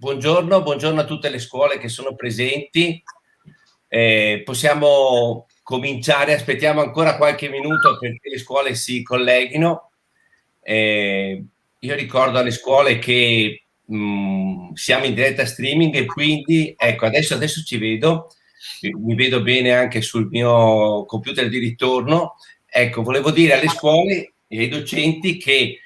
buongiorno a tutte le scuole che sono presenti. Possiamo cominciare, aspettiamo ancora qualche minuto perché le scuole si colleghino. Io ricordo alle scuole che siamo in diretta streaming e quindi ecco, adesso ci vedo, mi vedo bene anche sul mio computer di ritorno. Ecco, volevo dire alle scuole e ai docenti che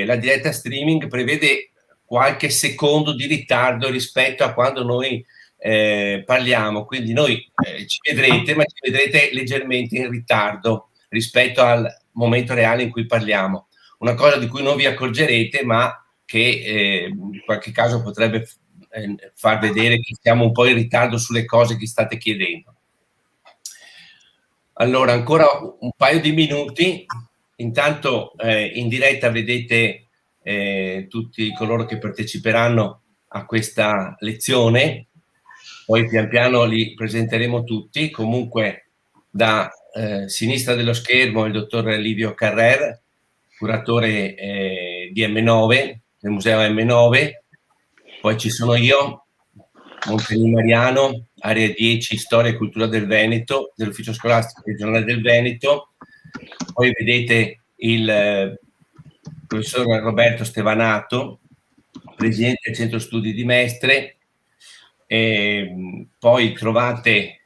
la diretta streaming prevede qualche secondo di ritardo rispetto a quando noi parliamo, quindi noi ci vedrete, ma ci vedrete leggermente in ritardo rispetto al momento reale in cui parliamo. Una cosa di cui non vi accorgerete, ma che in qualche caso potrebbe far vedere che siamo un po' in ritardo sulle cose che state chiedendo. Allora, ancora un paio di minuti. Intanto in diretta vedete tutti coloro che parteciperanno a questa lezione, poi pian piano li presenteremo tutti. Comunque da sinistra dello schermo il dottor Livio Carrer, curatore di M9, del museo M9, poi ci sono io, Montenimariano, area 10, storia e cultura del Veneto, dell'ufficio scolastico regionale del Veneto. Poi vedete il professor Roberto Stevanato, presidente del centro studi di Mestre. Poi trovate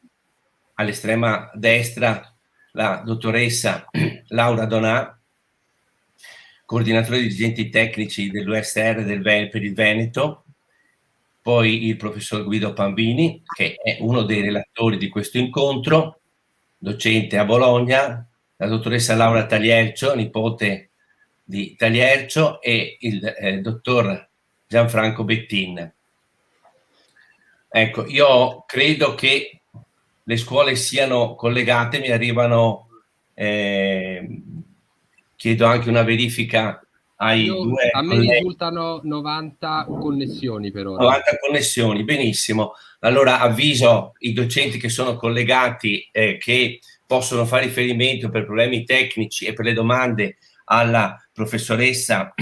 all'estrema destra la dottoressa Laura Donà, coordinatore di dirigenti tecnici dell'USR per il Veneto. Poi il professor Guido Pambini, che è uno dei relatori di questo incontro, docente a Bologna, la dottoressa Laura Tagliercio, nipote di Tagliercio, e il dottor Gianfranco Bettin. Ecco, io credo che le scuole siano collegate, mi arrivano, chiedo anche una verifica ai due a me colleghi. Risultano 90 connessioni per ora. 90 connessioni, benissimo. Allora avviso i docenti che sono collegati che possono fare riferimento per problemi tecnici e per le domande alla professoressa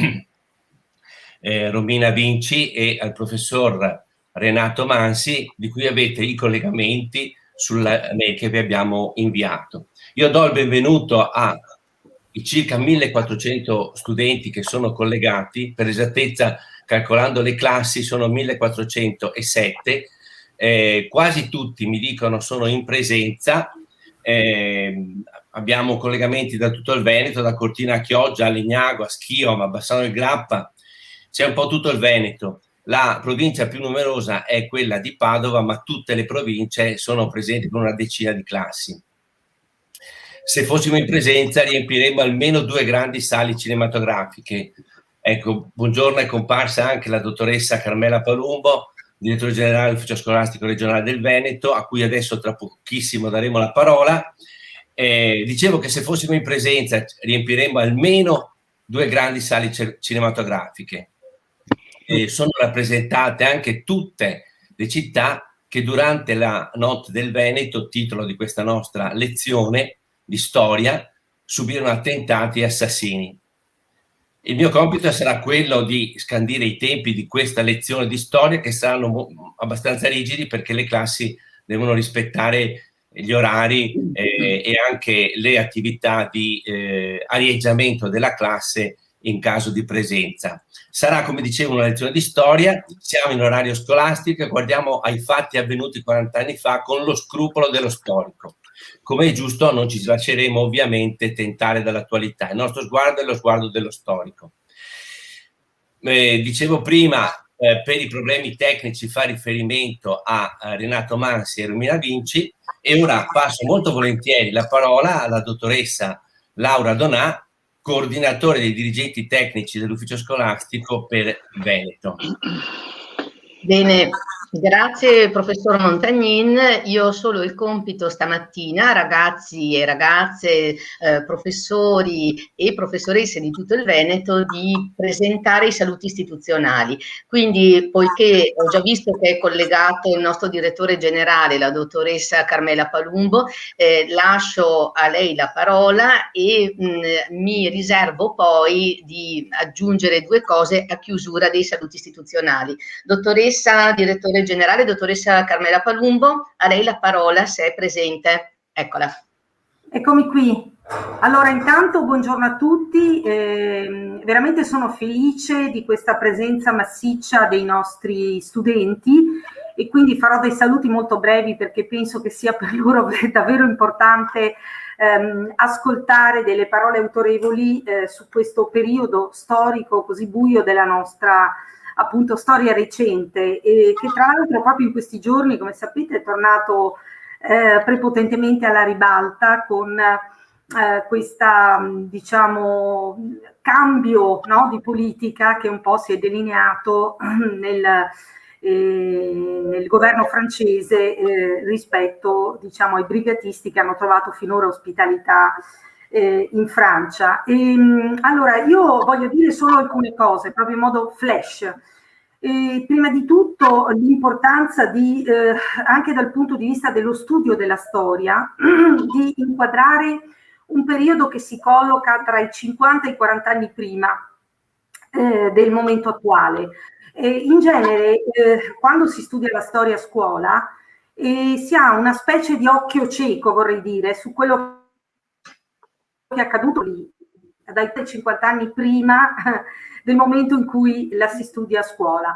Romina Vinci e al professor Renato Mansi, di cui avete i collegamenti sulla mail che vi abbiamo inviato. Io do il benvenuto ai circa 1400 studenti che sono collegati, per esattezza calcolando le classi sono 1407, quasi tutti mi dicono sono in presenza. Abbiamo collegamenti da tutto il Veneto, da Cortina a Chioggia, a Legnago, a Schio, a Bassano del Grappa, c'è un po' tutto il Veneto. La provincia più numerosa è quella di Padova, ma tutte le province sono presenti con una decina di classi. Se fossimo in presenza riempiremmo almeno 2 grandi sale cinematografiche. Ecco, buongiorno, è comparsa anche la dottoressa Carmela Palumbo, direttore generale dell'ufficio scolastico regionale del Veneto, a cui adesso tra pochissimo daremo la parola. Dicevo che se fossimo in presenza riempiremmo almeno 2 grandi sale cinematografiche. Sono rappresentate anche tutte le città che durante la Notte del Veneto, titolo di questa nostra lezione di storia, subirono attentati e assassini. Il mio compito sarà quello di scandire i tempi di questa lezione di storia, che saranno abbastanza rigidi perché le classi devono rispettare gli orari e anche le attività di arieggiamento della classe in caso di presenza. Sarà, come dicevo, una lezione di storia, siamo in orario scolastico e guardiamo ai fatti avvenuti 40 anni fa con lo scrupolo dello storico. Come è giusto, non ci lasceremo ovviamente tentare dall'attualità. Il nostro sguardo è lo sguardo dello storico. Dicevo prima, per i problemi tecnici fa riferimento a Renato Mansi e Romina Vinci, e ora passo molto volentieri la parola alla dottoressa Laura Donà, coordinatore dei dirigenti tecnici dell'ufficio scolastico per Veneto. Bene, Grazie professor Montagnin, io ho solo il compito stamattina, ragazzi e ragazze, professori e professoresse di tutto il Veneto, di presentare i saluti istituzionali. Quindi, poiché ho già visto che è collegato il nostro direttore generale, la dottoressa Carmela Palumbo, lascio a lei la parola e mi riservo poi di aggiungere due cose a chiusura dei saluti istituzionali. Dottoressa direttore generale, dottoressa Carmela Palumbo, a lei la parola se è presente. Eccola. Eccomi qui. Allora, intanto buongiorno a tutti, veramente sono felice di questa presenza massiccia dei nostri studenti e quindi farò dei saluti molto brevi perché penso che sia per loro davvero importante ascoltare delle parole autorevoli su questo periodo storico così buio della nostra appunto storia recente e che tra l'altro proprio in questi giorni, come sapete, è tornato prepotentemente alla ribalta con questa diciamo cambio, no, di politica che un po' si è delineato nel governo francese rispetto, diciamo, ai brigatisti che hanno trovato finora ospitalità in Francia. Allora io voglio dire solo alcune cose proprio in modo flash. Prima di tutto l'importanza di, anche dal punto di vista dello studio della storia, di inquadrare un periodo che si colloca tra i 50 e i 40 anni prima del momento attuale. In genere, quando si studia la storia a scuola, si ha una specie di occhio cieco, vorrei dire, su quello che è accaduto lì, dai 50 anni prima del momento in cui la si studia a scuola.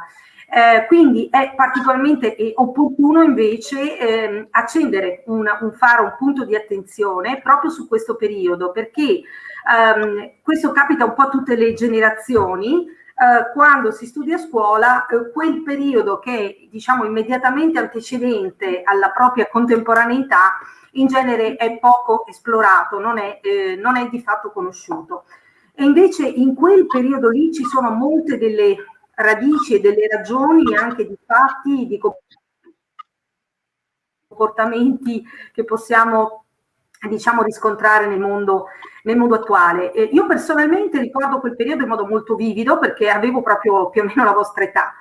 Quindi è particolarmente opportuno invece accendere fare un punto di attenzione proprio su questo periodo, perché questo capita un po' a tutte le generazioni. Quando si studia a scuola, quel periodo che è, diciamo, immediatamente antecedente alla propria contemporaneità in genere è poco esplorato, non è di fatto conosciuto. E invece in quel periodo lì ci sono molte delle radici e delle ragioni, anche di fatti, di comportamenti che possiamo, diciamo, riscontrare nel mondo attuale. Io personalmente ricordo quel periodo in modo molto vivido perché avevo proprio più o meno la vostra età.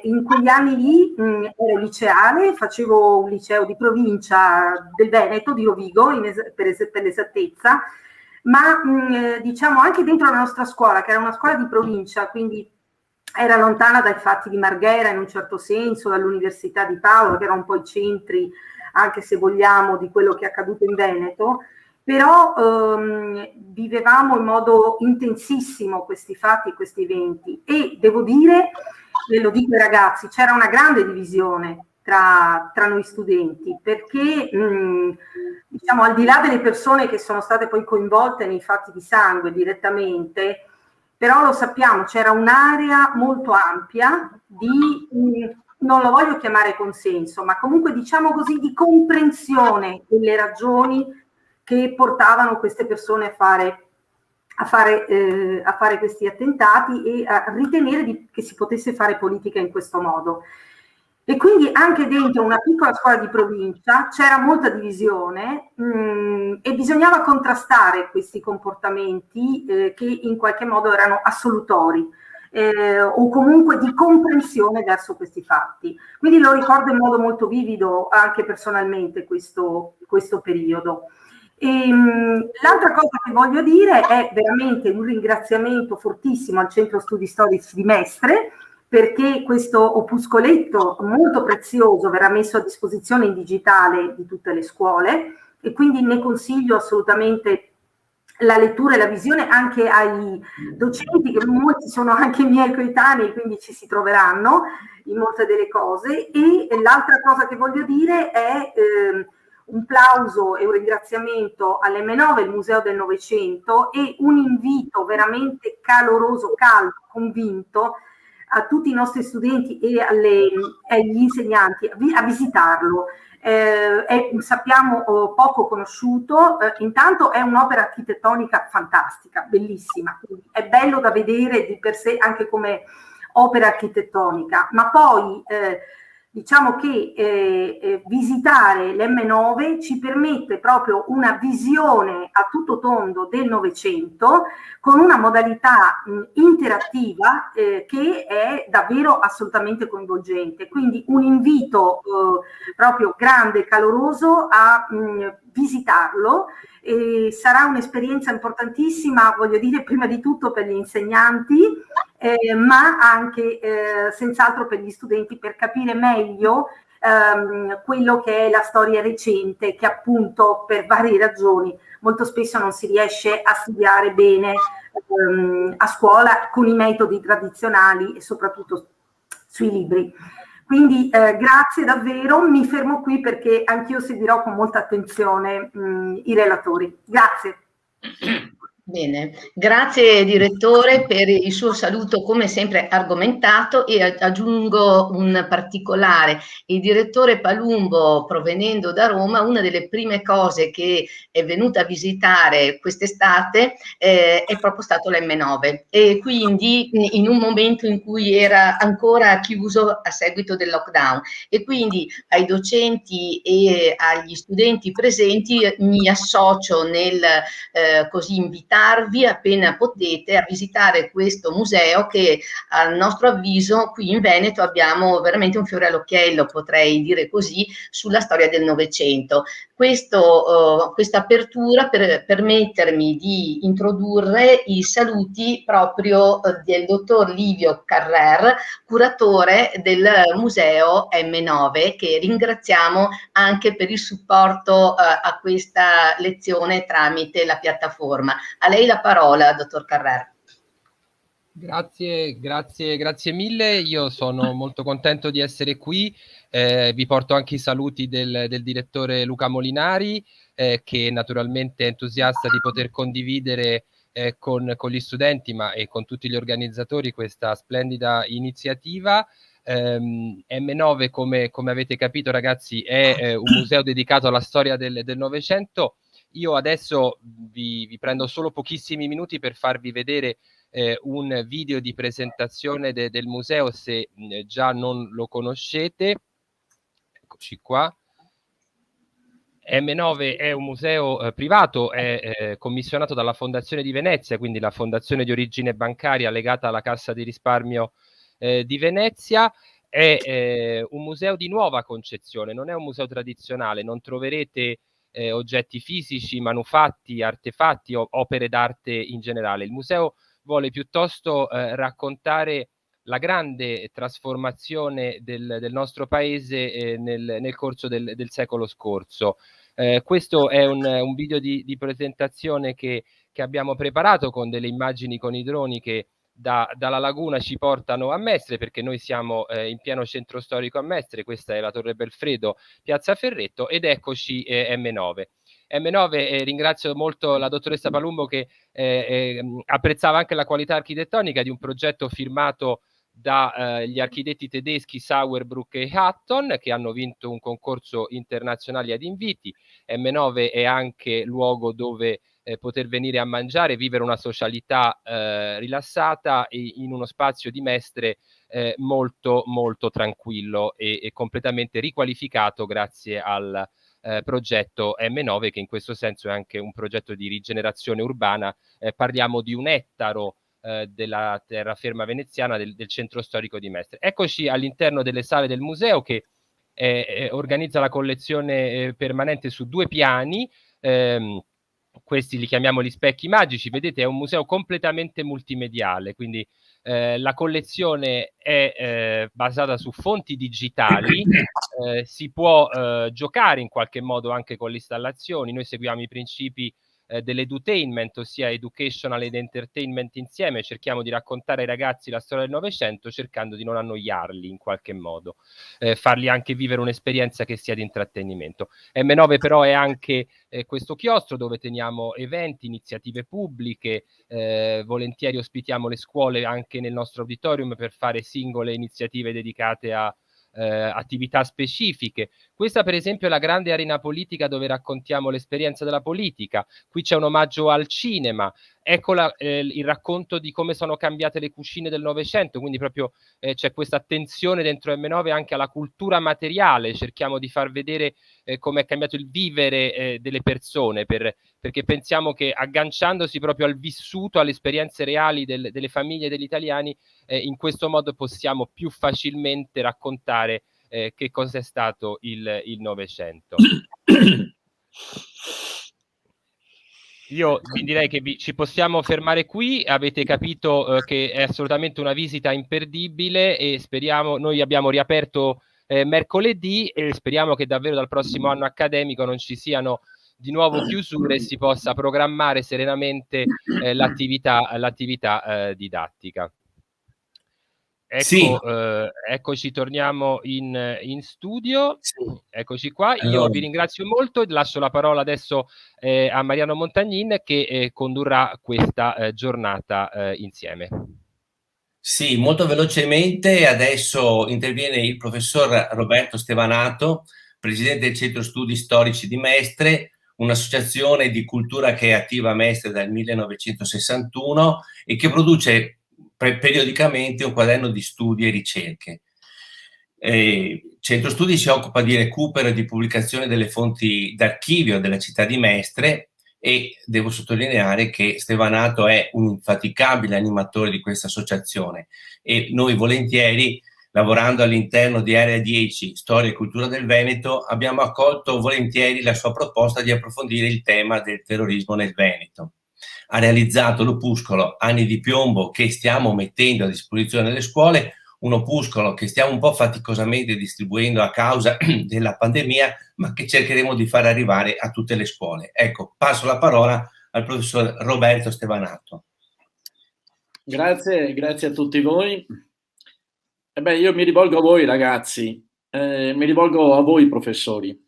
In quegli anni lì ero liceale, facevo un liceo di provincia del Veneto, di Rovigo per l'esattezza, ma diciamo anche dentro la nostra scuola, che era una scuola di provincia, quindi era lontana dai fatti di Marghera in un certo senso, dall'Università di Padova, che era un po' i centri, anche se vogliamo, di quello che è accaduto in Veneto, però vivevamo in modo intensissimo questi fatti e questi eventi e devo dire, ve lo dico ai ragazzi, c'era una grande divisione tra noi studenti perché diciamo al di là delle persone che sono state poi coinvolte nei fatti di sangue direttamente, però lo sappiamo, c'era un'area molto ampia di, non lo voglio chiamare consenso, ma comunque diciamo così di comprensione delle ragioni che portavano queste persone a fare questi attentati e a ritenere che si potesse fare politica in questo modo. E quindi anche dentro una piccola scuola di provincia c'era molta divisione e bisognava contrastare questi comportamenti che in qualche modo erano assolutori o comunque di comprensione verso questi fatti. Quindi lo ricordo in modo molto vivido anche personalmente questo periodo. L'altra cosa che voglio dire è veramente un ringraziamento fortissimo al Centro Studi Storici di Mestre, perché questo opuscoletto molto prezioso verrà messo a disposizione in digitale di tutte le scuole e quindi ne consiglio assolutamente la lettura e la visione anche ai docenti, che molti sono anche miei coetanei, quindi ci si troveranno in molte delle cose. E l'altra cosa che voglio dire è un plauso e un ringraziamento all'M9, il Museo del Novecento, e un invito veramente caloroso, caldo, convinto a tutti i nostri studenti e agli insegnanti a visitarlo. Sappiamo poco conosciuto, intanto è un'opera architettonica fantastica, bellissima, è bello da vedere di per sé anche come opera architettonica, ma poi Diciamo che visitare l'M9 ci permette proprio una visione a tutto tondo del Novecento con una modalità interattiva che è davvero assolutamente coinvolgente. Quindi un invito proprio grande e caloroso a visitarlo. Sarà un'esperienza importantissima, voglio dire, prima di tutto per gli insegnanti, ma anche senz'altro per gli studenti, per capire meglio quello che è la storia recente, che appunto per varie ragioni molto spesso non si riesce a studiare bene a scuola con i metodi tradizionali e soprattutto sui libri. Quindi grazie davvero, mi fermo qui perché anch'io seguirò con molta attenzione i relatori. Grazie. Bene, grazie direttore per il suo saluto come sempre argomentato, e aggiungo un particolare: il direttore Palumbo, provenendo da Roma, una delle prime cose che è venuta a visitare quest'estate è proprio stato l'M9, e quindi in un momento in cui era ancora chiuso a seguito del lockdown, e quindi ai docenti e agli studenti presenti mi associo nel così invitarvi appena potete a visitare questo museo, che a nostro avviso qui in Veneto abbiamo veramente un fiore all'occhiello, potrei dire così, sulla storia del Novecento. Questa apertura per permettermi di introdurre i saluti proprio del dottor Livio Carrer, curatore del museo M9, che ringraziamo anche per il supporto a questa lezione tramite la piattaforma. A lei la parola, dottor Carrer. Grazie mille, io sono molto contento di essere qui, vi porto anche i saluti del direttore Luca Molinari, che naturalmente è entusiasta di poter condividere con gli studenti e con tutti gli organizzatori questa splendida iniziativa. M9, come avete capito ragazzi, è un museo dedicato alla storia del Novecento. Io adesso vi prendo solo pochissimi minuti per farvi vedere un video di presentazione del museo, se già non lo conoscete. Eccoci qua. M9 è un museo privato, è commissionato dalla Fondazione di Venezia, quindi la fondazione di origine bancaria legata alla Cassa di risparmio di Venezia. È un museo di nuova concezione, non è un museo tradizionale, non troverete oggetti fisici, manufatti, artefatti o opere d'arte in generale. Il museo vuole piuttosto raccontare la grande trasformazione del nostro paese nel corso del secolo scorso. Questo è un video di presentazione che abbiamo preparato con delle immagini con i droni che dalla laguna ci portano a Mestre, perché noi siamo in pieno centro storico a Mestre. Questa è la Torre Belfredo, Piazza Ferretto, ed eccoci M9. M9, ringrazio molto la dottoressa Palumbo che apprezzava anche la qualità architettonica di un progetto firmato dagli architetti tedeschi Sauerbruch e Hutton, che hanno vinto un concorso internazionale ad inviti. M9 è anche luogo dove poter venire a mangiare, vivere una socialità rilassata in uno spazio di Mestre molto molto tranquillo e completamente riqualificato grazie al progetto M9, che in questo senso è anche un progetto di rigenerazione urbana. Parliamo di un ettaro della terraferma veneziana del centro storico di Mestre. Eccoci all'interno delle sale del museo, che organizza la collezione permanente su 2 piani. Questi li chiamiamo gli specchi magici. Vedete, è un museo completamente multimediale, quindi la collezione è basata su fonti digitali, si può giocare in qualche modo anche con le installazioni. Noi seguiamo i principi dell'edutainment, ossia educational ed entertainment insieme. Cerchiamo di raccontare ai ragazzi la storia del Novecento cercando di non annoiarli in qualche modo, farli anche vivere un'esperienza che sia di intrattenimento. M9 però è anche questo chiostro dove teniamo eventi, iniziative pubbliche, volentieri ospitiamo le scuole anche nel nostro auditorium per fare singole iniziative dedicate a attività specifiche. Questa per esempio è la grande arena politica dove raccontiamo l'esperienza della politica. Qui c'è un omaggio al cinema, ecco il racconto di come sono cambiate le cucine del Novecento, quindi proprio c'è questa attenzione dentro M9 anche alla cultura materiale, cerchiamo di far vedere come è cambiato il vivere delle persone, perché pensiamo che agganciandosi proprio al vissuto, alle esperienze reali delle famiglie degli italiani, in questo modo possiamo più facilmente raccontare che cosa è stato il Novecento. Io vi direi che ci possiamo fermare qui, avete capito che è assolutamente una visita imperdibile e speriamo, noi abbiamo riaperto mercoledì e speriamo che davvero dal prossimo anno accademico non ci siano di nuovo chiusure e si possa programmare serenamente l'attività didattica. Ecco, sì. Eccoci, torniamo in studio. Sì. Eccoci qua. Io vi ringrazio molto e lascio la parola adesso a Mariano Montagnin che condurrà questa giornata insieme. Sì, molto velocemente adesso interviene il professor Roberto Stevanato, presidente del Centro Studi Storici di Mestre, un'associazione di cultura che è attiva a Mestre dal 1961 e che produce periodicamente un quaderno di studi e ricerche. Centro Studi si occupa di recupero e di pubblicazione delle fonti d'archivio della città di Mestre e devo sottolineare che Stevanato è un infaticabile animatore di questa associazione e noi volentieri, lavorando all'interno di Area 10 Storia e Cultura del Veneto, abbiamo accolto volentieri la sua proposta di approfondire il tema del terrorismo nel Veneto. Ha realizzato l'opuscolo Anni di piombo che stiamo mettendo a disposizione delle scuole, un opuscolo che stiamo un po' faticosamente distribuendo a causa della pandemia, ma che cercheremo di far arrivare a tutte le scuole. Ecco, passo la parola al professor Roberto Stevanato. Grazie a tutti voi. Io mi rivolgo a voi ragazzi, mi rivolgo a voi professori.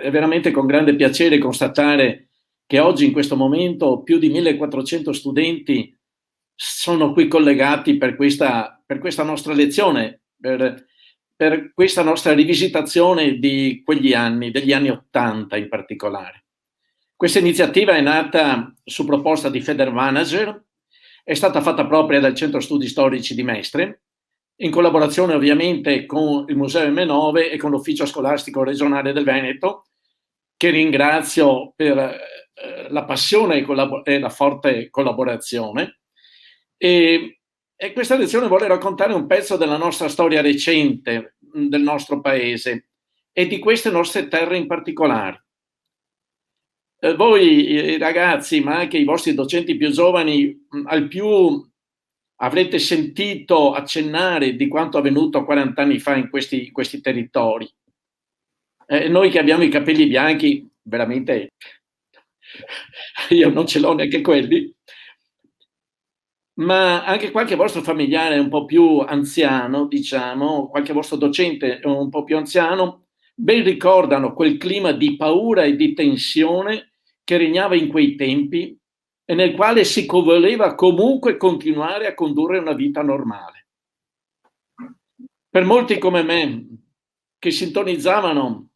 È veramente con grande piacere constatare che oggi in questo momento più di 1400 studenti sono qui collegati per questa nostra lezione, per questa nostra rivisitazione di quegli anni, degli anni '80 in particolare. Questa iniziativa è nata su proposta di Federmanager, è stata fatta propria dal Centro Studi Storici di Mestre, in collaborazione ovviamente con il Museo M9 e con l'Ufficio Scolastico Regionale del Veneto, che ringrazio per la passione e la forte collaborazione. E questa lezione vuole raccontare un pezzo della nostra storia recente, del nostro paese e di queste nostre terre in particolare. Voi ragazzi, ma anche i vostri docenti più giovani, al più avrete sentito accennare di quanto avvenuto 40 anni fa in questi territori. Noi che abbiamo i capelli bianchi, veramente, io non ce l'ho neanche quelli, ma anche qualche vostro familiare un po' più anziano, diciamo, qualche vostro docente un po' più anziano, ben ricordano quel clima di paura e di tensione che regnava in quei tempi e nel quale si voleva comunque continuare a condurre una vita normale. Per molti come me, che sintonizzavano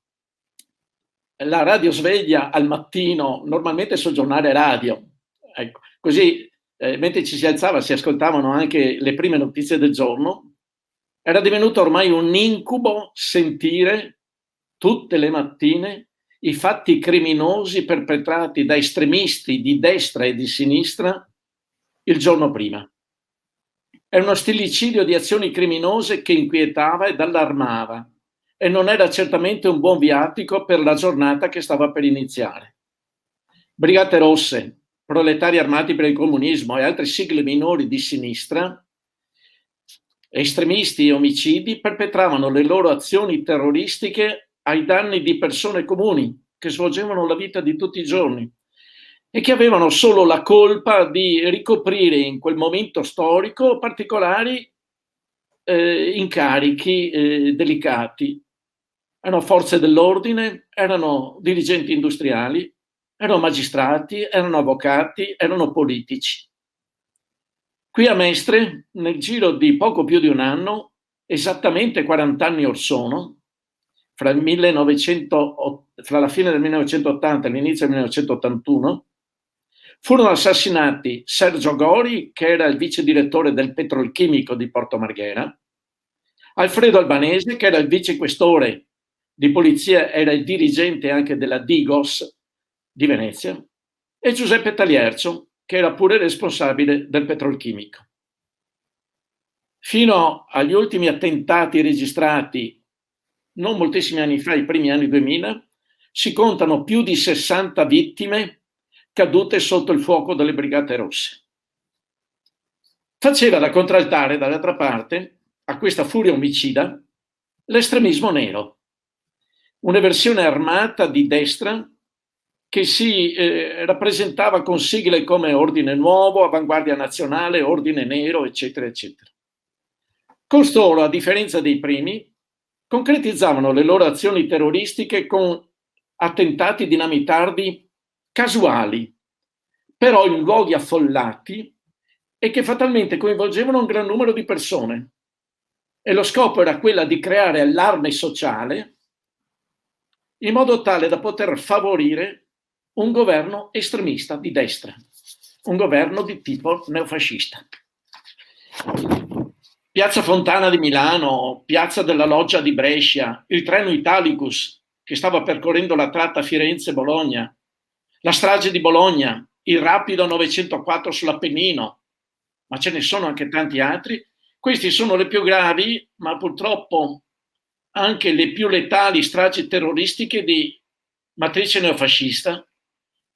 la radiosveglia al mattino, normalmente sul giornale radio, ecco, così mentre ci si alzava si ascoltavano anche le prime notizie del giorno, era divenuto ormai un incubo sentire tutte le mattine i fatti criminosi perpetrati da estremisti di destra e di sinistra il giorno prima. È uno stillicidio di azioni criminose che inquietava ed allarmava e non era certamente un buon viatico per la giornata che stava per iniziare. Brigate rosse, proletari armati per il comunismo e altre sigle minori di sinistra, estremisti e omicidi perpetravano le loro azioni terroristiche ai danni di persone comuni che svolgevano la vita di tutti i giorni e che avevano solo la colpa di ricoprire in quel momento storico particolari incarichi delicati. Erano forze dell'ordine, erano dirigenti industriali, erano magistrati, erano avvocati, erano politici. Qui a Mestre, nel giro di poco più di un anno, esattamente 40 anni or sono, fra la fine del 1980 e l'inizio del 1981, Furono assassinati Sergio Gori, che era il vice direttore del Petrolchimico di Porto Marghera, Alfredo Albanese, che era il vicequestore di polizia, era il dirigente anche della Digos di Venezia, e Giuseppe Taliercio, che era pure responsabile del Petrolchimico. Fino agli ultimi attentati registrati non moltissimi anni fa, i primi anni 2000, si contano più di 60 vittime cadute sotto il fuoco delle Brigate Rosse. Faceva da contraltare, dall'altra parte, a questa furia omicida, l'estremismo nero, una versione armata di destra che si rappresentava con sigle come Ordine Nuovo, Avanguardia Nazionale, Ordine Nero, eccetera, eccetera. Costoro, a differenza dei primi, concretizzavano le loro azioni terroristiche con attentati dinamitardi casuali, però in luoghi affollati e che fatalmente coinvolgevano un gran numero di persone. E lo scopo era quello di creare allarme sociale in modo tale da poter favorire un governo estremista di destra, un governo di tipo neofascista. Piazza Fontana di Milano, Piazza della Loggia di Brescia, il treno Italicus che stava percorrendo la tratta Firenze-Bologna, la strage di Bologna, il rapido 904 sull'Appennino, ma ce ne sono anche tanti altri. Questi sono le più gravi, ma purtroppo anche le più letali stragi terroristiche di matrice neofascista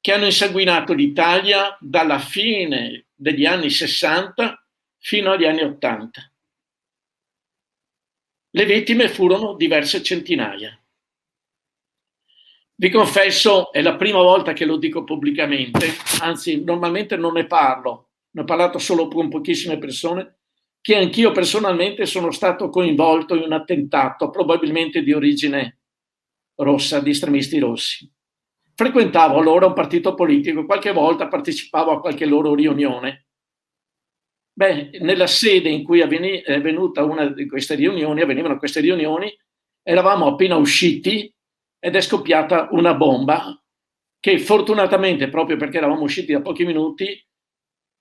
che hanno insanguinato l'Italia dalla fine degli anni 60 fino agli anni 80. Le vittime furono diverse centinaia. Vi confesso, è la prima volta che lo dico pubblicamente, anzi normalmente non ne parlo, ne ho parlato solo con pochissime persone, che anch'io personalmente sono stato coinvolto in un attentato, probabilmente di origine rossa, di estremisti rossi. Frequentavo allora un partito politico, qualche volta partecipavo a qualche loro riunione. Nella sede in cui è venuta una di queste riunioni, avvenivano queste riunioni, eravamo appena usciti ed è scoppiata una bomba che fortunatamente, proprio perché eravamo usciti da pochi minuti,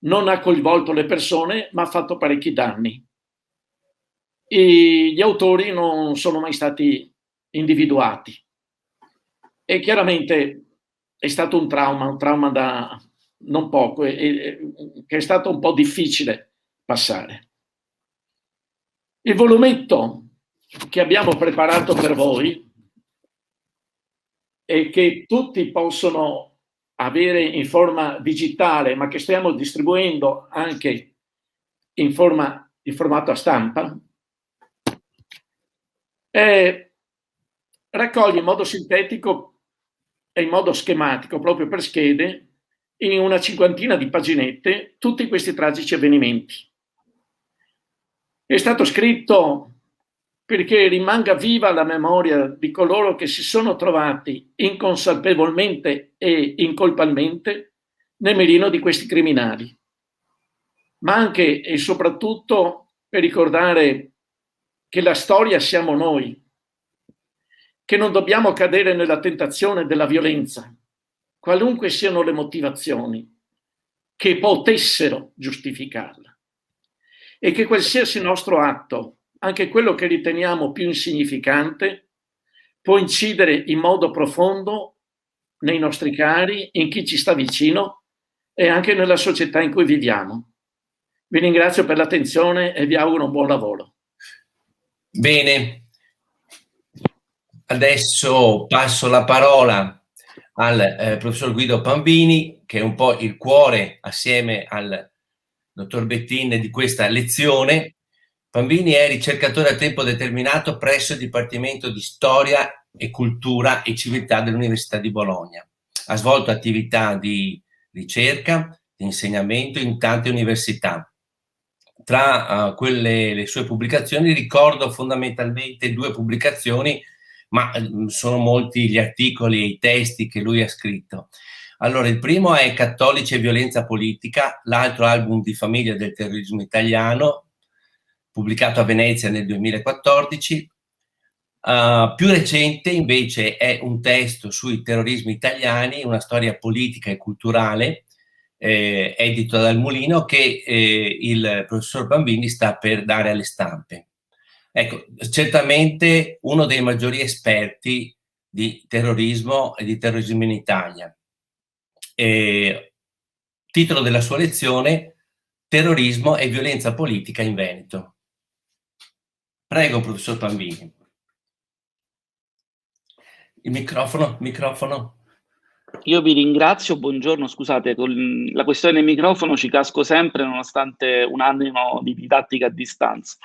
non ha coinvolto le persone, ma ha fatto parecchi danni. E gli autori non sono mai stati individuati. E chiaramente è stato un trauma da non poco, che è stato un po' difficile passare. Il volumetto che abbiamo preparato per voi e che tutti possono avere in forma digitale, ma che stiamo distribuendo anche in formato a stampa, raccoglie in modo sintetico e in modo schematico, proprio per schede, in una cinquantina di paginette, tutti questi tragici avvenimenti. È stato scritto perché rimanga viva la memoria di coloro che si sono trovati inconsapevolmente e incolpalmente nel mirino di questi criminali, ma anche e soprattutto per ricordare che la storia siamo noi, che non dobbiamo cadere nella tentazione della violenza, qualunque siano le motivazioni che potessero giustificarla, e che qualsiasi nostro atto, anche quello che riteniamo più insignificante, può incidere in modo profondo nei nostri cari, in chi ci sta vicino e anche nella società in cui viviamo. Vi ringrazio per l'attenzione e vi auguro un buon lavoro. Bene, adesso passo la parola al professor Guido Pambini, che è un po' il cuore, assieme al dottor Bettin, di questa lezione. Pambini è ricercatore a tempo determinato presso il Dipartimento di Storia e Cultura e Civiltà dell'Università di Bologna. Ha svolto attività di ricerca, di insegnamento in tante università. Tra le sue pubblicazioni ricordo fondamentalmente 2 pubblicazioni, ma sono molti gli articoli e i testi che lui ha scritto. Allora, il primo è Cattolici e violenza politica, l'altro album di famiglia del terrorismo italiano, pubblicato a Venezia nel 2014. Più recente invece è un testo sui terrorismi italiani, una storia politica e culturale, edito dal Mulino, che il professor Bambini sta per dare alle stampe. Ecco, certamente uno dei maggiori esperti di terrorismo e di terrorismo in Italia. Titolo della sua lezione: Terrorismo e violenza politica in Veneto. Prego, professor Bambini. Il microfono. Io vi ringrazio, buongiorno, scusate, con la questione del microfono ci casco sempre nonostante un anno di didattica a distanza.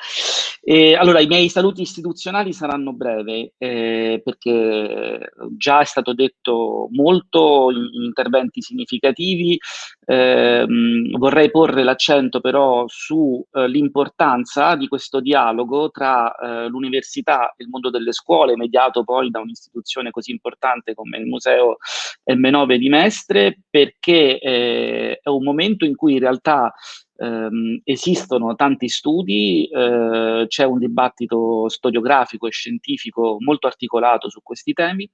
Allora, i miei saluti istituzionali saranno brevi, perché già è stato detto molto in interventi significativi. Vorrei porre l'accento però sull'importanza di questo dialogo tra l'università e il mondo delle scuole, mediato poi da un'istituzione così importante come il Museo M9 di Mestre, perché è un momento in cui in realtà esistono tanti studi, c'è un dibattito storiografico e scientifico molto articolato su questi temi,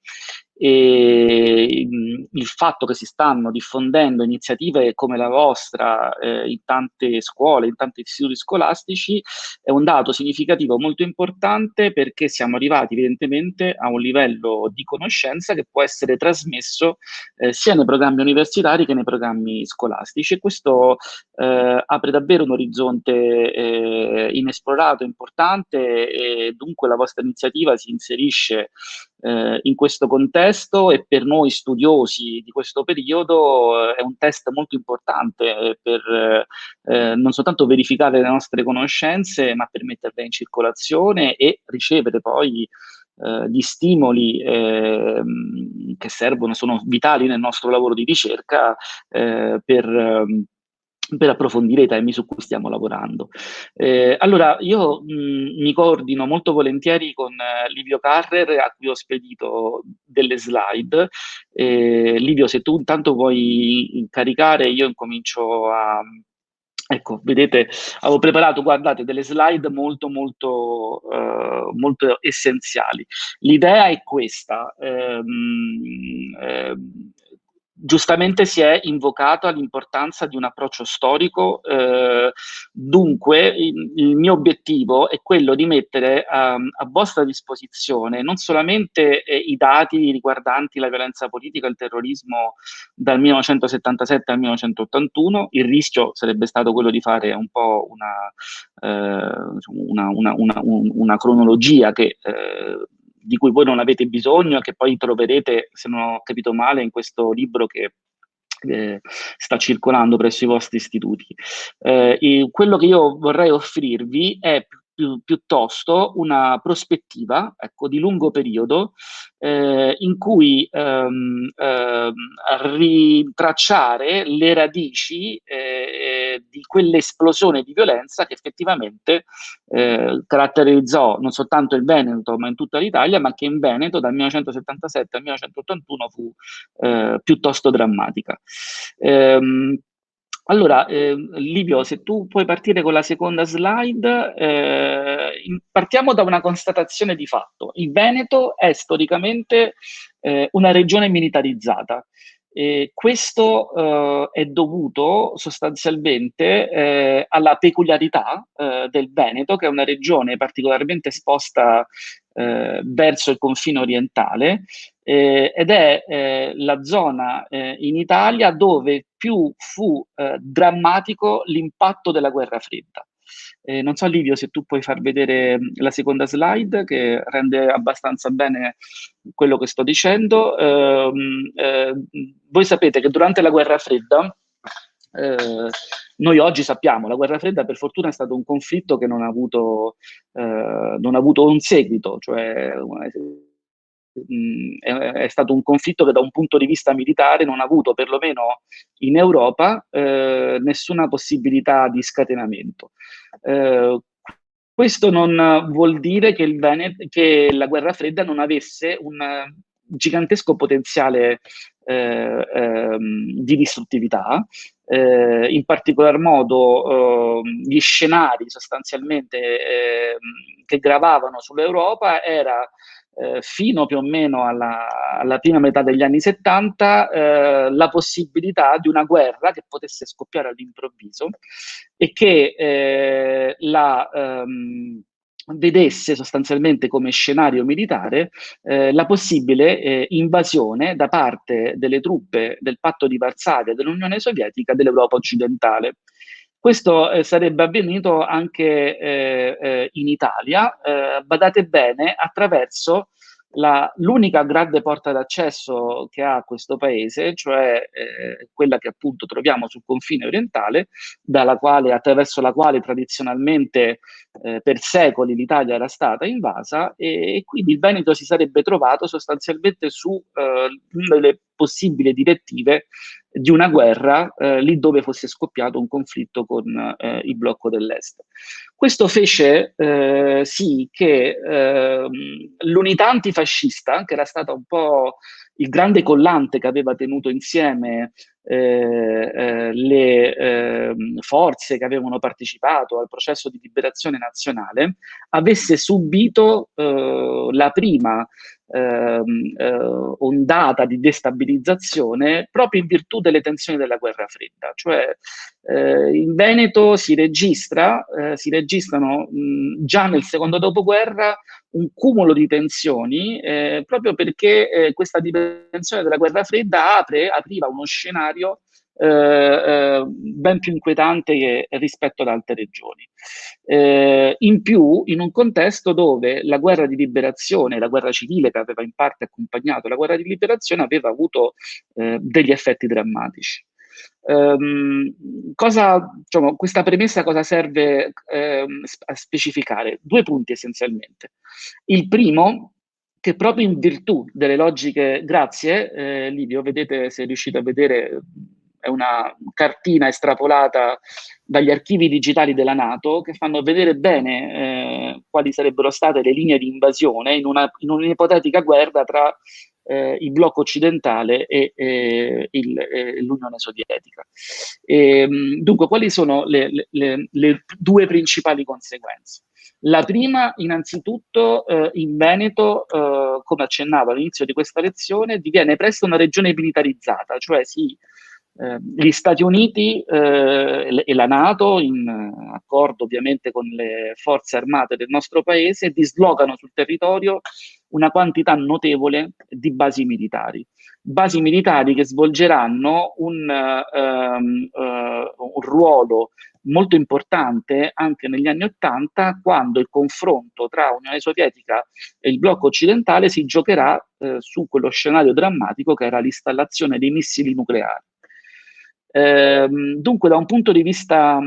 e il fatto che si stanno diffondendo iniziative come la vostra in tante scuole, in tanti istituti scolastici, è un dato significativo molto importante, perché siamo arrivati evidentemente a un livello di conoscenza che può essere trasmesso sia nei programmi universitari che nei programmi scolastici, e questo apre davvero un orizzonte inesplorato, importante, e dunque la vostra iniziativa si inserisce in questo contesto, e per noi studiosi di questo periodo è un test molto importante per non soltanto verificare le nostre conoscenze, ma per metterle in circolazione e ricevere poi gli stimoli che servono, sono vitali nel nostro lavoro di ricerca per approfondire i temi su cui stiamo lavorando. Allora, io mi coordino molto volentieri con Livio Carrer, a cui ho spedito delle slide. Livio, se tu intanto vuoi caricare, io incomincio a... Ecco, vedete, avevo preparato, guardate, delle slide molto essenziali. L'idea è questa. Giustamente si è invocata l'importanza di un approccio storico, dunque il mio obiettivo è quello di mettere a vostra disposizione non solamente i dati riguardanti la violenza politica e il terrorismo dal 1977 al 1981, il rischio sarebbe stato quello di fare un po' una cronologia di cui voi non avete bisogno e che poi troverete, se non ho capito male, in questo libro che sta circolando presso i vostri istituti. Quello che io vorrei offrirvi è piuttosto una prospettiva, ecco, di lungo periodo, in cui ritracciare le radici di quell'esplosione di violenza che effettivamente caratterizzò non soltanto il Veneto, ma in tutta l'Italia, ma che in Veneto dal 1977 al 1981 fu piuttosto drammatica. Allora, Livio, se tu puoi partire con la seconda slide, partiamo da una constatazione di fatto. Il Veneto è storicamente una regione militarizzata. Questo è dovuto sostanzialmente alla peculiarità del Veneto, che è una regione particolarmente esposta verso il confine orientale, ed è la zona in Italia dove più fu drammatico l'impatto della guerra fredda. Non so, Livio, se tu puoi far vedere la seconda slide, che rende abbastanza bene quello che sto dicendo. Voi sapete che durante la guerra fredda, noi oggi sappiamo, la guerra fredda per fortuna è stato un conflitto che non ha avuto un seguito, cioè è stato un conflitto che da un punto di vista militare non ha avuto, perlomeno in Europa, nessuna possibilità di scatenamento. Questo non vuol dire che la guerra fredda non avesse un gigantesco potenziale di distruttività. In particolar modo gli scenari sostanzialmente che gravavano sull'Europa era fino più o meno alla prima metà degli anni 70 la possibilità di una guerra che potesse scoppiare all'improvviso e che vedesse sostanzialmente come scenario militare la possibile invasione da parte delle truppe del Patto di Varsavia dell'Unione Sovietica dell'Europa occidentale. Questo sarebbe avvenuto anche in Italia, badate bene, attraverso l'unica grande porta d'accesso che ha questo paese, cioè quella che appunto troviamo sul confine orientale, attraverso la quale tradizionalmente per secoli l'Italia era stata invasa, e quindi il Veneto si sarebbe trovato sostanzialmente su una delle possibili direttive di una guerra lì dove fosse scoppiato un conflitto con il blocco dell'Est. Questo fece sì che l'unità antifascista, che era stata un po' il grande collante che aveva tenuto insieme le forze che avevano partecipato al processo di liberazione nazionale, avesse subito la prima ondata di destabilizzazione proprio in virtù delle tensioni della guerra fredda. Cioè in Veneto si registrano già nel secondo dopoguerra un cumulo di tensioni proprio perché questa dimensione della guerra fredda apriva uno scenario ben più inquietante rispetto ad altre regioni. In più, in un contesto dove la guerra di liberazione, la guerra civile che aveva in parte accompagnato la guerra di liberazione, aveva avuto degli effetti drammatici. Questa premessa cosa serve a specificare? 2 punti essenzialmente. Il primo, che proprio in virtù delle logiche, grazie Livio, vedete, se riuscite a vedere, è una cartina estrapolata dagli archivi digitali della NATO che fanno vedere bene quali sarebbero state le linee di invasione in un'ipotetica guerra tra il blocco occidentale e l'Unione Sovietica. Dunque, quali sono le 2 principali conseguenze? La prima, innanzitutto, in Veneto, come accennavo all'inizio di questa lezione, diviene presto una regione militarizzata, cioè gli Stati Uniti e la NATO, in accordo ovviamente con le forze armate del nostro paese, dislocano sul territorio una quantità notevole di basi militari che svolgeranno un ruolo molto importante anche negli anni '80, quando il confronto tra Unione Sovietica e il blocco occidentale si giocherà su quello scenario drammatico che era l'installazione dei missili nucleari. Dunque, da un punto di vista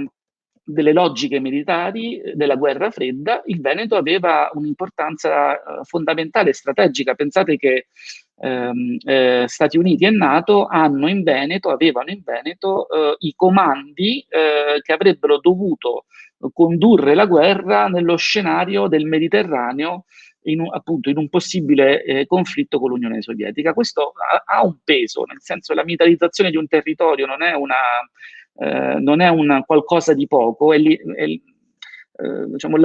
delle logiche militari della guerra fredda, il Veneto aveva un'importanza fondamentale e strategica. Pensate che Stati Uniti e NATO avevano in Veneto i comandi che avrebbero dovuto condurre la guerra nello scenario del Mediterraneo, in un possibile conflitto con l'Unione Sovietica. Questo ha un peso, nel senso che la militarizzazione di un territorio non è un qualcosa di poco, diciamo,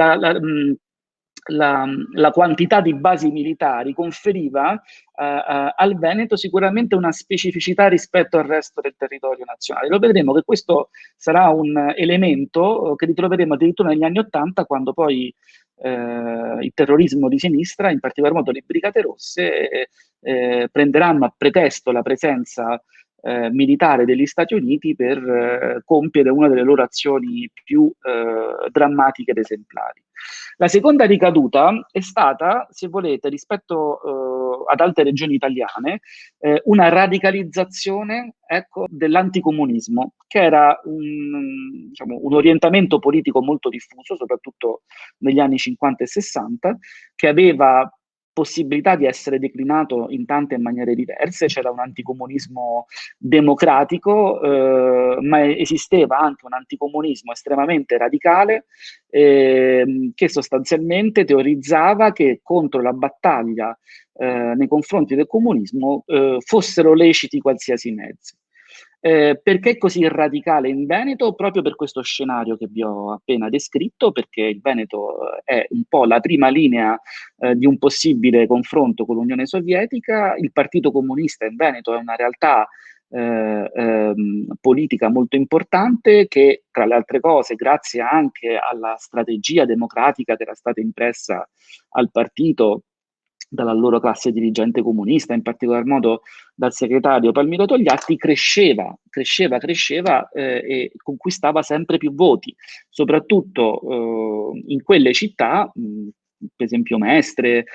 la quantità di basi militari conferiva al Veneto sicuramente una specificità rispetto al resto del territorio nazionale. Lo vedremo che questo sarà un elemento che ritroveremo addirittura negli anni '80, quando poi il terrorismo di sinistra, in particolar modo le Brigate Rosse, prenderanno a pretesto la presenza militare degli Stati Uniti per compiere una delle loro azioni più drammatiche ed esemplari. La seconda ricaduta è stata, se volete, rispetto ad altre regioni italiane, una radicalizzazione, ecco, dell'anticomunismo, che era un orientamento politico molto diffuso, soprattutto negli anni 50 e 60, che aveva possibilità di essere declinato in tante maniere diverse. C'era un anticomunismo democratico, ma esisteva anche un anticomunismo estremamente radicale, che sostanzialmente teorizzava che contro la battaglia nei confronti del comunismo fossero leciti qualsiasi mezzi. Perché è così radicale in Veneto? Proprio per questo scenario che vi ho appena descritto, perché il Veneto è un po' la prima linea di un possibile confronto con l'Unione Sovietica. Il Partito Comunista in Veneto è una realtà politica molto importante che, tra le altre cose, grazie anche alla strategia democratica che era stata impressa al partito dalla loro classe dirigente comunista, in particolar modo dal segretario Palmiro Togliatti, cresceva e conquistava sempre più voti, soprattutto in quelle città, per esempio Mestre,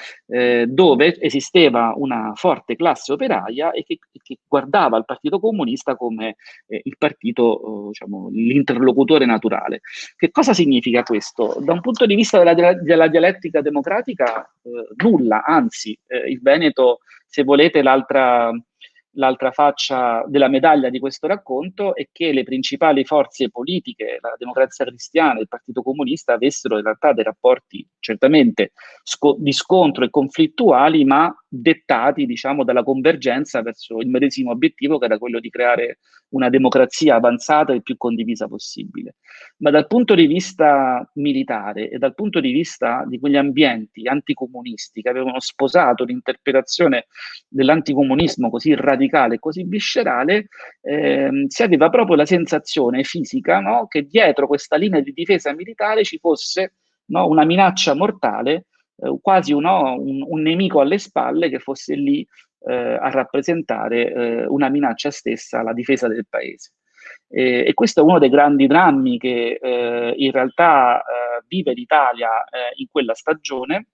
dove esisteva una forte classe operaia e che guardava il Partito Comunista come il partito, diciamo, l'interlocutore naturale. Che cosa significa questo? Da un punto di vista della dialettica democratica, nulla, anzi, il Veneto, se volete, l'altra faccia della medaglia di questo racconto è che le principali forze politiche, la Democrazia Cristiana e il Partito Comunista, avessero in realtà dei rapporti certamente di scontro e conflittuali, ma dettati, diciamo, dalla convergenza verso il medesimo obiettivo, che era quello di creare una democrazia avanzata e il più condivisa possibile. Ma dal punto di vista militare e dal punto di vista di quegli ambienti anticomunisti che avevano sposato l'interpretazione dell'anticomunismo così radicale e così viscerale, si aveva proprio la sensazione fisica, no, che dietro questa linea di difesa militare ci fosse, no, una minaccia mortale, quasi un nemico alle spalle che fosse lì a rappresentare una minaccia stessa alla difesa del paese. E questo è uno dei grandi drammi che in realtà vive l'Italia in quella stagione,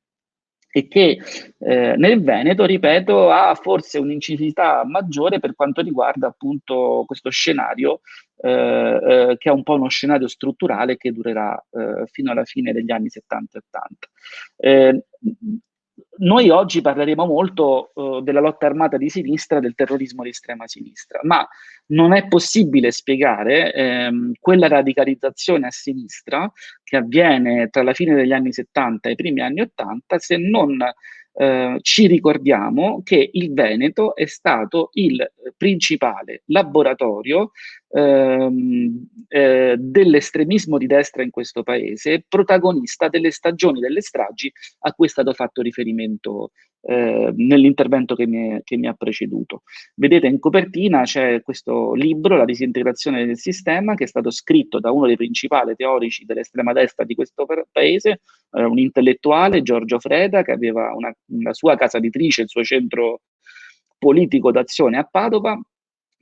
e che nel Veneto, ripeto, ha forse un'incisività maggiore per quanto riguarda appunto questo scenario che è un po' uno scenario strutturale che durerà fino alla fine degli anni 70 e 80. Noi oggi parleremo molto della lotta armata di sinistra, del terrorismo di estrema sinistra, ma non è possibile spiegare quella radicalizzazione a sinistra che avviene tra la fine degli anni 70 e i primi anni 80 se non ci ricordiamo che il Veneto è stato il principale laboratorio dell'estremismo di destra in questo paese, protagonista delle stagioni delle stragi a cui è stato fatto riferimento nell'intervento che mi ha preceduto. Vedete, in copertina c'è questo libro, La disintegrazione del sistema, che è stato scritto da uno dei principali teorici dell'estrema destra di questo paese, un intellettuale, Giorgio Freda, che aveva una sua casa editrice, il suo centro politico d'azione a Padova.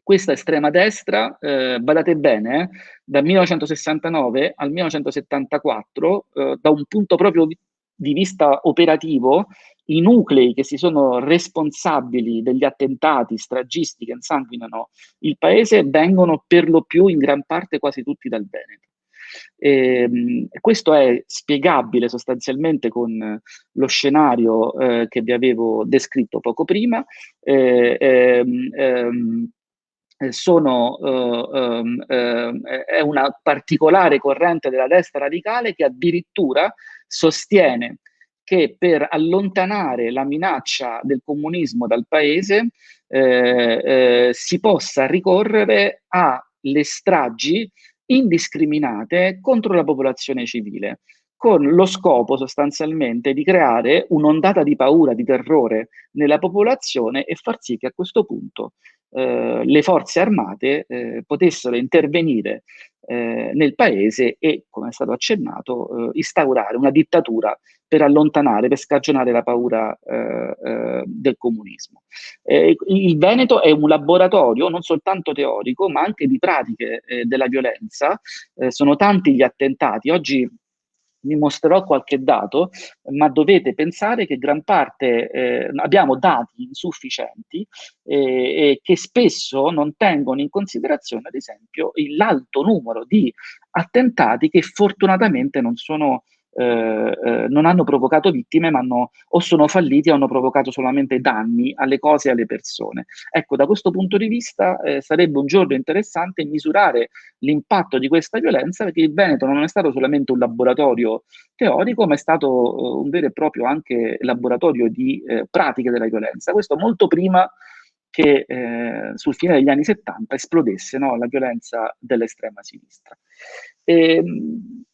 Questa estrema destra, badate bene, dal 1969 al 1974, da un punto proprio di vista operativo, i nuclei che si sono responsabili degli attentati stragisti che insanguinano il paese vengono per lo più in gran parte quasi tutti dal Veneto. Questo è spiegabile sostanzialmente con lo scenario che vi avevo descritto poco prima. È una particolare corrente della destra radicale che addirittura sostiene che per allontanare la minaccia del comunismo dal paese si possa ricorrere alle stragi indiscriminate contro la popolazione civile, con lo scopo sostanzialmente di creare un'ondata di paura, di terrore nella popolazione e far sì che a questo punto le forze armate potessero intervenire nel paese e, come è stato accennato, instaurare una dittatura per allontanare, per scagionare la paura del comunismo. Il Veneto è un laboratorio non soltanto teorico, ma anche di pratiche della violenza. Sono tanti gli attentati. Oggi vi mostrerò qualche dato, ma dovete pensare che gran parte abbiamo dati insufficienti che spesso non tengono in considerazione, ad esempio, l'alto numero di attentati che fortunatamente non hanno provocato vittime, ma o sono falliti o hanno provocato solamente danni alle cose e alle persone. Ecco, da questo punto di vista sarebbe un giorno interessante misurare l'impatto di questa violenza, perché il Veneto non è stato solamente un laboratorio teorico, ma è stato un vero e proprio anche laboratorio di pratiche della violenza. Questo molto prima che sul fine degli anni 70 esplodesse, no, la violenza dell'estrema sinistra. E,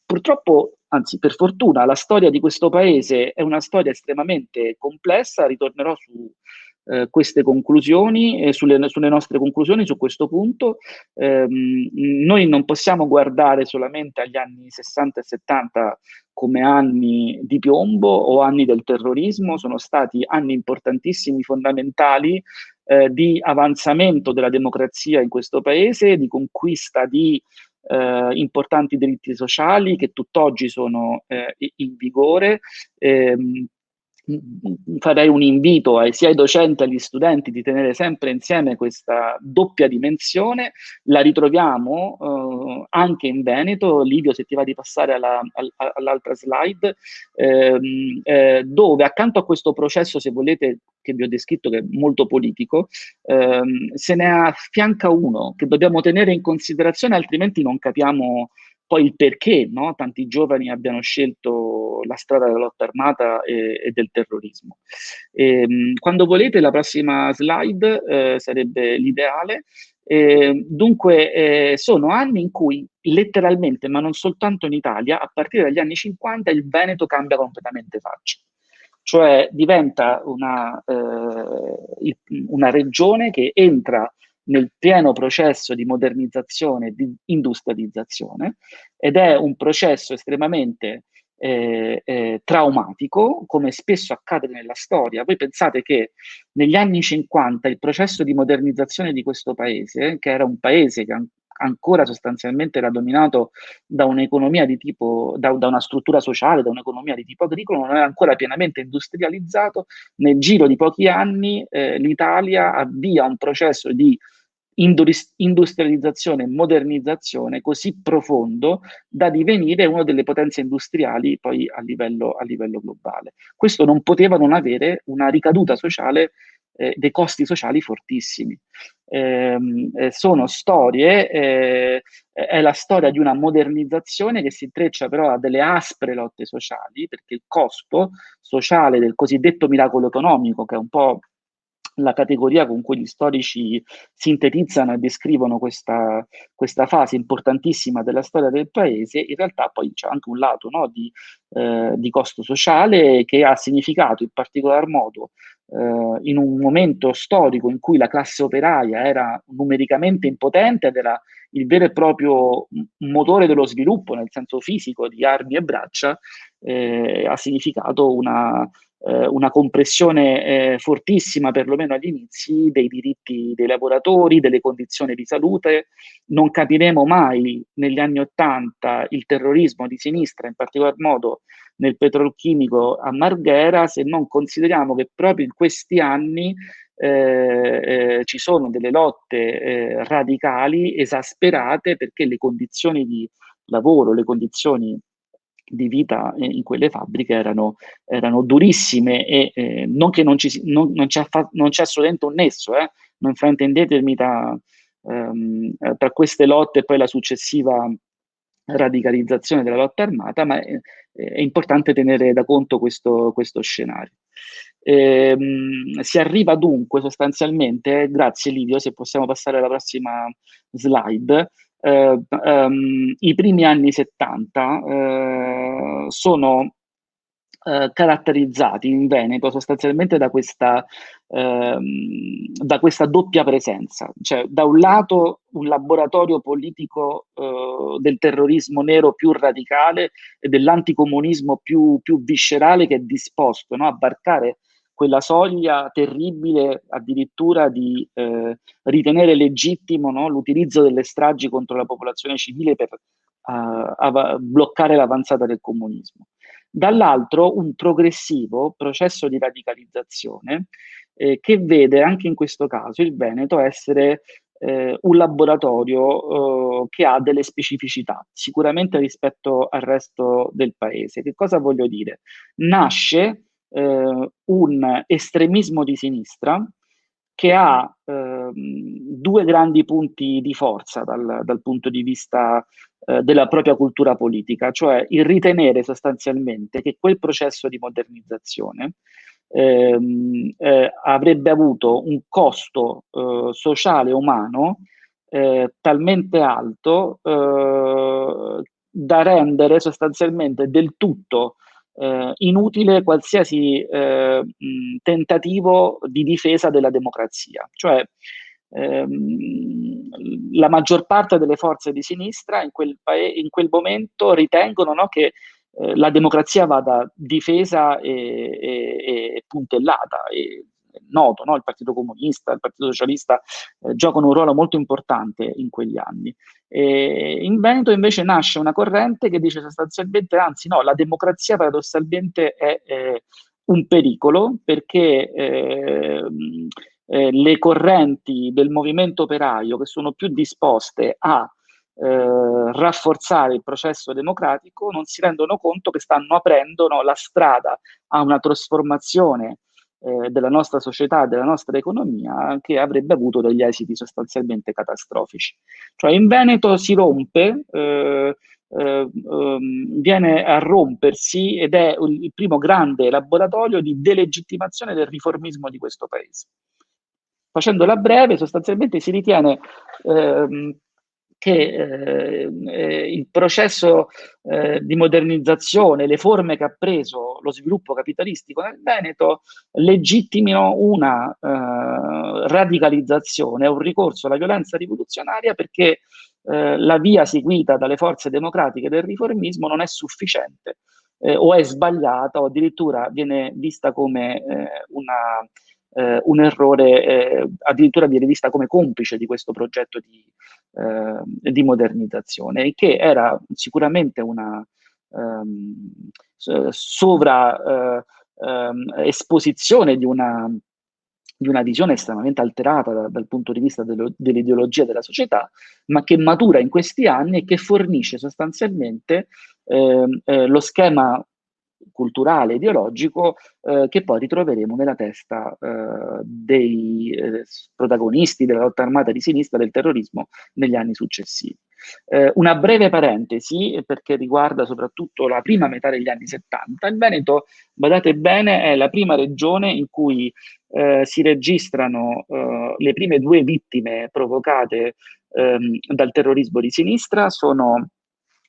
purtroppo, anzi per fortuna, la storia di questo paese è una storia estremamente complessa, ritornerò su queste conclusioni, sulle nostre conclusioni su questo punto. Noi non possiamo guardare solamente agli anni 60 e 70 come anni di piombo o anni del terrorismo, sono stati anni importantissimi, fondamentali, di avanzamento della democrazia in questo paese, di conquista di importanti diritti sociali che tutt'oggi sono in vigore. Farei un invito sia ai docenti che agli studenti di tenere sempre insieme questa doppia dimensione. La ritroviamo anche in Veneto. Livio, se ti va di passare all'altra slide, dove accanto a questo processo, se volete, che vi ho descritto, che è molto politico, se ne affianca uno che dobbiamo tenere in considerazione, altrimenti non capiamo poi il perché, no, tanti giovani abbiano scelto la strada della lotta armata e del terrorismo. Quando volete, la prossima slide sarebbe l'ideale. Dunque, sono anni in cui letteralmente, ma non soltanto in Italia, a partire dagli anni 50 il Veneto cambia completamente faccia. Cioè diventa una regione che entra nel pieno processo di modernizzazione e di industrializzazione, ed è un processo estremamente traumatico, come spesso accade nella storia. Voi pensate che negli anni 50 il processo di modernizzazione di questo paese, che era un paese che ancora sostanzialmente era dominato da un'economia di tipo, da una struttura sociale, da un'economia di tipo agricolo, non era ancora pienamente industrializzato. Nel giro di pochi anni l'Italia avvia un processo di industrializzazione e modernizzazione così profondo da divenire una delle potenze industriali poi a livello globale. Questo non poteva non avere una ricaduta sociale, dei costi sociali fortissimi. Sono storie, è la storia di una modernizzazione che si intreccia però a delle aspre lotte sociali, perché il costo sociale del cosiddetto miracolo economico, che è un po' la categoria con cui gli storici sintetizzano e descrivono questa fase importantissima della storia del paese, in realtà poi c'è anche un lato, no, di costo sociale che ha significato in particolar modo in un momento storico in cui la classe operaia era numericamente impotente ed era il vero e proprio motore dello sviluppo nel senso fisico di armi e braccia, ha significato una compressione fortissima, perlomeno agli inizi, dei diritti dei lavoratori, delle condizioni di salute. Non capiremo mai negli anni ci il terrorismo di sinistra, in particolar modo nel petrolchimico a Marghera, se non consideriamo che proprio in questi anni ci sono delle lotte radicali, esasperate, perché le condizioni di lavoro, le condizioni di vita in quelle fabbriche erano durissime, e non che non c'è assolutamente un nesso, non fraintendetemi, tra queste lotte e poi la successiva radicalizzazione della lotta armata, ma è importante tenere da conto questo scenario. Si arriva dunque sostanzialmente, grazie Livio, se possiamo passare alla prossima slide, i primi anni 70 sono caratterizzati in Veneto sostanzialmente da questa doppia presenza, cioè da un lato un laboratorio politico del terrorismo nero più radicale e dell'anticomunismo più viscerale, che è disposto, no, a varcare quella soglia terribile addirittura di ritenere legittimo, no, l'utilizzo delle stragi contro la popolazione civile per bloccare l'avanzata del comunismo. Dall'altro un progressivo processo di radicalizzazione che vede anche in questo caso il Veneto essere un laboratorio che ha delle specificità, sicuramente rispetto al resto del paese. Che cosa voglio dire? Nasce un estremismo di sinistra che ha due grandi punti di forza dal punto di vista della propria cultura politica, cioè il ritenere sostanzialmente che quel processo di modernizzazione avrebbe avuto un costo sociale e umano talmente alto da rendere sostanzialmente del tutto inutile qualsiasi tentativo di difesa della democrazia. Cioè, la maggior parte delle forze di sinistra in quel momento ritengono, no, che la democrazia vada difesa e puntellata. Noto, no? Il Partito Comunista, il Partito Socialista giocano un ruolo molto importante in quegli anni. In Veneto invece nasce una corrente che dice sostanzialmente, anzi no, la democrazia paradossalmente è un pericolo, perché le correnti del movimento operaio che sono più disposte a rafforzare il processo democratico non si rendono conto che stanno aprendo, no, la strada a una trasformazione della nostra società, della nostra economia, che avrebbe avuto degli esiti sostanzialmente catastrofici. Cioè in Veneto si rompe, viene a rompersi, ed è il primo grande laboratorio di delegittimazione del riformismo di questo paese. Facendola breve, sostanzialmente si ritiene che il processo di modernizzazione, le forme che ha preso lo sviluppo capitalistico nel Veneto legittimino una radicalizzazione, un ricorso alla violenza rivoluzionaria, perché la via seguita dalle forze democratiche del riformismo non è sufficiente o è sbagliata, o addirittura viene vista come un errore, addirittura viene vista come complice di questo progetto di modernizzazione, che era sicuramente una esposizione di una visione estremamente alterata dal punto di vista dell'ideologia della società, ma che matura in questi anni e che fornisce sostanzialmente lo schema culturale, ideologico, che poi ritroveremo nella testa dei protagonisti della lotta armata di sinistra, del terrorismo, negli anni successivi. Una breve parentesi, perché riguarda soprattutto la prima metà degli anni 70. Il Veneto, badate bene, è la prima regione in cui si registrano le prime 2 vittime provocate dal terrorismo di sinistra. Sono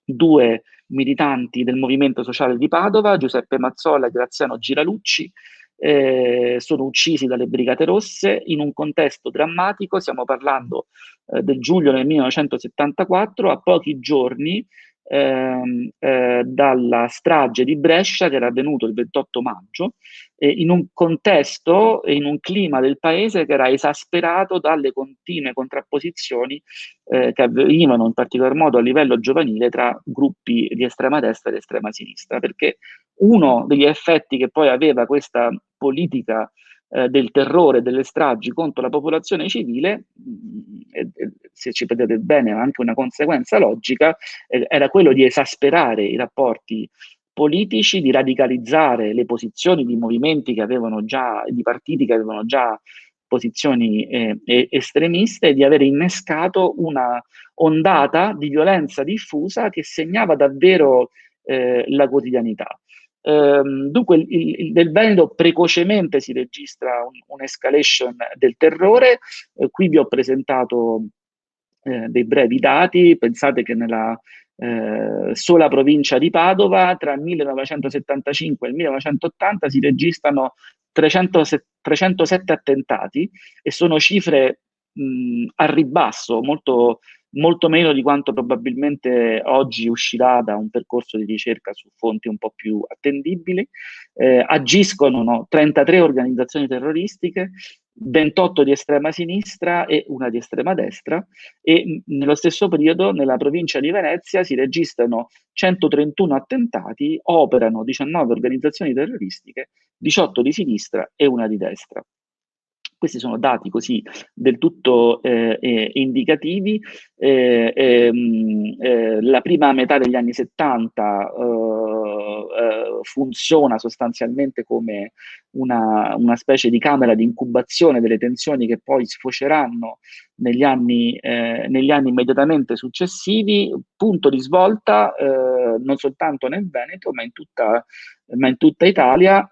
2 militanti del Movimento Sociale di Padova, Giuseppe Mazzola e Graziano Giralucci, sono uccisi dalle Brigate Rosse in un contesto drammatico. Stiamo parlando del giugno del 1974, a pochi giorni dalla strage di Brescia, che era avvenuto il 28 maggio, in un contesto e in un clima del paese che era esasperato dalle continue contrapposizioni che avvenivano in particolar modo a livello giovanile tra gruppi di estrema destra ed estrema sinistra, perché uno degli effetti che poi aveva questa politica del terrore, delle stragi contro la popolazione civile, se ci vedete bene, anche una conseguenza logica, era quello di esasperare i rapporti politici, di radicalizzare le posizioni di movimenti che avevano già, di partiti che avevano già posizioni estremiste, e di aver innescato una ondata di violenza diffusa che segnava davvero la quotidianità. Dunque nel Veneto precocemente si registra un'escalation del terrore. Qui vi ho presentato dei brevi dati. Pensate che nella sola provincia di Padova tra il 1975 e il 1980 si registrano 307 attentati, e sono cifre a ribasso, molto meno di quanto probabilmente oggi uscirà da un percorso di ricerca su fonti un po' più attendibili. Agiscono 33 organizzazioni terroristiche, 28 di estrema sinistra e una di estrema destra, e nello stesso periodo nella provincia di Venezia si registrano 131 attentati, operano 19 organizzazioni terroristiche, 18 di sinistra e una di destra. Questi sono dati così del tutto indicativi. La prima metà degli anni 70 funziona sostanzialmente come una specie di camera di incubazione delle tensioni che poi sfoceranno negli anni immediatamente successivi, punto di svolta non soltanto nel Veneto ma in tutta Italia,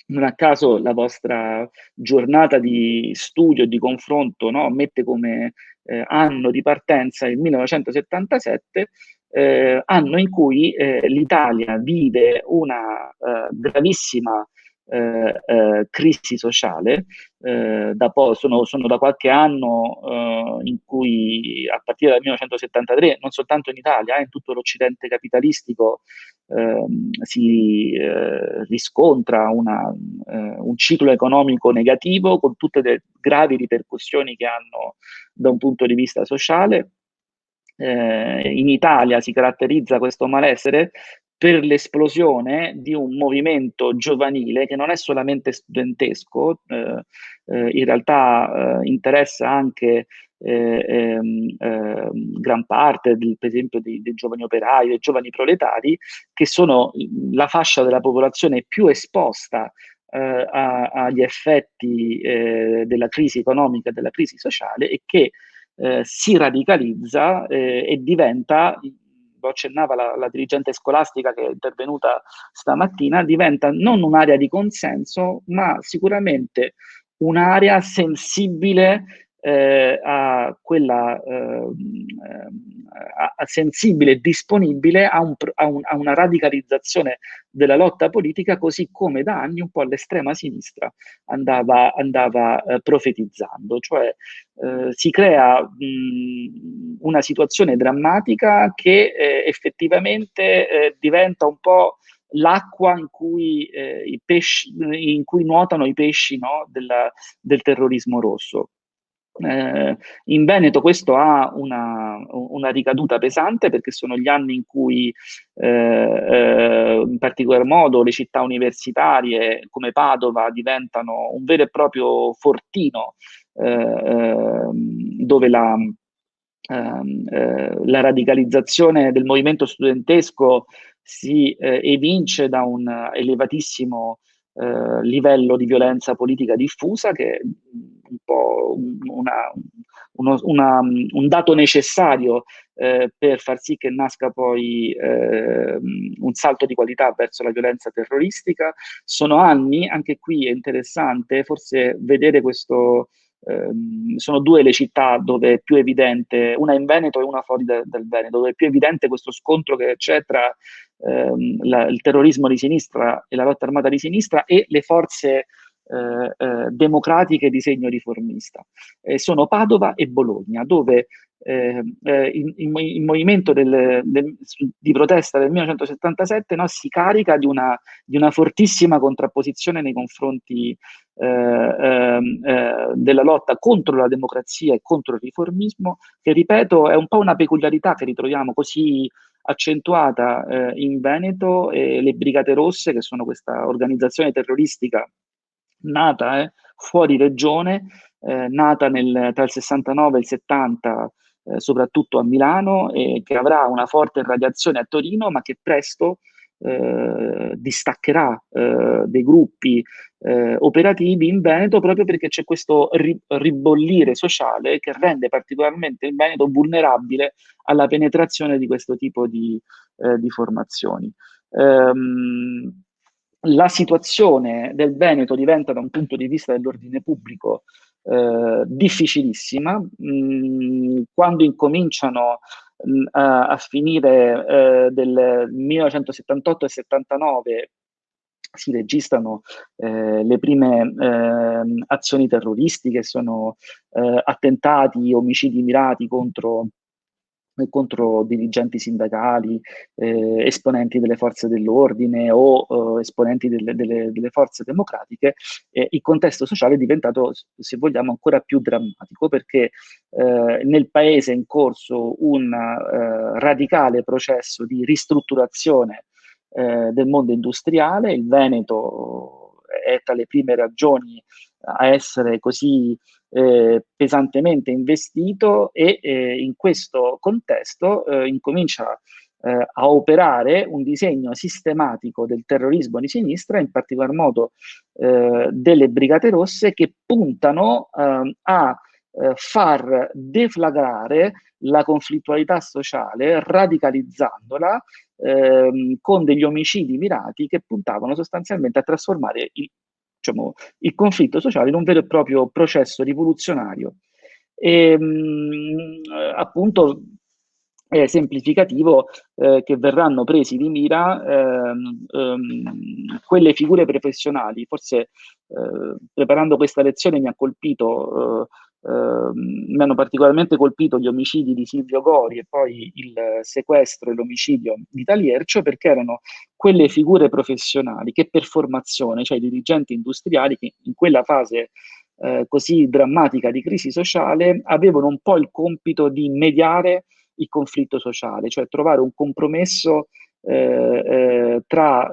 Non a caso la vostra giornata di studio e di confronto, no, mette come anno di partenza il 1977, anno in cui l'Italia vive una gravissima crisi sociale. Sono da qualche anno in cui, a partire dal 1973, non soltanto in Italia, in tutto l'Occidente capitalistico, si riscontra un ciclo economico negativo con tutte le gravi ripercussioni che hanno da un punto di vista sociale. In Italia si caratterizza questo malessere per l'esplosione di un movimento giovanile che non è solamente studentesco, in realtà interessa anche gran parte, per esempio, dei giovani operai, dei giovani proletari, che sono la fascia della popolazione più esposta agli effetti della crisi economica e della crisi sociale, e che si radicalizza e diventa, lo accennava la dirigente scolastica che è intervenuta stamattina, diventa non un'area di consenso, ma sicuramente un'area sensibile a quella sensibile e disponibile a una radicalizzazione della lotta politica, così come da anni un po' l'estrema sinistra andava profetizzando. Cioè si crea una situazione drammatica che effettivamente diventa un po' l'acqua in cui nuotano i pesci, no, del terrorismo rosso. In Veneto questo ha una ricaduta pesante, perché sono gli anni in cui in particolar modo le città universitarie come Padova diventano un vero e proprio fortino dove la radicalizzazione del movimento studentesco si evince da un elevatissimo livello di violenza politica diffusa, che è un po' un dato necessario per far sì che nasca poi un salto di qualità verso la violenza terroristica. Sono anni, anche qui è interessante forse vedere questo. Sono due le città dove è più evidente, una in Veneto e una fuori dal Veneto, dove è più evidente questo scontro che c'è tra il terrorismo di sinistra e la lotta armata di sinistra e le forze democratiche di segno riformista. Sono Padova e Bologna, dove il movimento di protesta del 1977, no, si carica di una fortissima contrapposizione nei confronti della lotta contro la democrazia e contro il riformismo, che, ripeto, è un po' una peculiarità che ritroviamo così accentuata in Veneto. Le Brigate Rosse, che sono questa organizzazione terroristica nata fuori regione, nata tra il 69 e il 70, soprattutto a Milano, e che avrà una forte irradiazione a Torino, ma che presto distaccherà dei gruppi operativi in Veneto, proprio perché c'è questo ribollire sociale che rende particolarmente il Veneto vulnerabile alla penetrazione di questo tipo di formazioni. La situazione del Veneto diventa, da un punto di vista dell'ordine pubblico, difficilissima. Quando incominciano a finire del 1978 e 79 si registrano le prime azioni terroristiche, sono attentati, omicidi mirati contro dirigenti sindacali, esponenti delle forze dell'ordine o esponenti delle forze democratiche. Il contesto sociale è diventato, se vogliamo, ancora più drammatico, perché nel paese è in corso un radicale processo di ristrutturazione del mondo industriale. Il Veneto è tra le prime regioni a essere così pesantemente investito, e in questo contesto incomincia a operare un disegno sistematico del terrorismo di sinistra, in particolar modo delle Brigate Rosse, che puntano a far deflagrare la conflittualità sociale, radicalizzandola con degli omicidi mirati che puntavano sostanzialmente a trasformare diciamo, il conflitto sociale in un vero e proprio processo rivoluzionario. E, appunto è esemplificativo che verranno presi di mira quelle figure professionali. Forse preparando questa lezione mi hanno particolarmente colpito gli omicidi di Silvio Gori e poi il sequestro e l'omicidio di Taliercio, perché erano quelle figure professionali che per formazione, cioè i dirigenti industriali che in quella fase così drammatica di crisi sociale avevano un po' il compito di mediare il conflitto sociale, cioè trovare un compromesso tra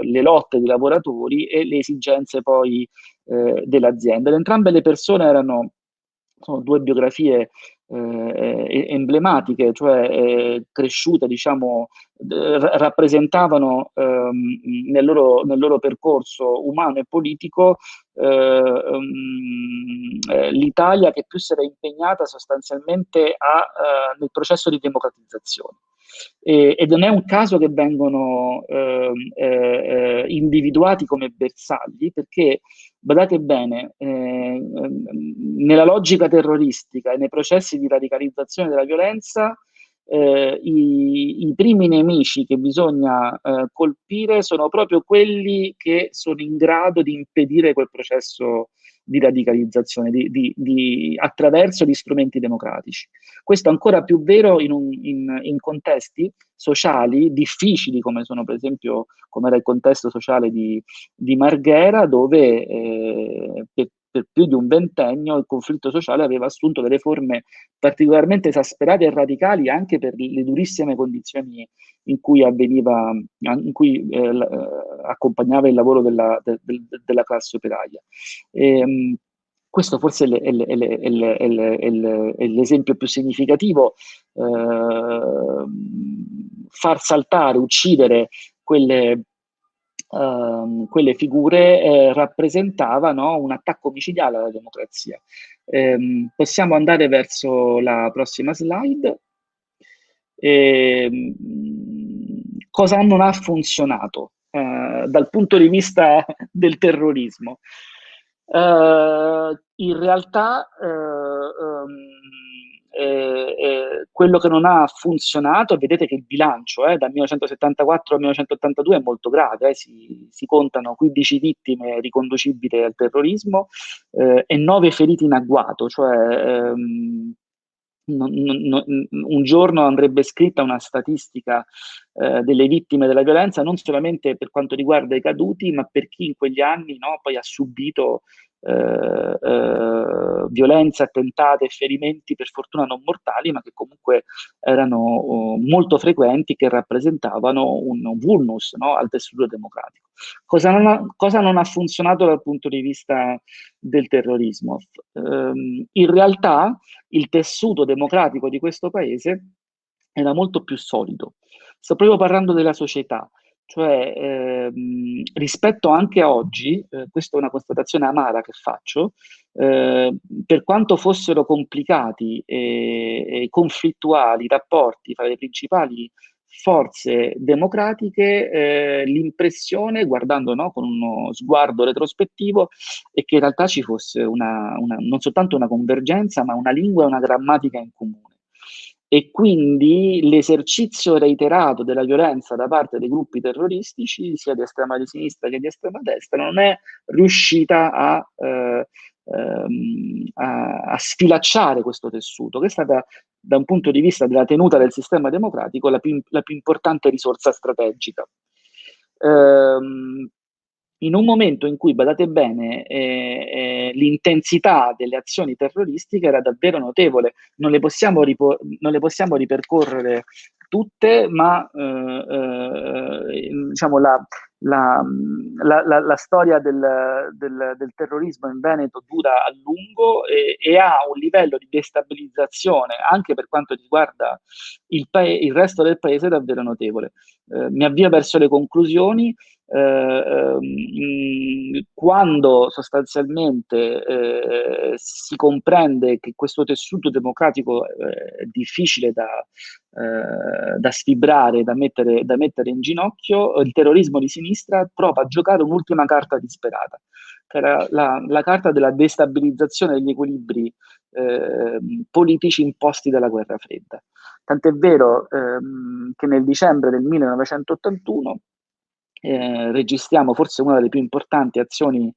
le lotte dei lavoratori e le esigenze poi dell'azienda. Entrambe le persone sono due biografie emblematiche, cioè cresciute, diciamo, rappresentavano nel loro percorso umano e politico l'Italia che più si era impegnata sostanzialmente nel processo di democratizzazione. Ed non è un caso che vengono individuati come bersagli, perché badate bene, nella logica terroristica e nei processi di radicalizzazione della violenza, i primi nemici che bisogna colpire sono proprio quelli che sono in grado di impedire quel processo di radicalizzazione attraverso gli strumenti democratici. Questo è ancora più vero in contesti sociali difficili, come sono per esempio, come era il contesto sociale di Marghera, dove per più di un ventennio il conflitto sociale aveva assunto delle forme particolarmente esasperate e radicali anche per le durissime condizioni in cui accompagnava il lavoro della classe operaia. Questo forse è l'esempio più significativo. Far saltare, uccidere quelle figure rappresentava, no, un attacco micidiale alla democrazia. Possiamo andare verso la prossima slide. Cosa non ha funzionato dal punto di vista del terrorismo? In realtà quello che non ha funzionato, vedete che il bilancio dal 1974 al 1982 è molto grave, si contano 15 vittime riconducibili al terrorismo e 9 feriti in agguato, cioè un giorno andrebbe scritta una statistica delle vittime della violenza, non solamente per quanto riguarda i caduti, ma per chi in quegli anni, no, poi ha subito violenze, attentati e ferimenti per fortuna non mortali, ma che comunque erano molto frequenti, che rappresentavano un vulnus, no, al tessuto democratico. Cosa non ha funzionato dal punto di vista del terrorismo? In realtà il tessuto democratico di questo paese era molto più solido. Sto proprio parlando della società. Cioè, rispetto anche a oggi, questa è una constatazione amara che faccio, per quanto fossero complicati e conflittuali i rapporti tra le principali forze democratiche, l'impressione, guardando, no, con uno sguardo retrospettivo, è che in realtà ci fosse non soltanto una convergenza, ma una lingua e una grammatica in comune. E quindi l'esercizio reiterato della violenza da parte dei gruppi terroristici, sia di estrema di sinistra che di estrema destra, non è riuscita a sfilacciare questo tessuto, che è stata, da un punto di vista della tenuta del sistema democratico, la più importante risorsa strategica. In un momento in cui, badate bene, l'intensità delle azioni terroristiche era davvero notevole, non le possiamo ripercorrere tutte, ma diciamo la storia del terrorismo in Veneto dura a lungo e ha un livello di destabilizzazione anche per quanto riguarda il resto del paese davvero notevole. Mi avvio verso le conclusioni. quando sostanzialmente si comprende che questo tessuto democratico è difficile da sfibrare, da mettere in ginocchio, il terrorismo di sinistra prova a giocare un'ultima carta disperata, che era la carta della destabilizzazione degli equilibri politici imposti dalla guerra fredda. Tant'è vero che nel dicembre del 1981 registriamo forse una delle più importanti azioni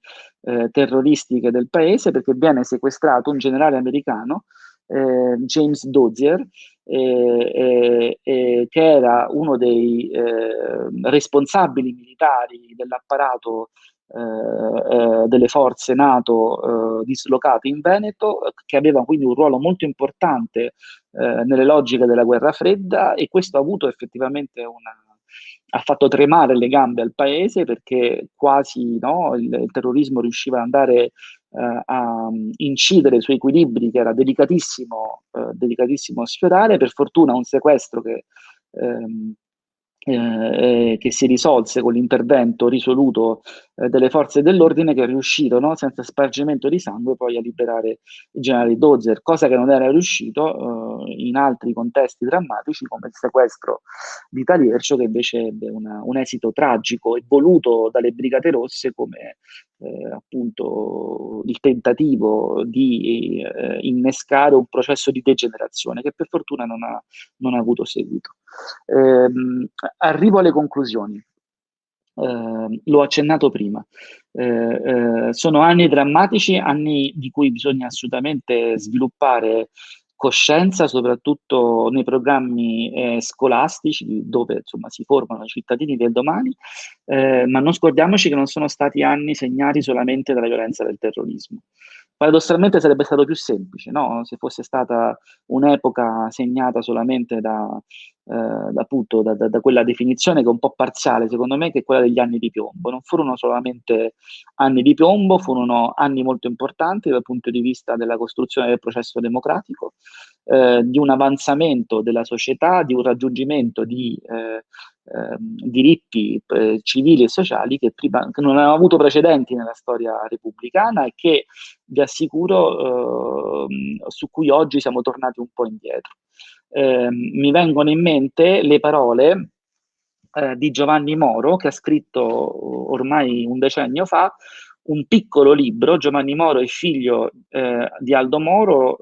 terroristiche del paese, perché viene sequestrato un generale americano, James Dozier, che era uno dei responsabili militari dell'apparato delle forze NATO dislocate in Veneto, che aveva quindi un ruolo molto importante nelle logiche della guerra fredda, e questo ha avuto effettivamente ha fatto tremare le gambe al paese, perché quasi il terrorismo riusciva ad andare a incidere su equilibri che era delicatissimo sfiorare. Per fortuna un sequestro che si risolse con l'intervento risoluto delle forze dell'ordine, che è riuscito, senza spargimento di sangue, poi a liberare il generale Dozier, cosa che non era riuscito in altri contesti drammatici, come il sequestro di Taliercio, che invece ebbe un esito tragico e voluto dalle Brigate Rosse come appunto il tentativo di innescare un processo di degenerazione che per fortuna non ha avuto seguito. Arrivo alle conclusioni. L'ho accennato prima. Sono anni drammatici, anni di cui bisogna assolutamente sviluppare coscienza, soprattutto nei programmi scolastici, dove insomma si formano i cittadini del domani, ma non scordiamoci che non sono stati anni segnati solamente dalla violenza del terrorismo. Paradossalmente sarebbe stato più semplice, no? Se fosse stata un'epoca segnata solamente da quella definizione che è un po' parziale, secondo me, che è quella degli anni di piombo. Non furono solamente anni di piombo, furono anni molto importanti dal punto di vista della costruzione del processo democratico, di un avanzamento della società, di un raggiungimento di diritti civili e sociali che non avevano avuto precedenti nella storia repubblicana, e che vi assicuro su cui oggi siamo tornati un po' indietro. Mi vengono in mente le parole di Giovanni Moro, che ha scritto ormai un decennio fa un piccolo libro. Giovanni Moro è figlio di Aldo Moro,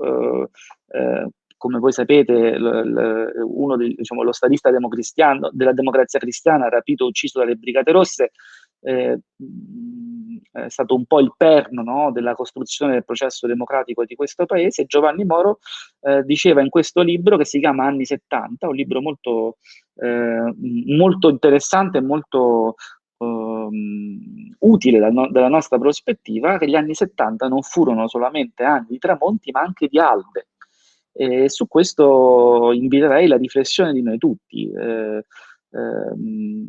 come voi sapete uno lo statista democristiano della Democrazia Cristiana, rapito e ucciso dalle Brigate Rosse. È stato un po' il perno della costruzione del processo democratico di questo paese. Giovanni Moro diceva in questo libro, che si chiama Anni 70, un libro molto interessante e molto utile dalla nostra prospettiva, che gli anni 70 non furono solamente anni di tramonti, ma anche di albe. E su questo inviterei la riflessione di noi tutti,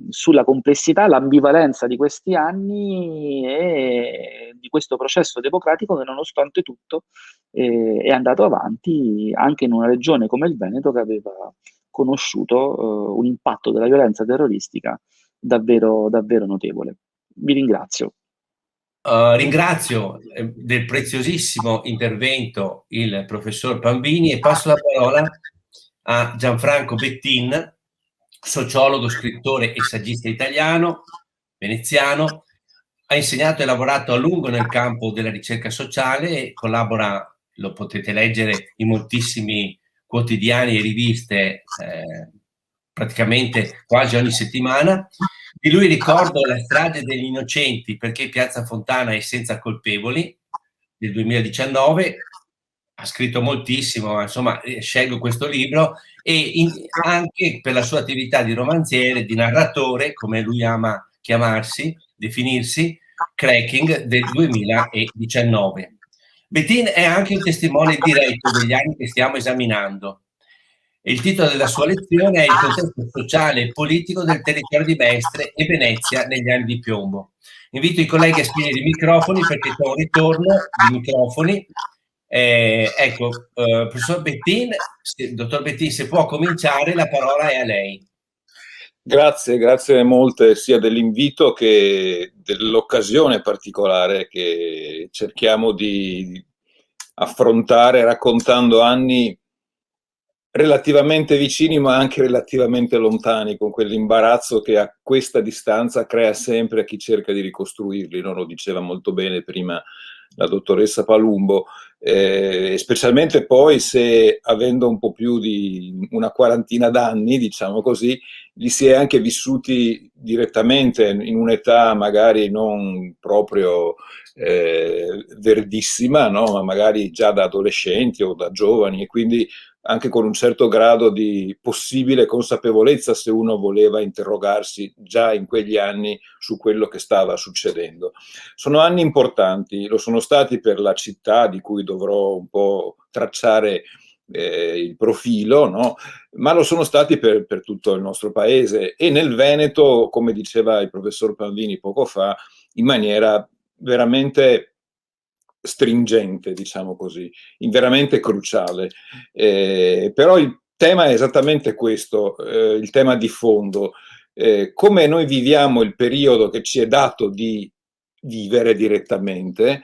sulla complessità, l'ambivalenza di questi anni e di questo processo democratico che nonostante tutto è andato avanti anche in una regione come il Veneto, che aveva conosciuto un impatto della violenza terroristica davvero, davvero notevole. Vi ringrazio. Ringrazio del preziosissimo intervento il professor Pambini e passo la parola a Gianfranco Bettin, sociologo, scrittore e saggista italiano, veneziano. Ha insegnato e lavorato a lungo nel campo della ricerca sociale e collabora, lo potete leggere in moltissimi quotidiani e riviste, praticamente quasi ogni settimana. Di lui ricordo La strage degli innocenti, perché Piazza Fontana è senza colpevoli, del 2019. Ha scritto moltissimo, insomma, scelgo questo libro, e anche per la sua attività di romanziere, di narratore, come lui ama definirsi, Cracking, del 2019. Bettin è anche un testimone diretto degli anni che stiamo esaminando. Il titolo della sua lezione è Il contesto sociale e politico del territorio di Mestre e Venezia negli anni di piombo. Invito i colleghi a spegnere i microfoni, perché c'è un ritorno di microfoni. Professor Bettin, dottor Bettin, se può cominciare, la parola è a lei. Grazie molte sia dell'invito che dell'occasione particolare che cerchiamo di affrontare raccontando anni relativamente vicini ma anche relativamente lontani, con quell'imbarazzo che a questa distanza crea sempre a chi cerca di ricostruirli, no? Lo diceva molto bene prima la dottoressa Palumbo, specialmente poi se avendo un po' più di una quarantina d'anni, diciamo così, li si è anche vissuti direttamente in un'età magari non proprio verdissima, no? Ma magari già da adolescenti o da giovani, e quindi anche con un certo grado di possibile consapevolezza se uno voleva interrogarsi già in quegli anni su quello che stava succedendo. Sono anni importanti, lo sono stati per la città di cui dovrò un po' tracciare il profilo, no? Ma lo sono stati per tutto il nostro paese, e nel Veneto, come diceva il professor Pandini poco fa, in maniera veramente stringente, diciamo così, veramente cruciale. Però il tema è esattamente questo, il tema di fondo. Come noi viviamo il periodo che ci è dato di vivere direttamente,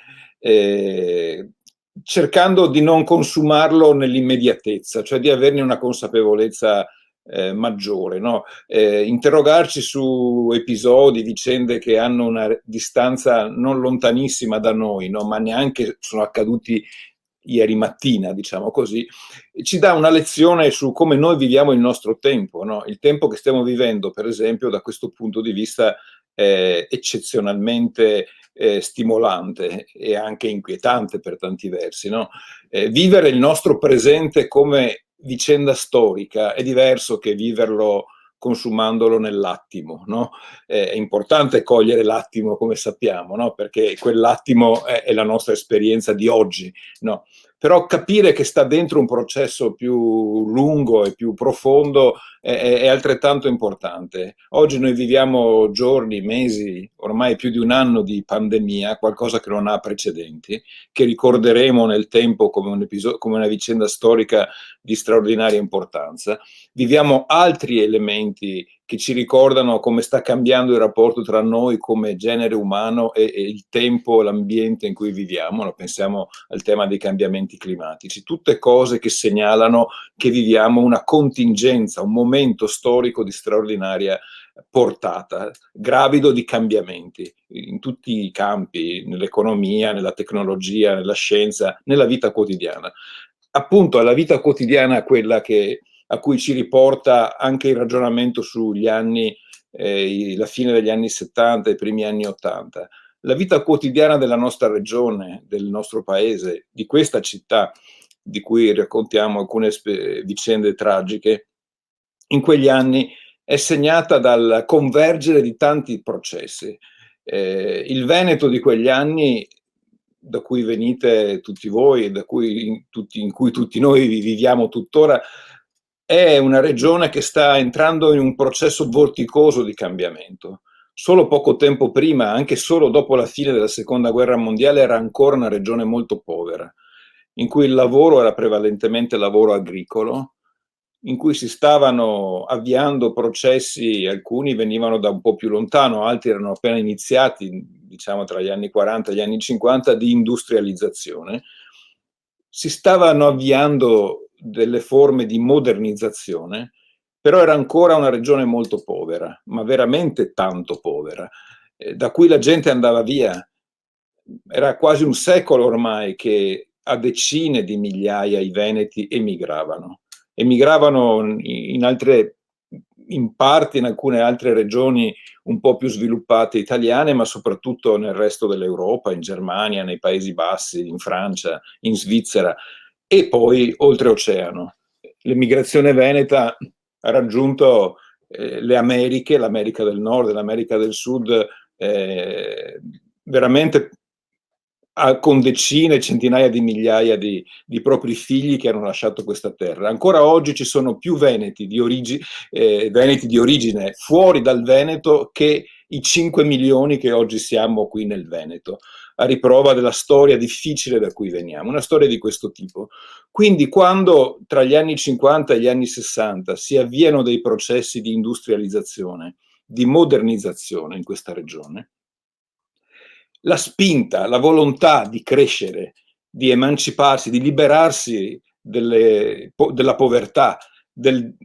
cercando di non consumarlo nell'immediatezza, cioè di averne una consapevolezza maggiore, no? Interrogarci su episodi, vicende che hanno una distanza non lontanissima da noi, no? Ma neanche sono accaduti ieri mattina, diciamo così, ci dà una lezione su come noi viviamo il nostro tempo, no? Il tempo che stiamo vivendo, per esempio, da questo punto di vista eccezionalmente stimolante e anche inquietante per tanti versi, no? Vivere il nostro presente come vicenda storica è diverso che viverlo consumandolo nell'attimo, no? È importante cogliere l'attimo, come sappiamo, no? Perché quell'attimo è la nostra esperienza di oggi, no? Però capire che sta dentro un processo più lungo e più profondo è altrettanto importante. Oggi noi viviamo giorni, mesi, ormai più di un anno di pandemia, qualcosa che non ha precedenti, che ricorderemo nel tempo come come una vicenda storica di straordinaria importanza. Viviamo altri elementi che ci ricordano come sta cambiando il rapporto tra noi come genere umano e il tempo, l'ambiente in cui viviamo. No? Pensiamo al tema dei cambiamenti climatici, tutte cose che segnalano che viviamo una contingenza, un momento storico di straordinaria portata, gravido di cambiamenti in tutti i campi, nell'economia, nella tecnologia, nella scienza, nella vita quotidiana. Appunto, alla vita quotidiana, quella a cui ci riporta anche il ragionamento sugli anni, la fine degli anni 70 e i primi anni 80. La vita quotidiana della nostra regione, del nostro paese, di questa città, di cui raccontiamo alcune vicende tragiche, in quegli anni è segnata dal convergere di tanti processi. Il Veneto di quegli anni, da cui venite tutti voi, in cui tutti noi viviamo tuttora, è una regione che sta entrando in un processo vorticoso di cambiamento. Solo poco tempo prima, anche solo dopo la fine della Seconda Guerra Mondiale, era ancora una regione molto povera, in cui il lavoro era prevalentemente lavoro agricolo, in cui si stavano avviando processi, alcuni venivano da un po' più lontano, altri erano appena iniziati, diciamo tra gli anni 40 e gli anni 50, di industrializzazione. Si stavano avviando delle forme di modernizzazione, però era ancora una regione molto povera, ma veramente tanto povera, da cui la gente andava via. Era quasi un secolo ormai che a decine di migliaia i veneti emigravano in parte in alcune altre regioni un po' più sviluppate italiane, ma soprattutto nel resto dell'Europa, in Germania, nei Paesi Bassi, in Francia, in Svizzera e poi oltreoceano. L'emigrazione veneta ha raggiunto le Americhe, l'America del Nord e l'America del Sud, veramente con decine, centinaia di migliaia di propri figli che hanno lasciato questa terra. Ancora oggi ci sono più veneti di origine fuori dal Veneto che i 5 milioni che oggi siamo qui nel Veneto. a riprova della storia difficile da cui veniamo, una storia di questo tipo. Quindi quando tra gli anni 50 e gli anni 60 si avviano dei processi di industrializzazione, di modernizzazione in questa regione, la spinta, la volontà di crescere, di emanciparsi, di liberarsi della povertà, della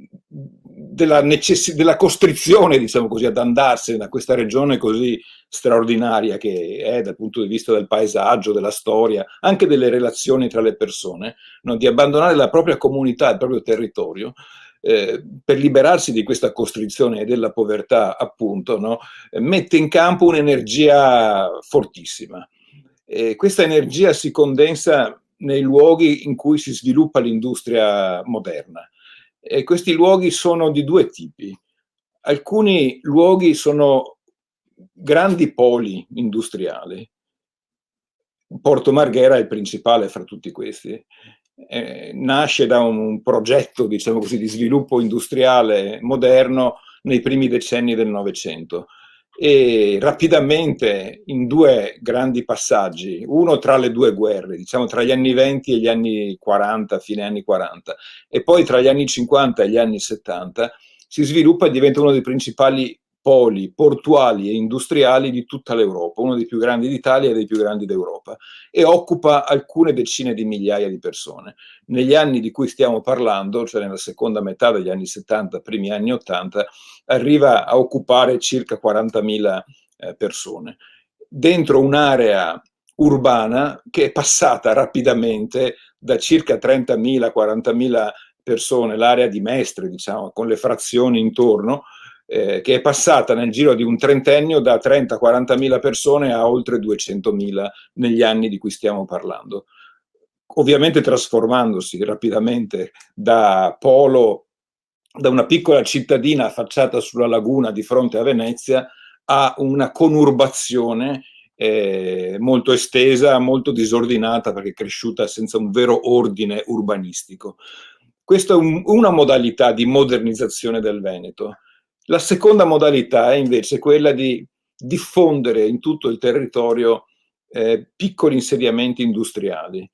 costrizione, diciamo così, ad andarsene da questa regione così straordinaria che è dal punto di vista del paesaggio, della storia, anche delle relazioni tra le persone, no? Di abbandonare la propria comunità, il proprio territorio, per liberarsi di questa costrizione e della povertà, appunto, no? Mette in campo un'energia fortissima. Questa energia si condensa nei luoghi in cui si sviluppa l'industria moderna. E questi luoghi sono di due tipi. Alcuni luoghi sono grandi poli industriali. Porto Marghera è il principale fra tutti questi. Nasce da un progetto, diciamo così, di sviluppo industriale moderno nei primi decenni del Novecento e rapidamente in due grandi passaggi, uno tra le due guerre, diciamo tra gli anni 20 e gli anni 40, fine anni 40, e poi tra gli anni 50 e gli anni 70, si sviluppa e diventa uno dei principali poli portuali e industriali di tutta l'Europa, uno dei più grandi d'Italia e dei più grandi d'Europa, e occupa alcune decine di migliaia di persone. Negli anni di cui stiamo parlando, cioè nella seconda metà degli anni 70, primi anni 80, arriva a occupare circa 40.000 persone, dentro un'area urbana che è passata rapidamente da circa 30.000, 40.000 persone, l'area di Mestre, diciamo, con le frazioni intorno, che è passata nel giro di un trentennio da 30-40.000 persone a oltre 200.000 negli anni di cui stiamo parlando. Ovviamente trasformandosi rapidamente da polo, da una piccola cittadina affacciata sulla laguna di fronte a Venezia, a una conurbazione molto estesa, molto disordinata, perché è cresciuta senza un vero ordine urbanistico. Questa è una modalità di modernizzazione del Veneto. La seconda modalità è invece quella di diffondere in tutto il territorio piccoli insediamenti industriali,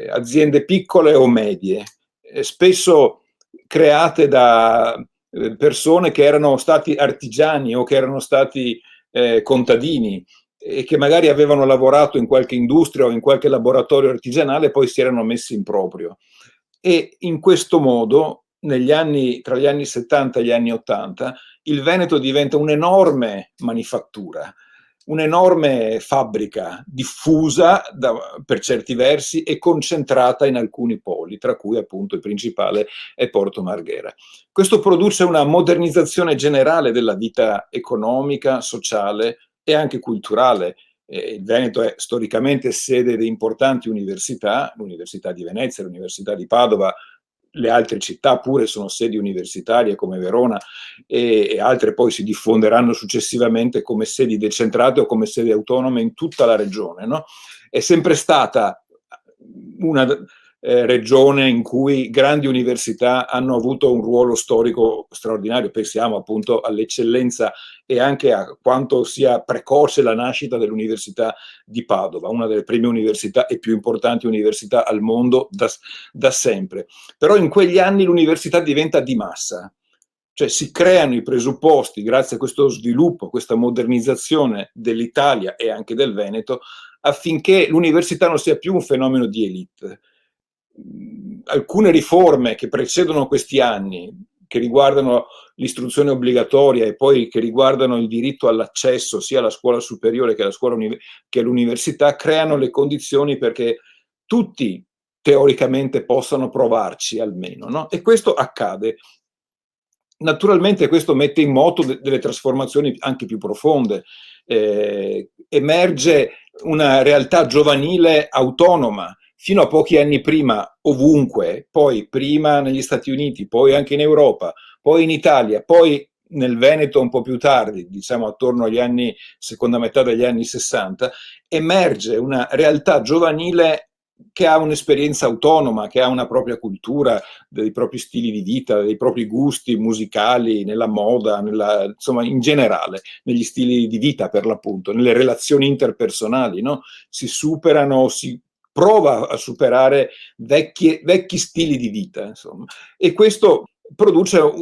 aziende piccole o medie, spesso create da persone che erano stati artigiani o che erano stati contadini e che magari avevano lavorato in qualche industria o in qualche laboratorio artigianale e poi si erano messi in proprio. E in questo modo, tra gli anni 70 e gli anni 80, il Veneto diventa un'enorme manifattura, un'enorme fabbrica diffusa per certi versi e concentrata in alcuni poli, tra cui appunto il principale è Porto Marghera. Questo produce una modernizzazione generale della vita economica, sociale e anche culturale. Il Veneto è storicamente sede di importanti università, l'Università di Venezia, l'Università di Padova, le altre città pure sono sedi universitarie come Verona e altre poi si diffonderanno successivamente come sedi decentrate o come sedi autonome in tutta la regione, no? È sempre stata una regione in cui grandi università hanno avuto un ruolo storico straordinario. Pensiamo appunto all'eccellenza e anche a quanto sia precoce la nascita dell'Università di Padova, una delle prime università e più importanti università al mondo da sempre. Però in quegli anni l'università diventa di massa, cioè si creano i presupposti, grazie a questo sviluppo, a questa modernizzazione dell'Italia e anche del Veneto, affinché l'università non sia più un fenomeno di elite. Alcune riforme che precedono questi anni, che riguardano l'istruzione obbligatoria e poi che riguardano il diritto all'accesso sia alla scuola superiore che all'università, creano le condizioni perché tutti teoricamente possano provarci almeno, no? E questo accade. Naturalmente questo mette in moto delle trasformazioni anche più profonde. Emerge una realtà giovanile autonoma. Fino a pochi anni prima ovunque, poi prima negli Stati Uniti, poi anche in Europa, poi in Italia, poi nel Veneto un po' più tardi, diciamo attorno agli anni, seconda metà degli anni 60, emerge una realtà giovanile che ha un'esperienza autonoma, che ha una propria cultura, dei propri stili di vita, dei propri gusti musicali, nella moda, insomma in generale, negli stili di vita per l'appunto, nelle relazioni interpersonali, no? Si superano, si prova a superare vecchi stili di vita, insomma. E questo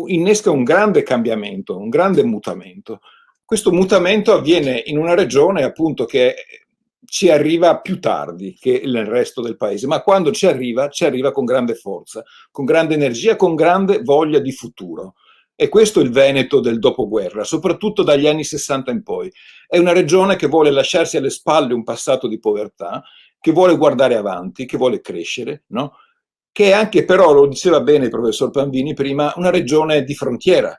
innesca un grande cambiamento, un grande mutamento. Questo mutamento avviene in una regione appunto che ci arriva più tardi che nel resto del paese, ma quando ci arriva con grande forza, con grande energia, con grande voglia di futuro. E questo è il Veneto del dopoguerra, soprattutto dagli anni 60 in poi. È una regione che vuole lasciarsi alle spalle un passato di povertà, che vuole guardare avanti, che vuole crescere, no? Che è anche però, lo diceva bene il professor Panvini prima, una regione di frontiera,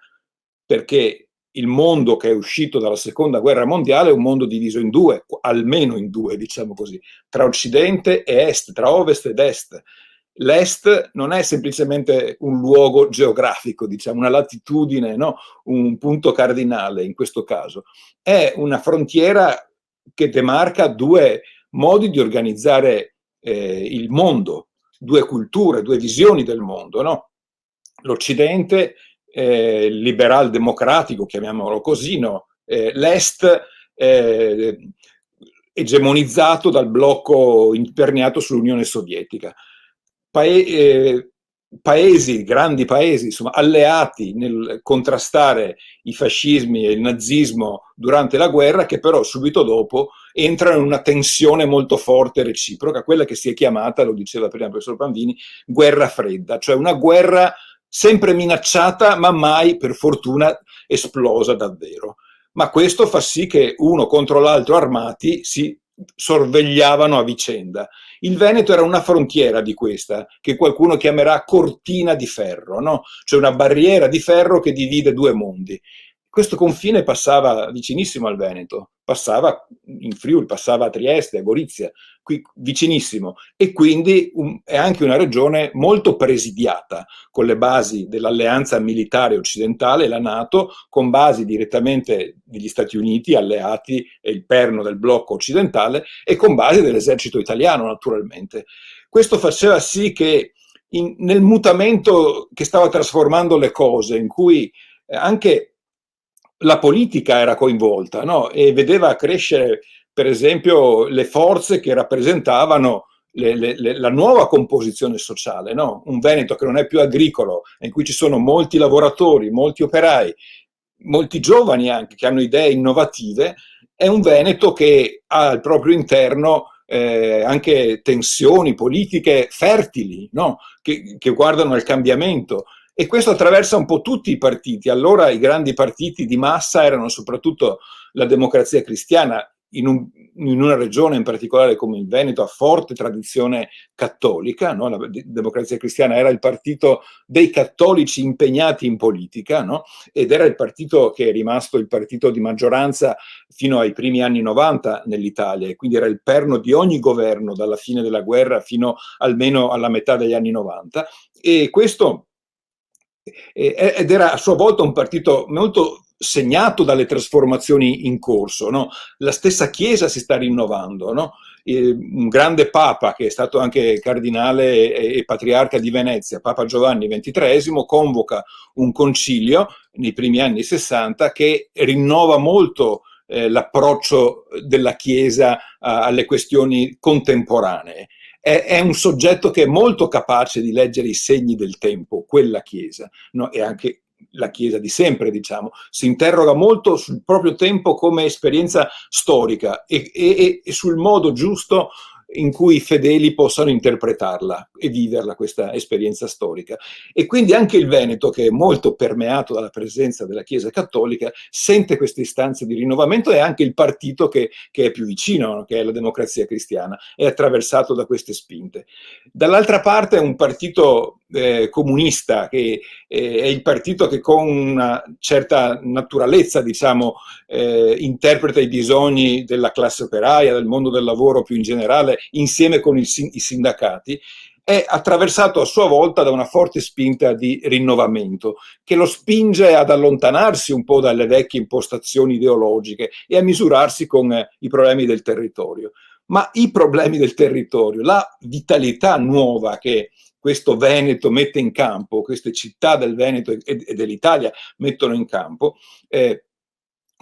perché il mondo che è uscito dalla seconda guerra mondiale è un mondo diviso in due, almeno in due, diciamo così, tra Occidente e Est, tra Ovest ed Est. L'Est non è semplicemente un luogo geografico, diciamo, una latitudine, no? Un punto cardinale in questo caso. È una frontiera che demarca due modi di organizzare il mondo, due culture, due visioni del mondo, no? L'Occidente liberal democratico, chiamiamolo così, no? L'Est egemonizzato dal blocco imperniato sull'Unione Sovietica. Grandi paesi, insomma, alleati nel contrastare i fascismi e il nazismo durante la guerra, che però subito dopo entrano in una tensione molto forte reciproca, quella che si è chiamata, lo diceva prima il professor Panvini, guerra fredda, cioè una guerra sempre minacciata, ma mai, per fortuna, esplosa davvero. Ma questo fa sì che uno contro l'altro armati si sorvegliavano a vicenda. Il Veneto era una frontiera di questa, che qualcuno chiamerà cortina di ferro, no? Cioè una barriera di ferro che divide due mondi. Questo confine passava vicinissimo al Veneto, passava in Friuli, passava a Trieste, a Gorizia, qui vicinissimo, e quindi è anche una regione molto presidiata, con le basi dell'alleanza militare occidentale, la NATO, con basi direttamente degli Stati Uniti, alleati e il perno del blocco occidentale, e con basi dell'esercito italiano, naturalmente. Questo faceva sì che nel mutamento che stava trasformando le cose, in cui anche la politica era coinvolta, no? E vedeva crescere, per esempio, le forze che rappresentavano la nuova composizione sociale, no? Un Veneto che non è più agricolo, in cui ci sono molti lavoratori, molti operai, molti giovani anche che hanno idee innovative, è un Veneto che ha al proprio interno anche tensioni politiche fertili, no? Che guardano al cambiamento. E questo attraversa un po' tutti i partiti. Allora i grandi partiti di massa erano soprattutto la Democrazia Cristiana, in una regione in particolare come il Veneto a forte tradizione cattolica, no? La Democrazia Cristiana era il partito dei cattolici impegnati in politica, no? Ed era il partito che è rimasto il partito di maggioranza fino ai primi anni 90 nell'Italia, e quindi era il perno di ogni governo dalla fine della guerra fino almeno alla metà degli anni 90, e questo ed era a sua volta un partito molto segnato dalle trasformazioni in corso, no? La stessa Chiesa si sta rinnovando, no? Un grande Papa, che è stato anche cardinale e patriarca di Venezia, Papa Giovanni XXIII, convoca un concilio nei primi anni 60 che rinnova molto l'approccio della Chiesa alle questioni contemporanee. È un soggetto che è molto capace di leggere i segni del tempo, quella Chiesa, no? E anche la Chiesa di sempre, diciamo, si interroga molto sul proprio tempo come esperienza storica e sul modo giusto in cui i fedeli possano interpretarla e viverla, questa esperienza storica. E quindi anche il Veneto, che è molto permeato dalla presenza della Chiesa cattolica, sente queste istanze di rinnovamento, e anche il partito che è più vicino, che è la Democrazia Cristiana, è attraversato da queste spinte. Dall'altra parte è un partito comunista, che è il partito che con una certa naturalezza, diciamo, interpreta i bisogni della classe operaia, del mondo del lavoro più in generale, insieme con i sindacati, è attraversato a sua volta da una forte spinta di rinnovamento, che lo spinge ad allontanarsi un po' dalle vecchie impostazioni ideologiche e a misurarsi con i problemi del territorio. ma i problemi del territorio, la vitalità nuova che questo Veneto mette in campo, queste città del Veneto e dell'Italia mettono in campo,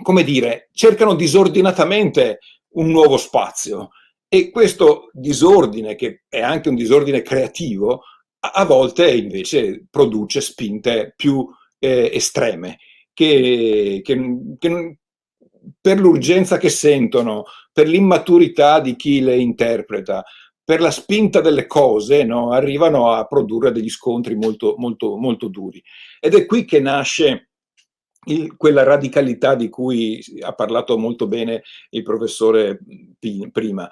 come dire, cercano disordinatamente un nuovo spazio, e questo disordine, che è anche un disordine creativo, a volte invece produce spinte più estreme, che per l'urgenza che sentono, per l'immaturità di chi le interpreta, per la spinta delle cose, no, arrivano a produrre degli scontri molto, molto, molto duri. Ed è qui che nasce quella radicalità di cui ha parlato molto bene il professore prima.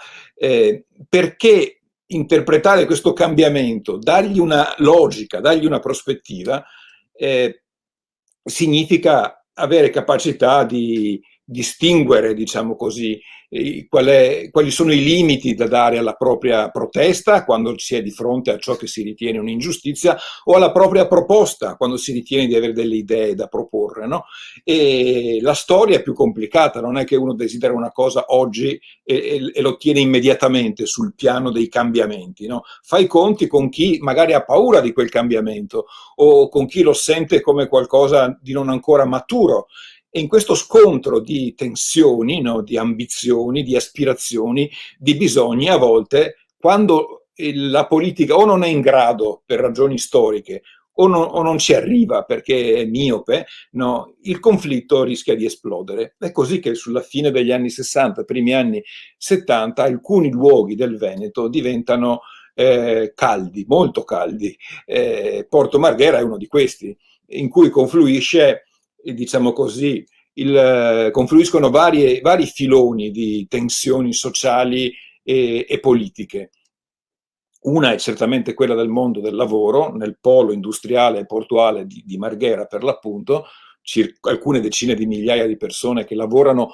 Perché interpretare questo cambiamento, dargli una logica, dargli una prospettiva, significa avere capacità di distinguere, diciamo così, quali sono i limiti da dare alla propria protesta quando si è di fronte a ciò che si ritiene un'ingiustizia, o alla propria proposta quando si ritiene di avere delle idee da proporre, no? E la storia è più complicata, non è che uno desidera una cosa oggi e lo ottiene immediatamente sul piano dei cambiamenti, no? Fai i conti con chi magari ha paura di quel cambiamento, o con chi lo sente come qualcosa di non ancora maturo. E in questo scontro di tensioni, no, di ambizioni, di aspirazioni, di bisogni, a volte, quando la politica o non è in grado per ragioni storiche o non ci arriva perché è miope, no, il conflitto rischia di esplodere. È così che sulla fine degli anni 60, primi anni 70, alcuni luoghi del Veneto diventano caldi, molto caldi. Porto Marghera è uno di questi, in cui confluisce, diciamo così, confluiscono vari filoni di tensioni sociali e politiche. Una è certamente quella del mondo del lavoro, nel polo industriale e portuale di Marghera, per l'appunto, alcune decine di migliaia di persone che lavorano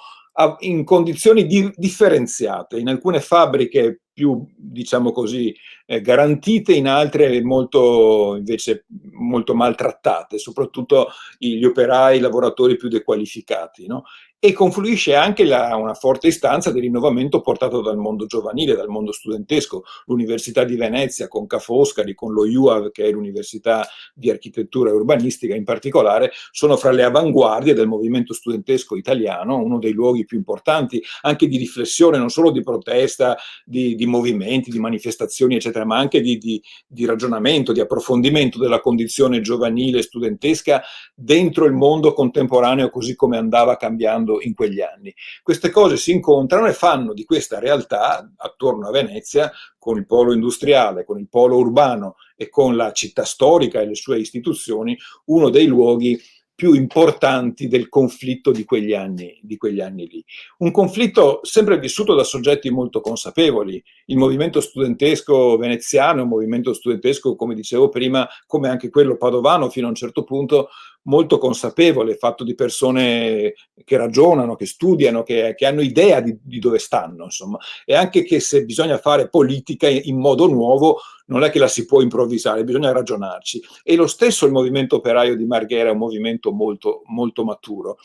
in condizioni differenziate, in alcune fabbriche più, diciamo così, garantite, in altre invece molto maltrattate, soprattutto gli operai, i lavoratori più dequalificati, no? E confluisce anche una forte istanza di rinnovamento portato dal mondo giovanile, dal mondo studentesco. L'Università di Venezia con Ca' Foscari, con lo IUAV, che è l'Università di Architettura e Urbanistica in particolare, sono fra le avanguardie del movimento studentesco italiano, uno dei luoghi più importanti anche di riflessione, non solo di protesta, di movimenti, di manifestazioni, eccetera, ma anche di ragionamento, di approfondimento della condizione giovanile studentesca dentro il mondo contemporaneo, così come andava cambiando in quegli anni. Queste cose si incontrano e fanno di questa realtà attorno a Venezia, con il polo industriale, con il polo urbano e con la città storica e le sue istituzioni, uno dei luoghi più importanti del conflitto di quegli anni lì. Un conflitto sempre vissuto da soggetti molto consapevoli. Il movimento studentesco veneziano è un movimento studentesco, come dicevo prima, come anche quello padovano fino a un certo punto, molto consapevole, fatto di persone che ragionano, che studiano, che hanno idea di dove stanno, insomma. E anche che se bisogna fare politica in modo nuovo, non è che la si può improvvisare, bisogna ragionarci. E lo stesso il movimento operaio di Marghera è un movimento molto, molto maturo.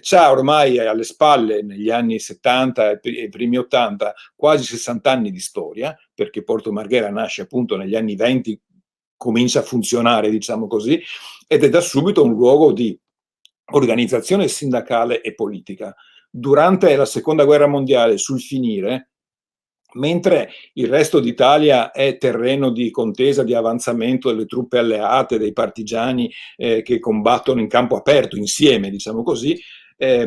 C'ha ormai alle spalle, negli anni 70 e primi 80, quasi 60 anni di storia, perché Porto Marghera nasce appunto negli anni 20, comincia a funzionare, diciamo così, ed è da subito un luogo di organizzazione sindacale e politica. Durante la Seconda Guerra Mondiale, sul finire, mentre il resto d'Italia è terreno di contesa, di avanzamento delle truppe alleate, dei partigiani che combattono in campo aperto insieme, diciamo così,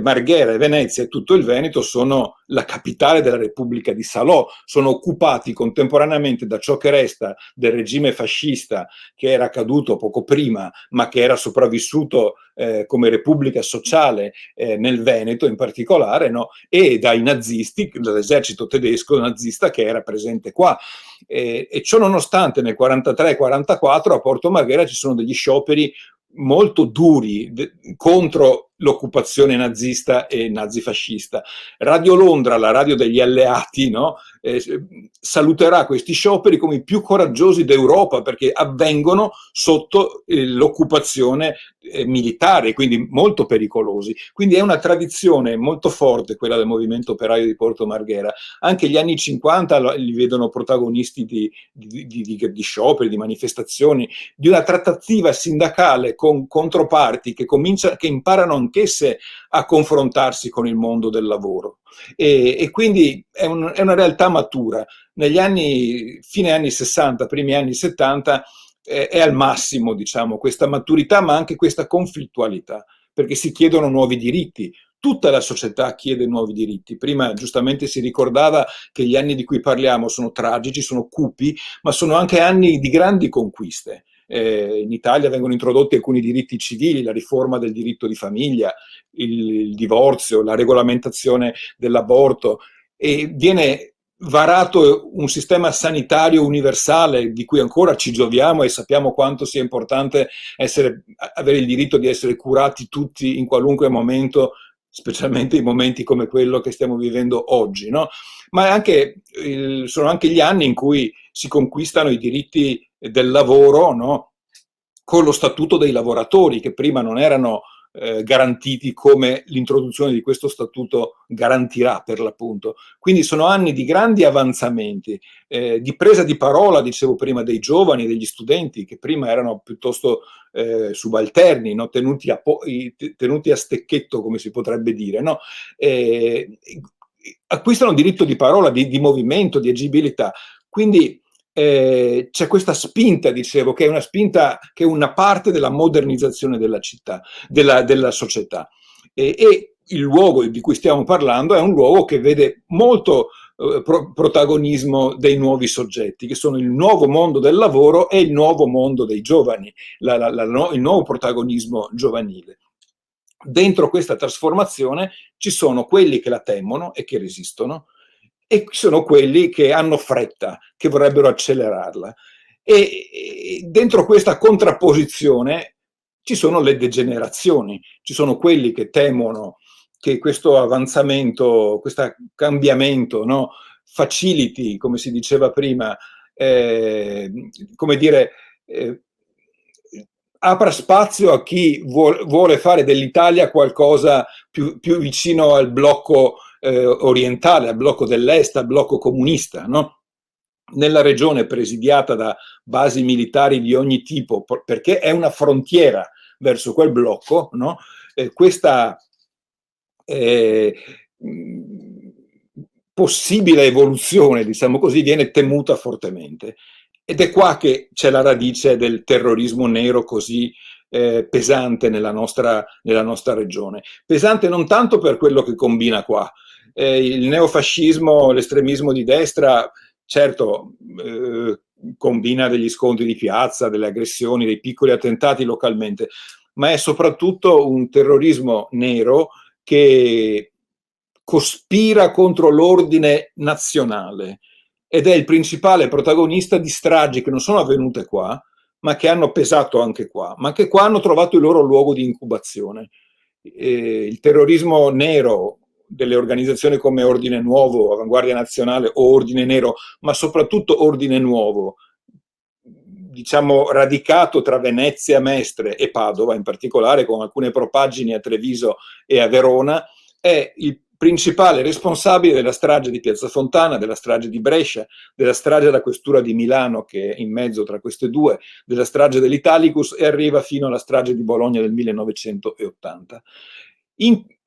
Marghera e Venezia e tutto il Veneto sono la capitale della Repubblica di Salò, sono occupati contemporaneamente da ciò che resta del regime fascista che era caduto poco prima, ma che era sopravvissuto come Repubblica sociale nel Veneto in particolare, no? E dai nazisti, dall'esercito tedesco nazista che era presente qua. E ciò nonostante nel 43-44 a Porto Marghera ci sono degli scioperi molto duri contro l'occupazione nazista e nazifascista. Radio Londra, la radio degli alleati, no? Saluterà questi scioperi come i più coraggiosi d'Europa, perché avvengono sotto l'occupazione militare, quindi molto pericolosi. Quindi è una tradizione molto forte quella del movimento operaio di Porto Marghera. Anche gli anni 50 li vedono protagonisti di scioperi, di manifestazioni, di una trattativa sindacale con controparti che imparano anch'esse a confrontarsi con il mondo del lavoro. E quindi è una realtà matura. Fine anni 60, primi anni 70, è al massimo, diciamo, questa maturità, ma anche questa conflittualità, perché si chiedono nuovi diritti. Tutta la società chiede nuovi diritti. Prima giustamente si ricordava che gli anni di cui parliamo sono tragici, sono cupi, ma sono anche anni di grandi conquiste. In Italia vengono introdotti alcuni diritti civili, la riforma del diritto di famiglia, il divorzio, la regolamentazione dell'aborto, e viene varato un sistema sanitario universale di cui ancora ci gioviamo e sappiamo quanto sia importante avere il diritto di essere curati tutti in qualunque momento, specialmente in momenti come quello che stiamo vivendo oggi, no? Ma sono anche gli anni in cui si conquistano i diritti del lavoro, no? Con lo statuto dei lavoratori, che prima non erano garantiti come l'introduzione di questo statuto garantirà, per l'appunto. Quindi sono anni di grandi avanzamenti, di presa di parola, dicevo prima, dei giovani, degli studenti, che prima erano piuttosto subalterni, no? tenuti a stecchetto, come si potrebbe dire, no? Acquistano diritto di parola, di movimento, di agibilità. Quindi c'è questa spinta, dicevo, che è una spinta, che è una parte della modernizzazione della città, della società. E il luogo di cui stiamo parlando è un luogo che vede molto protagonismo dei nuovi soggetti, che sono il nuovo mondo del lavoro e il nuovo mondo dei giovani, il nuovo protagonismo giovanile. Dentro questa trasformazione ci sono quelli che la temono e che resistono, e ci sono quelli che hanno fretta, che vorrebbero accelerarla. E dentro questa contrapposizione ci sono le degenerazioni, ci sono quelli che temono che questo avanzamento, questo cambiamento, no, faciliti, come si diceva prima, come dire, apra spazio a chi vuole fare dell'Italia qualcosa più vicino al blocco orientale, al blocco dell'est, al blocco comunista, no? Nella regione presidiata da basi militari di ogni tipo, perché è una frontiera verso quel blocco, no? Questa possibile evoluzione, diciamo così, viene temuta fortemente. Ed è qua che c'è la radice del terrorismo nero così pesante nella nostra regione. Pesante non tanto per quello che combina qua. Il neofascismo, l'estremismo di destra, certo, combina degli scontri di piazza, delle aggressioni, dei piccoli attentati localmente, ma è soprattutto un terrorismo nero che cospira contro l'ordine nazionale ed è il principale protagonista di stragi che non sono avvenute qua, ma che hanno pesato anche qua, ma che qua hanno trovato il loro luogo di incubazione. Il terrorismo nero delle organizzazioni come Ordine Nuovo, Avanguardia Nazionale o Ordine Nero, ma soprattutto Ordine Nuovo, diciamo radicato tra Venezia, Mestre e Padova in particolare, con alcune propaggini a Treviso e a Verona, è il principale responsabile della strage di Piazza Fontana, della strage di Brescia, della strage della questura di Milano, che è in mezzo tra queste due, della strage dell'Italicus, e arriva fino alla strage di Bologna del 1980.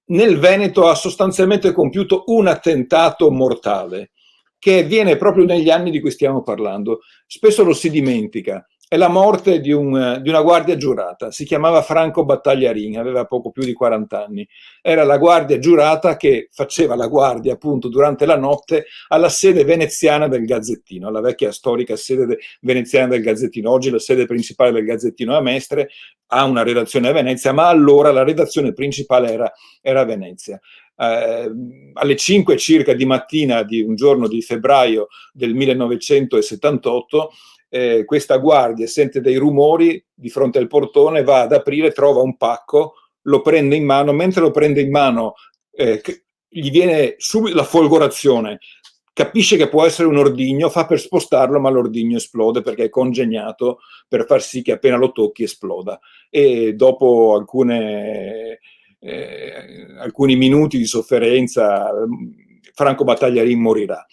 Nel Veneto ha sostanzialmente compiuto un attentato mortale, che avviene proprio negli anni di cui stiamo parlando. Spesso lo si dimentica. È la morte di una guardia giurata, si chiamava Franco Battagliarin, aveva poco più di 40 anni. Era la guardia giurata che faceva la guardia appunto durante la notte alla sede veneziana del Gazzettino, alla vecchia storica sede veneziana del Gazzettino. Oggi la sede principale del Gazzettino è a Mestre, ha una redazione a Venezia, ma allora la redazione principale era a Venezia. Alle 5 circa di mattina di un giorno di febbraio del 1978, questa guardia sente dei rumori di fronte al portone, va ad aprire, trova un pacco, lo prende in mano, mentre lo prende in mano gli viene subito la folgorazione, capisce che può essere un ordigno, fa per spostarlo, ma l'ordigno esplode perché è congegnato per far sì che appena lo tocchi esploda. E dopo alcuni minuti di sofferenza, Franco Battagliarin morirà.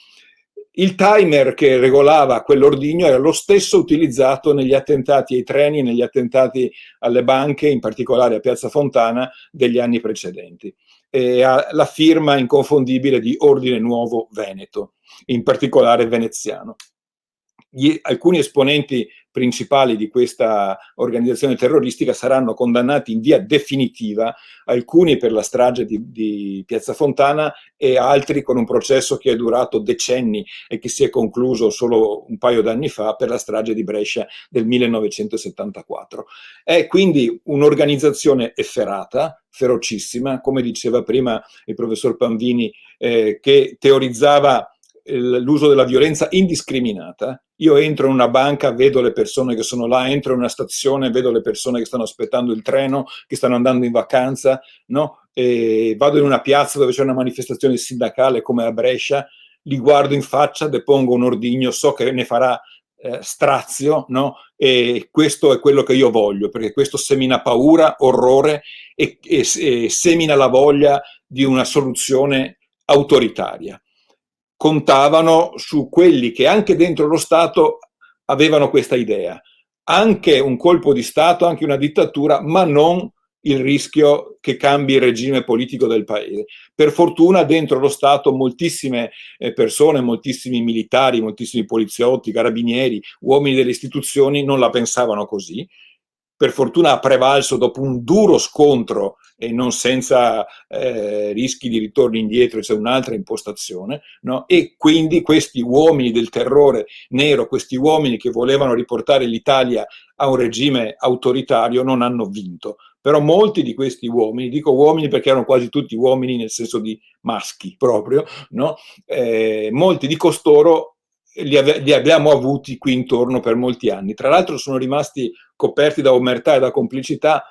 Il timer che regolava quell'ordigno era lo stesso utilizzato negli attentati ai treni e negli attentati alle banche, in particolare a Piazza Fontana, degli anni precedenti. E ha la firma inconfondibile di Ordine Nuovo Veneto, in particolare veneziano. Alcuni esponenti principali di questa organizzazione terroristica saranno condannati in via definitiva, alcuni per la strage di Piazza Fontana e altri con un processo che è durato decenni e che si è concluso solo un paio d'anni fa per la strage di Brescia del 1974. È quindi un'organizzazione efferata, ferocissima, come diceva prima il professor Panvini, che teorizzava l'uso della violenza indiscriminata. Io entro in una banca, vedo le persone che sono là, entro in una stazione, vedo le persone che stanno aspettando il treno, che stanno andando in vacanza, no? E vado in una piazza dove c'è una manifestazione sindacale come a Brescia, li guardo in faccia, depongo un ordigno, so che ne farà strazio, no? E questo è quello che io voglio, perché questo semina paura, orrore e semina la voglia di una soluzione autoritaria. Contavano su quelli che anche dentro lo Stato avevano questa idea, anche un colpo di Stato, anche una dittatura, ma non il rischio che cambi il regime politico del paese. Per fortuna dentro lo Stato moltissime persone, moltissimi militari, moltissimi poliziotti, carabinieri, uomini delle istituzioni non la pensavano così. Per fortuna ha prevalso dopo un duro scontro e non senza rischi di ritorno indietro, c'è un'altra impostazione, no? E quindi questi uomini del terrore nero, questi uomini che volevano riportare l'Italia a un regime autoritario, non hanno vinto. Però molti di questi uomini, dico uomini perché erano quasi tutti uomini nel senso di maschi proprio, no? Molti di costoro li abbiamo avuti qui intorno per molti anni. Tra l'altro sono rimasti coperti da omertà e da complicità,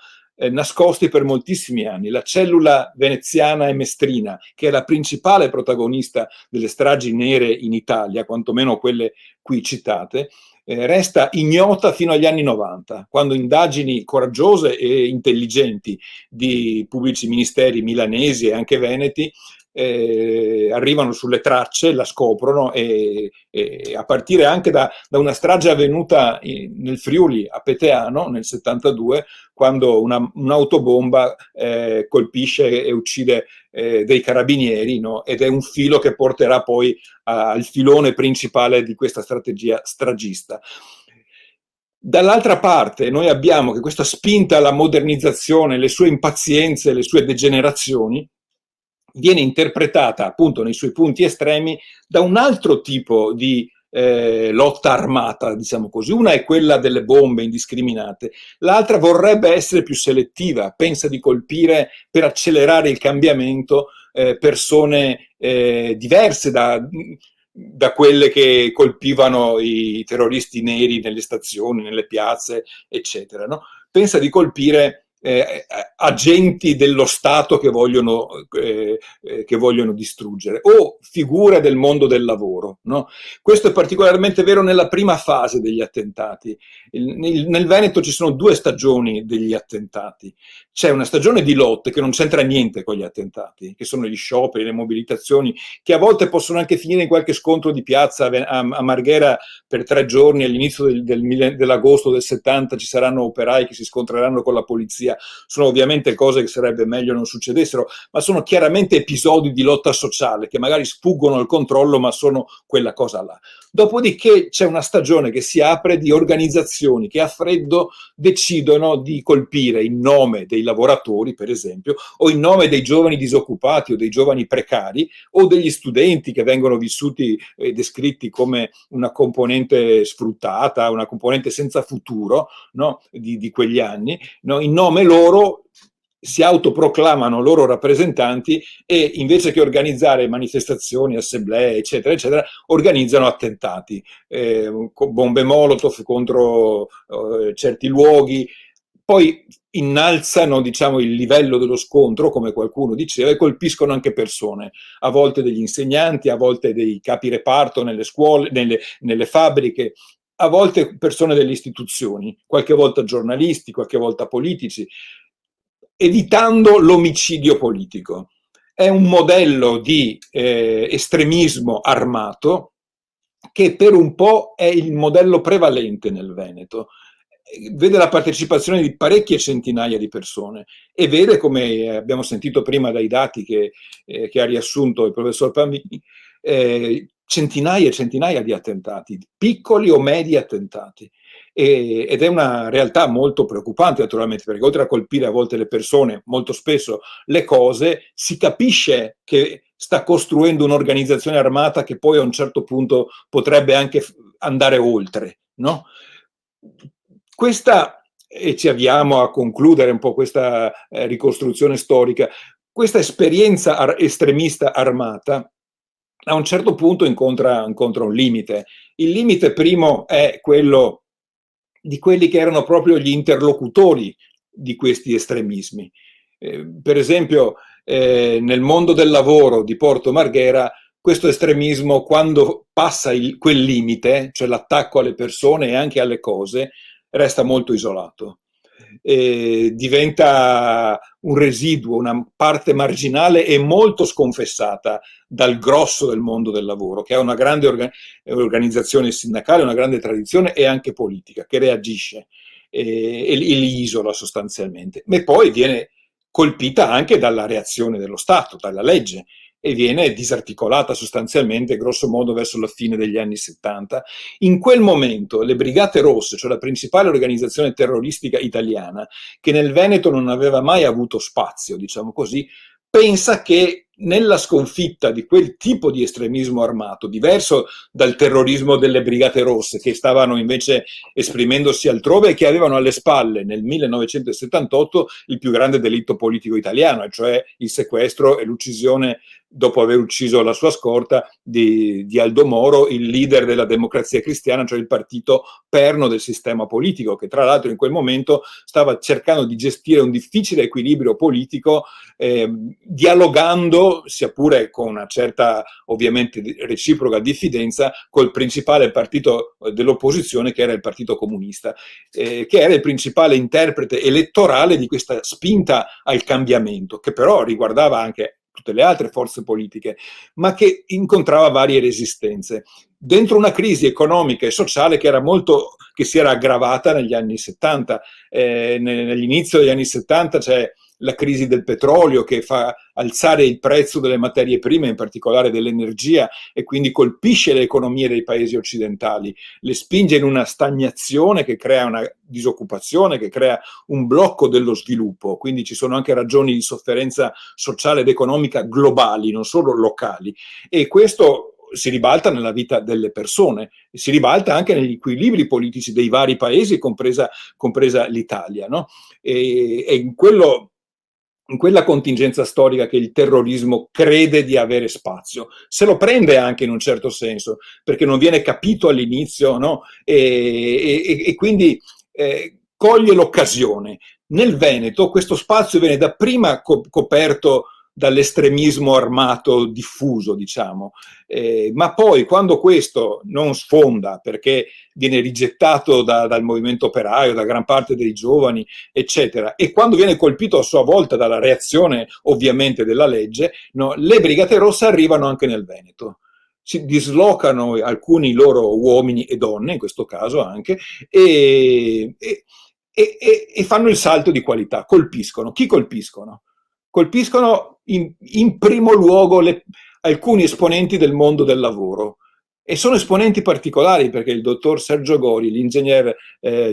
nascosti per moltissimi anni. La cellula veneziana e mestrina, che è la principale protagonista delle stragi nere in Italia, quantomeno quelle qui citate, resta ignota fino agli anni 90, quando indagini coraggiose e intelligenti di pubblici ministeri milanesi e anche veneti arrivano sulle tracce, la scoprono e a partire anche da una strage avvenuta nel Friuli a Peteano nel 72, quando un'autobomba colpisce e uccide dei carabinieri, no? Ed è un filo che porterà poi al filone principale di questa strategia stragista. Dall'altra parte noi abbiamo che questa spinta alla modernizzazione, le sue impazienze, le sue degenerazioni, viene interpretata appunto nei suoi punti estremi da un altro tipo di lotta armata, diciamo così. Una è quella delle bombe indiscriminate, l'altra vorrebbe essere più selettiva, pensa di colpire per accelerare il cambiamento persone diverse da quelle che colpivano i terroristi neri nelle stazioni, nelle piazze, eccetera, no? Pensa di colpire agenti dello Stato che vogliono distruggere, o figure del mondo del lavoro, no? Questo è particolarmente vero nella prima fase degli attentati. Nel Veneto ci sono due stagioni degli attentati. C'è una stagione di lotte che non c'entra niente con gli attentati, che sono gli scioperi, le mobilitazioni, che a volte possono anche finire in qualche scontro di piazza. A Marghera per 3 giorni all'inizio dell'agosto del 70 ci saranno operai che si scontreranno con la polizia. Sono ovviamente cose che sarebbe meglio non succedessero, ma sono chiaramente episodi di lotta sociale che magari sfuggono al controllo, ma sono quella cosa là. Dopodiché c'è una stagione che si apre di organizzazioni che a freddo decidono di colpire in nome dei lavoratori, per esempio, o in nome dei giovani disoccupati o dei giovani precari o degli studenti che vengono vissuti e descritti come una componente sfruttata, una componente senza futuro, no? di quegli anni, no? In nome loro si autoproclamano loro rappresentanti e invece che organizzare manifestazioni, assemblee, eccetera, eccetera, organizzano attentati, bombe Molotov contro certi luoghi. poi innalzano, diciamo, il livello dello scontro, come qualcuno diceva, e colpiscono anche persone, a volte degli insegnanti, a volte dei capi reparto nelle scuole, nelle fabbriche, a volte persone delle istituzioni, qualche volta giornalisti, qualche volta politici, evitando l'omicidio politico. È un modello di estremismo armato che per un po' è il modello prevalente nel Veneto. Vede la partecipazione di parecchie centinaia di persone e vede, come abbiamo sentito prima dai dati che ha riassunto il professor Pamini, centinaia e centinaia di attentati, piccoli o medi attentati. Ed è una realtà molto preoccupante, naturalmente, perché oltre a colpire a volte le persone, molto spesso le cose, si capisce che sta costruendo un'organizzazione armata che poi a un certo punto potrebbe anche andare oltre, no? Questa, e ci avviamo a concludere un po' questa ricostruzione storica, questa esperienza estremista armata a un certo punto incontra un limite. Il limite primo è quello di quelli che erano proprio gli interlocutori di questi estremismi. Per esempio, nel mondo del lavoro di Porto Marghera, questo estremismo, quando passa quel limite, cioè l'attacco alle persone e anche alle cose, resta molto isolato. Diventa un residuo, una parte marginale e molto sconfessata dal grosso del mondo del lavoro, che ha una grande organizzazione sindacale, una grande tradizione e anche politica, che reagisce e li isola sostanzialmente. Ma poi viene colpita anche dalla reazione dello Stato, dalla legge, e viene disarticolata sostanzialmente, grosso modo, verso la fine degli anni 70. In quel momento le Brigate Rosse, cioè la principale organizzazione terroristica italiana, che nel Veneto non aveva mai avuto spazio, diciamo così, pensa che nella sconfitta di quel tipo di estremismo armato, diverso dal terrorismo delle Brigate Rosse, che stavano invece esprimendosi altrove e che avevano alle spalle nel 1978 il più grande delitto politico italiano, cioè il sequestro e l'uccisione, dopo aver ucciso la sua scorta, di Aldo Moro, il leader della Democrazia Cristiana, cioè il partito perno del sistema politico, che tra l'altro in quel momento stava cercando di gestire un difficile equilibrio politico, dialogando, sia pure con una certa, ovviamente, reciproca diffidenza, col principale partito dell'opposizione, che era il Partito Comunista, che era il principale interprete elettorale di questa spinta al cambiamento, che però riguardava anche tutte le altre forze politiche, ma che incontrava varie resistenze. Dentro una crisi economica e sociale che si era aggravata negli anni 70, nell'inizio degli anni 70 c'è la crisi del petrolio che fa alzare il prezzo delle materie prime, in particolare dell'energia, e quindi colpisce le economie dei paesi occidentali, le spinge in una stagnazione che crea una disoccupazione, che crea un blocco dello sviluppo. Quindi ci sono anche ragioni di sofferenza sociale ed economica globali, non solo locali, e questo si ribalta nella vita delle persone, si ribalta anche negli equilibri politici dei vari paesi, compresa l'Italia, no? E in quella contingenza storica che il terrorismo crede di avere spazio. Se lo prende anche in un certo senso, perché non viene capito all'inizio, no? E quindi coglie l'occasione. Nel Veneto questo spazio viene dapprima coperto dall'estremismo armato diffuso, diciamo, ma poi quando questo non sfonda, perché viene rigettato dal movimento operaio, da gran parte dei giovani, eccetera, e quando viene colpito a sua volta dalla reazione ovviamente della legge, no, le Brigate Rosse arrivano anche nel Veneto. Si dislocano alcuni loro uomini e donne, in questo caso anche, e fanno il salto di qualità, colpiscono. Chi colpiscono? Colpiscono in primo luogo alcuni esponenti del mondo del lavoro, e sono esponenti particolari perché il dottor Sergio Gori, l'ingegner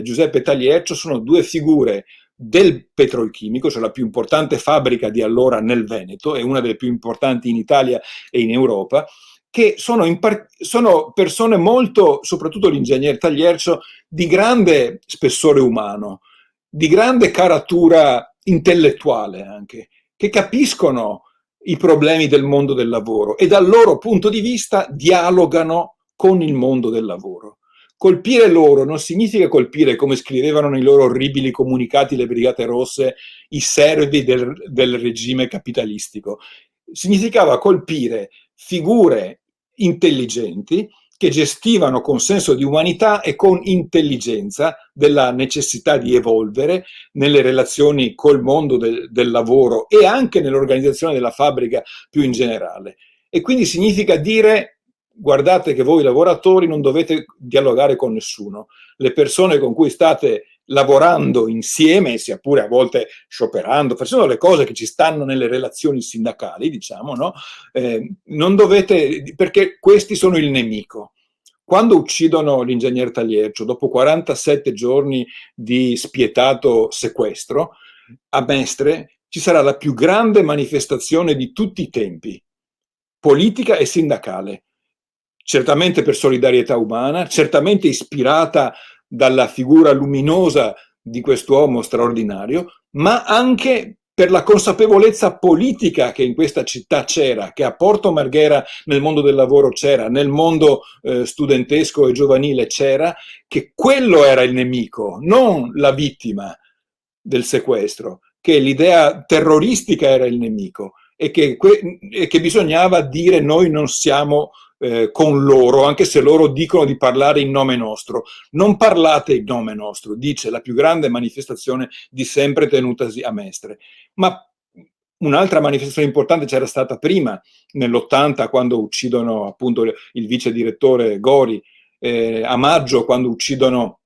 Giuseppe Tagliercio sono due figure del petrolchimico, cioè la più importante fabbrica di allora nel Veneto e una delle più importanti in Italia e in Europa, che sono persone molto, soprattutto l'ingegner Tagliercio, di grande spessore umano, di grande caratura intellettuale anche, che capiscono i problemi del mondo del lavoro e dal loro punto di vista dialogano con il mondo del lavoro. colpire loro non significa colpire, come scrivevano nei loro orribili comunicati le Brigate Rosse, i servi del regime capitalistico. Significava colpire figure intelligenti che gestivano con senso di umanità e con intelligenza della necessità di evolvere nelle relazioni col mondo del lavoro e anche nell'organizzazione della fabbrica più in generale. E quindi significa dire: guardate che voi lavoratori non dovete dialogare con nessuno, le persone con cui state lavorando insieme, sia pure a volte scioperando, facendo le cose che ci stanno nelle relazioni sindacali, diciamo, no? Non dovete, perché questi sono il nemico. Quando uccidono l'ingegner Taliercio, dopo 47 giorni di spietato sequestro, a Mestre ci sarà la più grande manifestazione di tutti i tempi, politica e sindacale. Certamente per solidarietà umana, certamente ispirata dalla figura luminosa di quest'uomo straordinario, ma anche per la consapevolezza politica che in questa città c'era, che a Porto Marghera nel mondo del lavoro c'era, nel mondo studentesco e giovanile c'era, che quello era il nemico, non la vittima del sequestro, che l'idea terroristica era il nemico e che bisognava dire: noi non siamo con loro, anche se loro dicono di parlare in nome nostro. Non parlate in nome nostro, dice la più grande manifestazione di sempre tenutasi a Mestre. Ma un'altra manifestazione importante c'era stata prima, nell'80, quando uccidono appunto il vice direttore Gori, a maggio, quando uccidono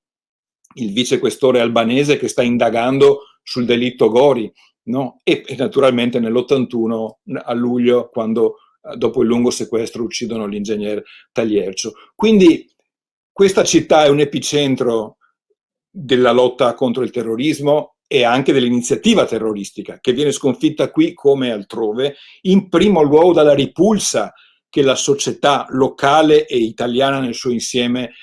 il vicequestore albanese che sta indagando sul delitto Gori, no? E naturalmente nell'81, a luglio, quando dopo il lungo sequestro uccidono l'ingegner Taliercio. Quindi questa città è un epicentro della lotta contro il terrorismo e anche dell'iniziativa terroristica, che viene sconfitta qui come altrove, in primo luogo dalla ripulsa che la società locale e italiana nel suo insieme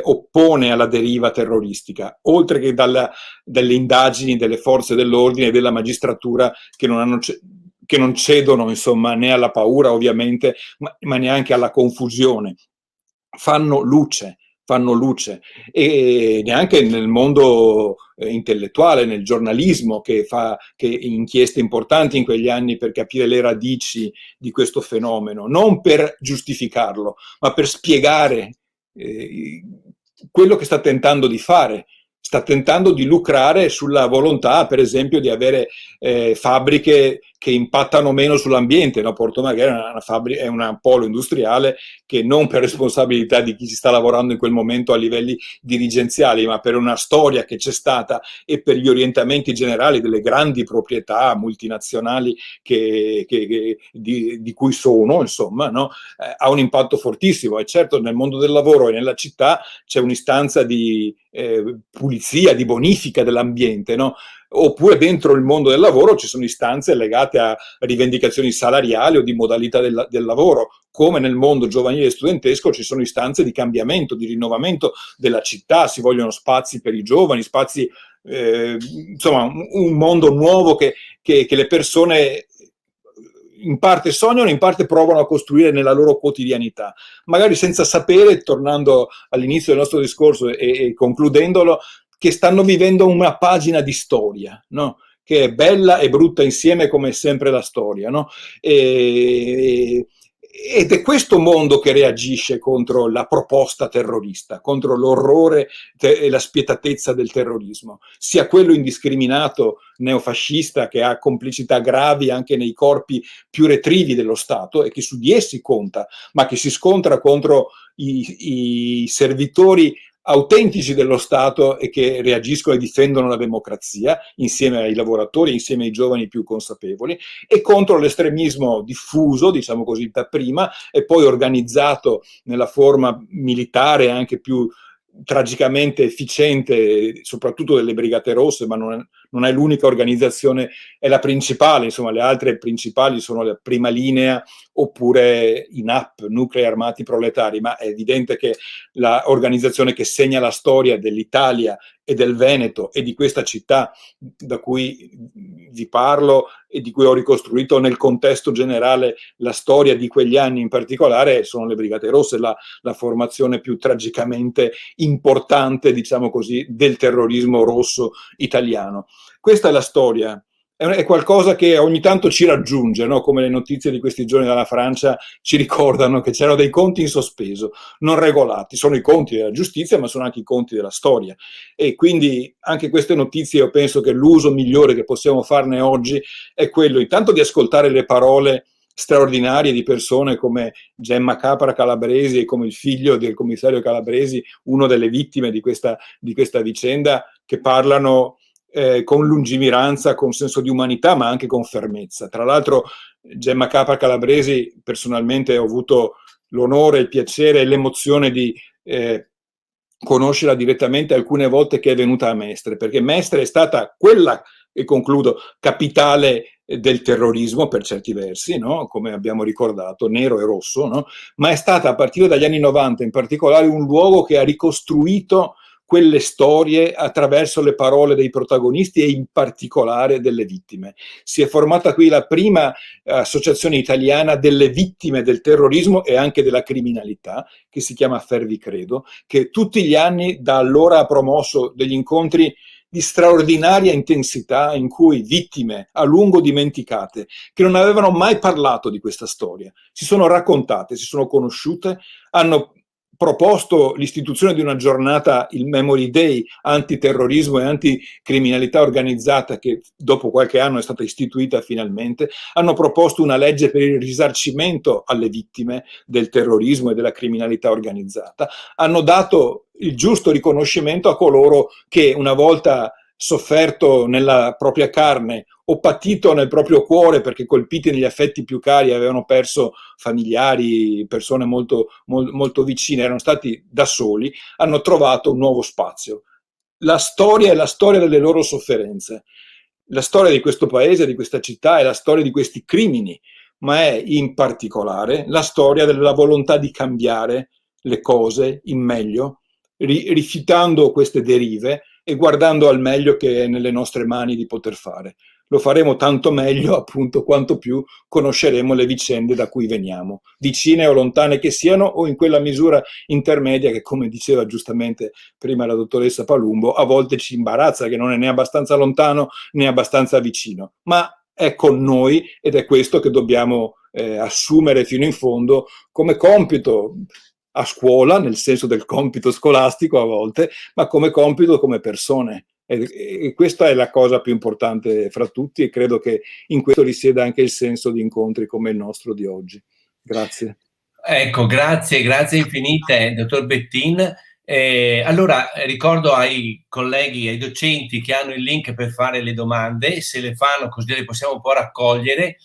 oppone alla deriva terroristica, oltre che dalle indagini delle forze dell'ordine e della magistratura che non cedono, insomma, né alla paura ovviamente, ma neanche alla confusione. Fanno luce e neanche nel mondo intellettuale, nel giornalismo, che inchieste importanti in quegli anni per capire le radici di questo fenomeno, non per giustificarlo, ma per spiegare quello che sta tentando di fare. Sta tentando di lucrare sulla volontà, per esempio, di avere fabbriche che impattano meno sull'ambiente. No? Porto Marghera è un polo industriale che, non per responsabilità di chi ci sta lavorando in quel momento a livelli dirigenziali, ma per una storia che c'è stata e per gli orientamenti generali delle grandi proprietà multinazionali di cui sono, insomma, no? Ha un impatto fortissimo. E certo, nel mondo del lavoro e nella città c'è un'istanza di pulizia, di bonifica dell'ambiente, no? Oppure dentro il mondo del lavoro ci sono istanze legate a rivendicazioni salariali o di modalità del lavoro, come nel mondo giovanile e studentesco ci sono istanze di cambiamento, di rinnovamento della città, si vogliono spazi per i giovani, spazi, insomma, un mondo nuovo che le persone in parte sognano, in parte provano a costruire nella loro quotidianità, magari senza sapere, tornando all'inizio del nostro discorso e concludendolo, che stanno vivendo una pagina di storia, no? Che è bella e brutta insieme, come sempre la storia, no? Ed è questo mondo che reagisce contro la proposta terrorista, contro l'orrore e la spietatezza del terrorismo, sia quello indiscriminato neofascista, che ha complicità gravi anche nei corpi più retrivi dello Stato e che su di essi conta, ma che si scontra contro i servitori autentici dello Stato e che reagiscono e difendono la democrazia insieme ai lavoratori, insieme ai giovani più consapevoli, e contro l'estremismo diffuso, diciamo così, prima e poi organizzato nella forma militare anche più tragicamente efficiente, soprattutto delle Brigate Rosse, ma non è l'unica organizzazione, è la principale, insomma le altre principali sono la prima linea, oppure i NAP, Nuclei Armati Proletari, ma è evidente che l'organizzazione che segna la storia dell'Italia e del Veneto e di questa città da cui vi parlo e di cui ho ricostruito nel contesto generale la storia di quegli anni in particolare, sono le Brigate Rosse, la formazione più tragicamente importante, diciamo così, del terrorismo rosso italiano. Questa è la storia. È qualcosa che ogni tanto ci raggiunge, no? Come le notizie di questi giorni dalla Francia ci ricordano che c'erano dei conti in sospeso, non regolati. Sono i conti della giustizia, ma sono anche i conti della storia. E quindi anche queste notizie, io penso che l'uso migliore che possiamo farne oggi è quello intanto di ascoltare le parole straordinarie di persone come Gemma Capra Calabresi e come il figlio del commissario Calabresi, uno delle vittime di questa vicenda, che parlano con lungimiranza, con senso di umanità, ma anche con fermezza. Tra l'altro Gemma Capra Calabresi, personalmente ho avuto l'onore, il piacere e l'emozione di conoscerla direttamente alcune volte che è venuta a Mestre, perché Mestre è stata quella, e concludo, capitale del terrorismo per certi versi, no? Come abbiamo ricordato, nero e rosso, no? Ma è stata a partire dagli anni 90 in particolare un luogo che ha ricostruito quelle storie attraverso le parole dei protagonisti e in particolare delle vittime. Si è formata qui la prima associazione italiana delle vittime del terrorismo e anche della criminalità, che si chiama Fervi Credo, che tutti gli anni da allora ha promosso degli incontri di straordinaria intensità in cui vittime a lungo dimenticate, che non avevano mai parlato di questa storia, si sono raccontate, si sono conosciute, hanno proposto l'istituzione di una giornata, il Memory Day, antiterrorismo e anticriminalità organizzata, che dopo qualche anno è stata istituita finalmente, hanno proposto una legge per il risarcimento alle vittime del terrorismo e della criminalità organizzata, hanno dato il giusto riconoscimento a coloro che una volta sofferto nella propria carne o patito nel proprio cuore perché colpiti negli affetti più cari avevano perso familiari, persone molto, molto vicine, erano stati da soli, hanno trovato un nuovo spazio. La storia è la storia delle loro sofferenze. La storia di questo paese, di questa città, è la storia di questi crimini, ma è in particolare la storia della volontà di cambiare le cose in meglio, rifiutando queste derive e guardando al meglio che è nelle nostre mani di poter fare. Lo faremo tanto meglio, appunto, quanto più conosceremo le vicende da cui veniamo, vicine o lontane che siano, o in quella misura intermedia che, come diceva giustamente prima la dottoressa Palumbo, a volte ci imbarazza, che non è né abbastanza lontano né abbastanza vicino, ma è con noi ed è questo che dobbiamo assumere fino in fondo come compito a scuola, nel senso del compito scolastico a volte, ma come compito come persone. E questa è la cosa più importante fra tutti e credo che in questo risieda anche il senso di incontri come il nostro di oggi. Grazie. Ecco, grazie infinite, dottor Bettin. Allora, ricordo ai colleghi, ai docenti che hanno il link per fare le domande, se le fanno così le possiamo un po' raccogliere.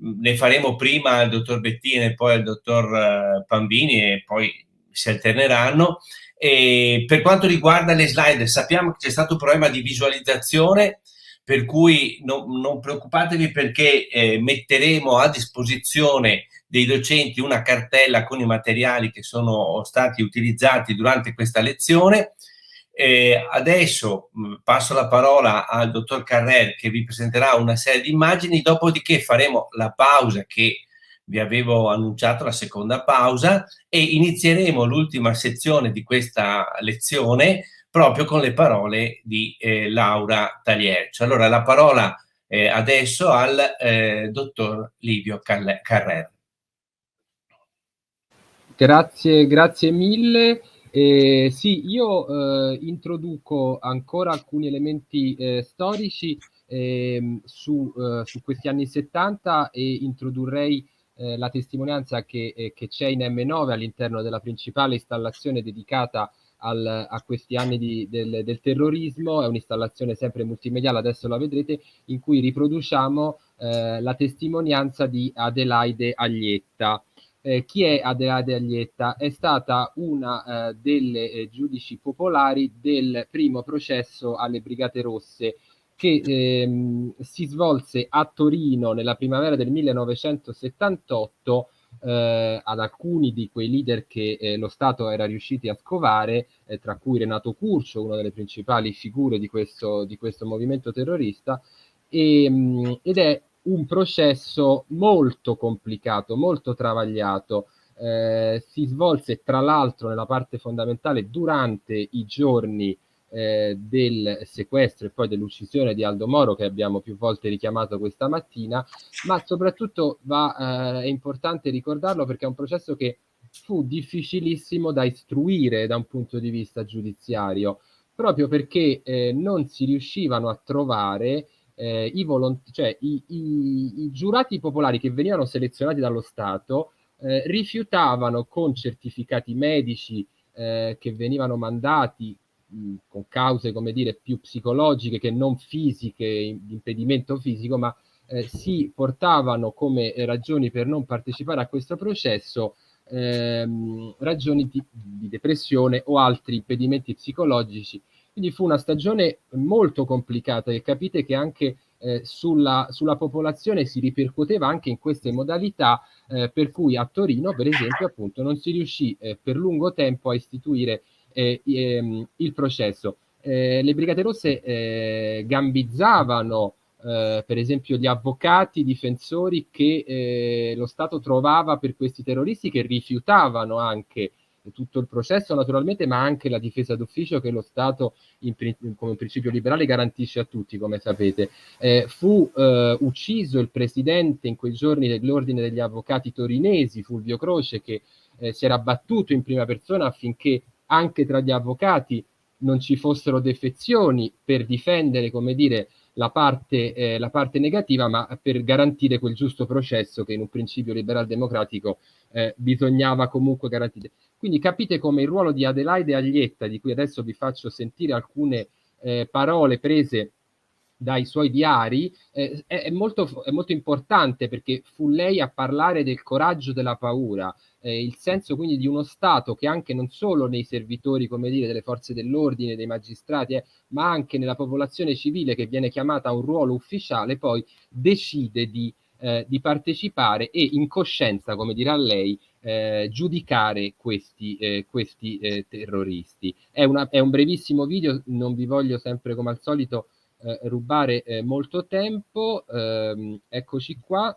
Ne faremo prima al dottor Bettin e poi al dottor Pambini e poi si alterneranno. Per quanto riguarda le slide, sappiamo che c'è stato un problema di visualizzazione, per cui non preoccupatevi perché metteremo a disposizione dei docenti una cartella con i materiali che sono stati utilizzati durante questa lezione. Adesso passo la parola al dottor Carrer che vi presenterà una serie di immagini, dopodiché faremo la pausa che vi avevo annunciato, la seconda pausa, e inizieremo l'ultima sezione di questa lezione proprio con le parole di Laura Taliercio. Allora la parola adesso al dottor Livio Carrer. Grazie mille. Sì, io introduco ancora alcuni elementi storici su questi anni 70 e introdurrei la testimonianza che c'è in M9 all'interno della principale installazione dedicata a questi anni del terrorismo. È un'installazione sempre multimediale, adesso la vedrete, in cui riproduciamo la testimonianza di Adelaide Aglietta. Chi è Adelaide Aglietta? È stata una delle giudici popolari del primo processo alle Brigate Rosse, che si svolse a Torino nella primavera del 1978 ad alcuni di quei leader che lo Stato era riusciti a scovare, tra cui Renato Curcio, una delle principali figure di questo movimento terrorista, ed è un processo molto complicato, molto travagliato. Si svolse tra l'altro nella parte fondamentale durante i giorni del sequestro e poi dell'uccisione di Aldo Moro, che abbiamo più volte richiamato questa mattina, ma soprattutto è importante ricordarlo perché è un processo che fu difficilissimo da istruire da un punto di vista giudiziario, proprio perché non si riuscivano a trovare i giurati popolari che venivano selezionati dallo Stato, rifiutavano con certificati medici che venivano mandati con cause, come dire, più psicologiche che non fisiche, di impedimento fisico, ma si portavano come ragioni per non partecipare a questo processo ragioni di depressione o altri impedimenti psicologici. Quindi fu una stagione molto complicata e capite che anche sulla popolazione si ripercuoteva anche in queste modalità, per cui a Torino, per esempio, appunto, non si riuscì per lungo tempo a istituire il processo. Le Brigate Rosse gambizzavano per esempio gli avvocati difensori che lo Stato trovava per questi terroristi, che rifiutavano anche tutto il processo naturalmente, ma anche la difesa d'ufficio che lo Stato come principio liberale garantisce a tutti, come sapete. Fu ucciso il presidente in quei giorni dell'Ordine degli Avvocati Torinesi, Fulvio Croce, che si era battuto in prima persona affinché anche tra gli avvocati non ci fossero defezioni per difendere, come dire, la parte negativa, ma per garantire quel giusto processo che in un principio liberal democratico bisognava comunque garantire. Quindi capite come il ruolo di Adelaide Aglietta, di cui adesso vi faccio sentire alcune parole prese dai suoi diari, è molto importante, perché fu lei a parlare del coraggio della paura, il senso quindi di uno Stato che anche non solo nei servitori, come dire, delle forze dell'ordine, dei magistrati, ma anche nella popolazione civile che viene chiamata a un ruolo ufficiale, poi decide di partecipare e in coscienza, come dirà lei, giudicare questi terroristi. È un brevissimo video, non vi voglio sempre come al solito rubare molto tempo. Eccoci qua.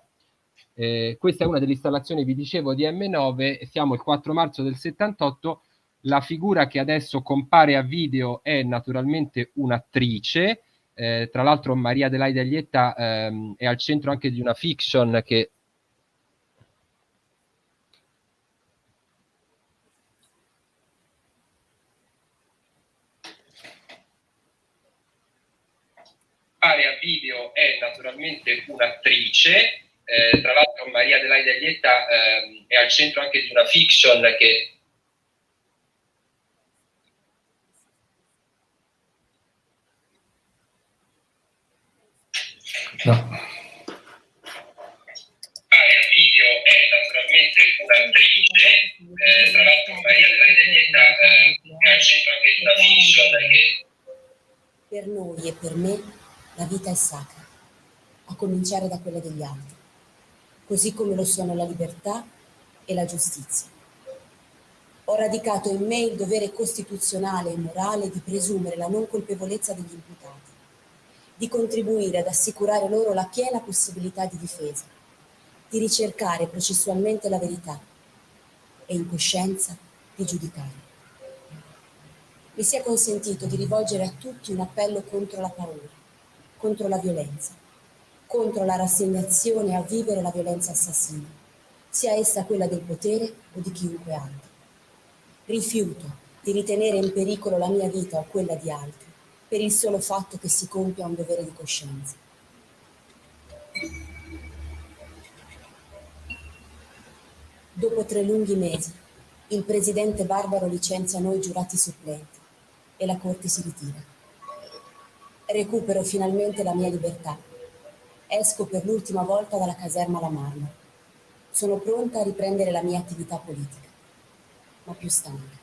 Questa è una delle installazioni, vi dicevo, di M9. Siamo il 4 marzo del 78. La figura che adesso compare a video è naturalmente un'attrice. Tra l'altro Maria Adelaide Aglietta è al centro anche di una fiction che a video è naturalmente un'attrice. Tra l'altro Maria Adelaide Aglietta è al centro anche di una fiction che video è naturalmente un'attrice. Tra l'altro Maria Adelaide Aglietta è al centro anche di una fiction che per noi e per me la vita è sacra, a cominciare da quella degli altri, così come lo sono la libertà e la giustizia. Ho radicato in me il dovere costituzionale e morale di presumere la non colpevolezza degli imputati, di contribuire ad assicurare loro la piena possibilità di difesa, di ricercare processualmente la verità e in coscienza di giudicare. Mi sia consentito di rivolgere a tutti un appello contro la paura, contro la violenza, contro la rassegnazione a vivere la violenza assassina, sia essa quella del potere o di chiunque altro. Rifiuto di ritenere in pericolo la mia vita o quella di altri per il solo fatto che si compia un dovere di coscienza. Dopo 3 lunghi mesi, il presidente Barbaro licenzia noi giurati supplenti e la Corte si ritira. Recupero finalmente la mia libertà. Esco per l'ultima volta dalla caserma La Marmora. Sono pronta a riprendere la mia attività politica, ma più stanca.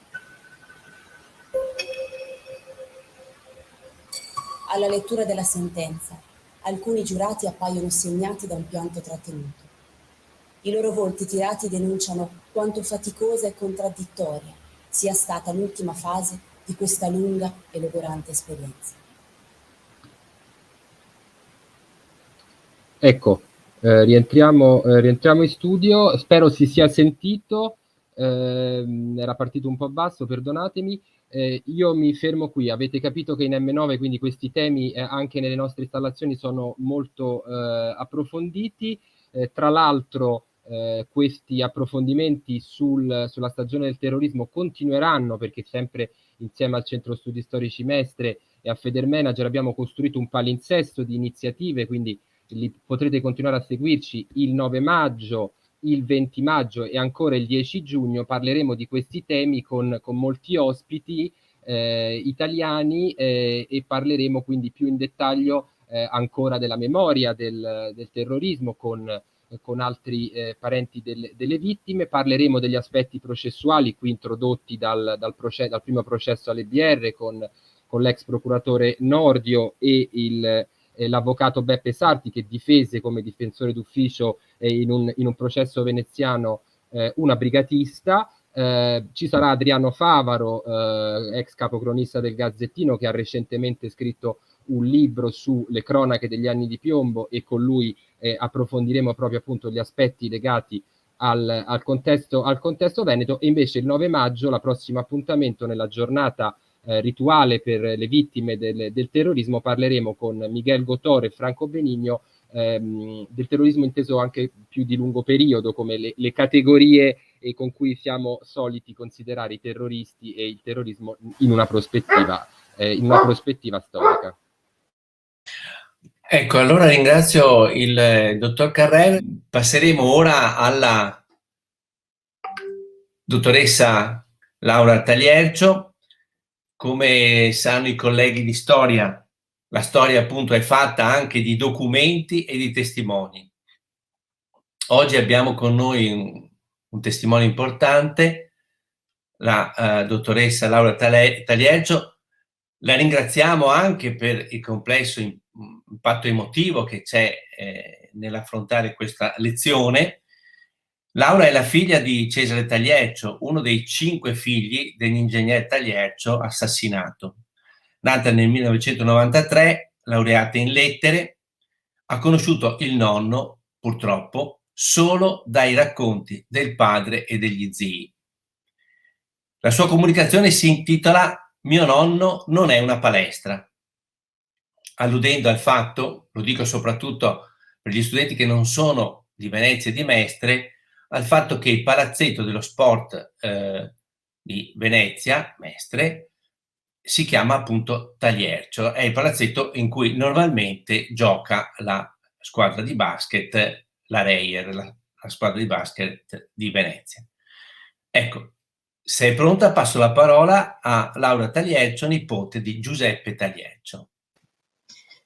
Alla lettura della sentenza, alcuni giurati appaiono segnati da un pianto trattenuto. I loro volti tirati denunciano quanto faticosa e contraddittoria sia stata l'ultima fase di questa lunga e logorante esperienza. Ecco, rientriamo in studio, spero si sia sentito, era partito un po' basso, perdonatemi. Io mi fermo qui, avete capito che in M9 quindi questi temi anche nelle nostre installazioni sono molto approfonditi, tra l'altro questi approfondimenti sulla stagione del terrorismo continueranno, perché sempre insieme al Centro Studi Storici Mestre e a Federmanager abbiamo costruito un palinsesto di iniziative, quindi potrete continuare a seguirci il 9 maggio, il 20 maggio e ancora il 10 giugno. Parleremo di questi temi con molti ospiti italiani e parleremo quindi più in dettaglio ancora della memoria del terrorismo con altri parenti delle vittime. Parleremo degli aspetti processuali qui introdotti dal primo processo all'EBR con l'ex procuratore Nordio e l'avvocato Beppe Sarti, che difese come difensore d'ufficio in un processo veneziano una brigatista. Ci sarà Adriano Favaro, ex capocronista del Gazzettino, che ha recentemente scritto un libro sulle cronache degli anni di piombo, e con lui approfondiremo proprio appunto gli aspetti legati al contesto veneto. E invece il 9 maggio, la prossimo appuntamento nella giornata rituale per le vittime del terrorismo, parleremo con Miguel Gottor e Franco Benigno del terrorismo inteso anche più di lungo periodo, come le categorie con cui siamo soliti considerare i terroristi e il terrorismo in una prospettiva storica. Ecco, allora ringrazio il dottor Carrel. Passeremo ora alla dottoressa Laura Tagliercio. Come sanno i colleghi di storia, la storia appunto è fatta anche di documenti e di testimoni. Oggi abbiamo con noi un testimone importante, la dottoressa Laura Tagliercio. La ringraziamo anche per il complesso impatto emotivo che c'è nell'affrontare questa lezione. Laura è la figlia di Cesare Tagliercio, uno dei 5 figli dell'ingegner Tagliercio assassinato. Nata nel 1993, laureata in lettere, ha conosciuto il nonno, purtroppo, solo dai racconti del padre e degli zii. La sua comunicazione si intitola "Mio nonno non è una palestra", alludendo al fatto, lo dico soprattutto per gli studenti che non sono di Venezia e di Mestre, al fatto che il palazzetto dello sport di Venezia, Mestre, si chiama appunto Tagliercio, è il palazzetto in cui normalmente gioca la squadra di basket, la Reyer, la squadra di basket di Venezia. Ecco, se è pronta passo la parola a Laura Tagliercio, nipote di Giuseppe Tagliercio.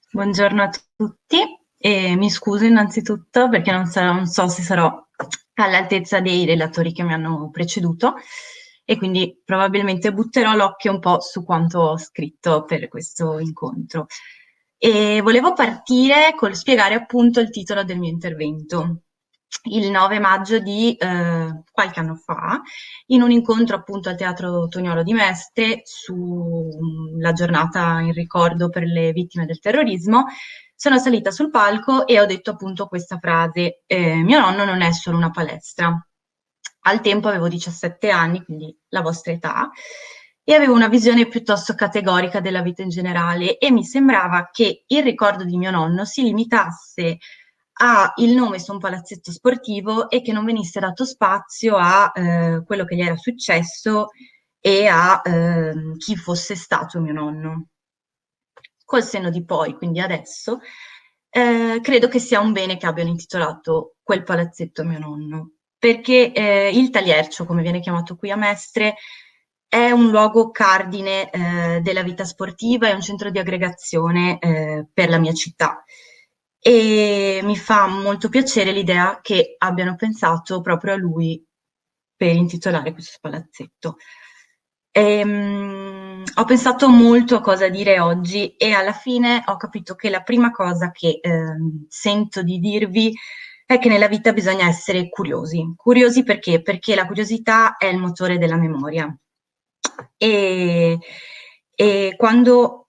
Buongiorno a tutti e mi scuso innanzitutto perché non so se sarò all'altezza dei relatori che mi hanno preceduto e quindi probabilmente butterò l'occhio un po' su quanto ho scritto per questo incontro. E volevo partire col spiegare appunto il titolo del mio intervento. Il 9 maggio di qualche anno fa, in un incontro appunto al Teatro Toniolo di Mestre sulla giornata in ricordo per le vittime del terrorismo, sono salita sul palco e ho detto appunto questa frase: mio nonno non è solo una palestra. Al tempo avevo 17 anni, quindi la vostra età, e avevo una visione piuttosto categorica della vita in generale e mi sembrava che il ricordo di mio nonno si limitasse a il nome su un palazzetto sportivo e che non venisse dato spazio a quello che gli era successo e a chi fosse stato mio nonno. Col senno di poi, quindi adesso, credo che sia un bene che abbiano intitolato quel palazzetto a mio nonno, perché il Tagliercio, come viene chiamato qui a Mestre, è un luogo cardine della vita sportiva, è un centro di aggregazione per la mia città. E mi fa molto piacere l'idea che abbiano pensato proprio a lui per intitolare questo palazzetto. ho pensato molto a cosa dire oggi e alla fine ho capito che la prima cosa che sento di dirvi è che nella vita bisogna essere curiosi. Curiosi perché? Perché la curiosità è il motore della memoria. E quando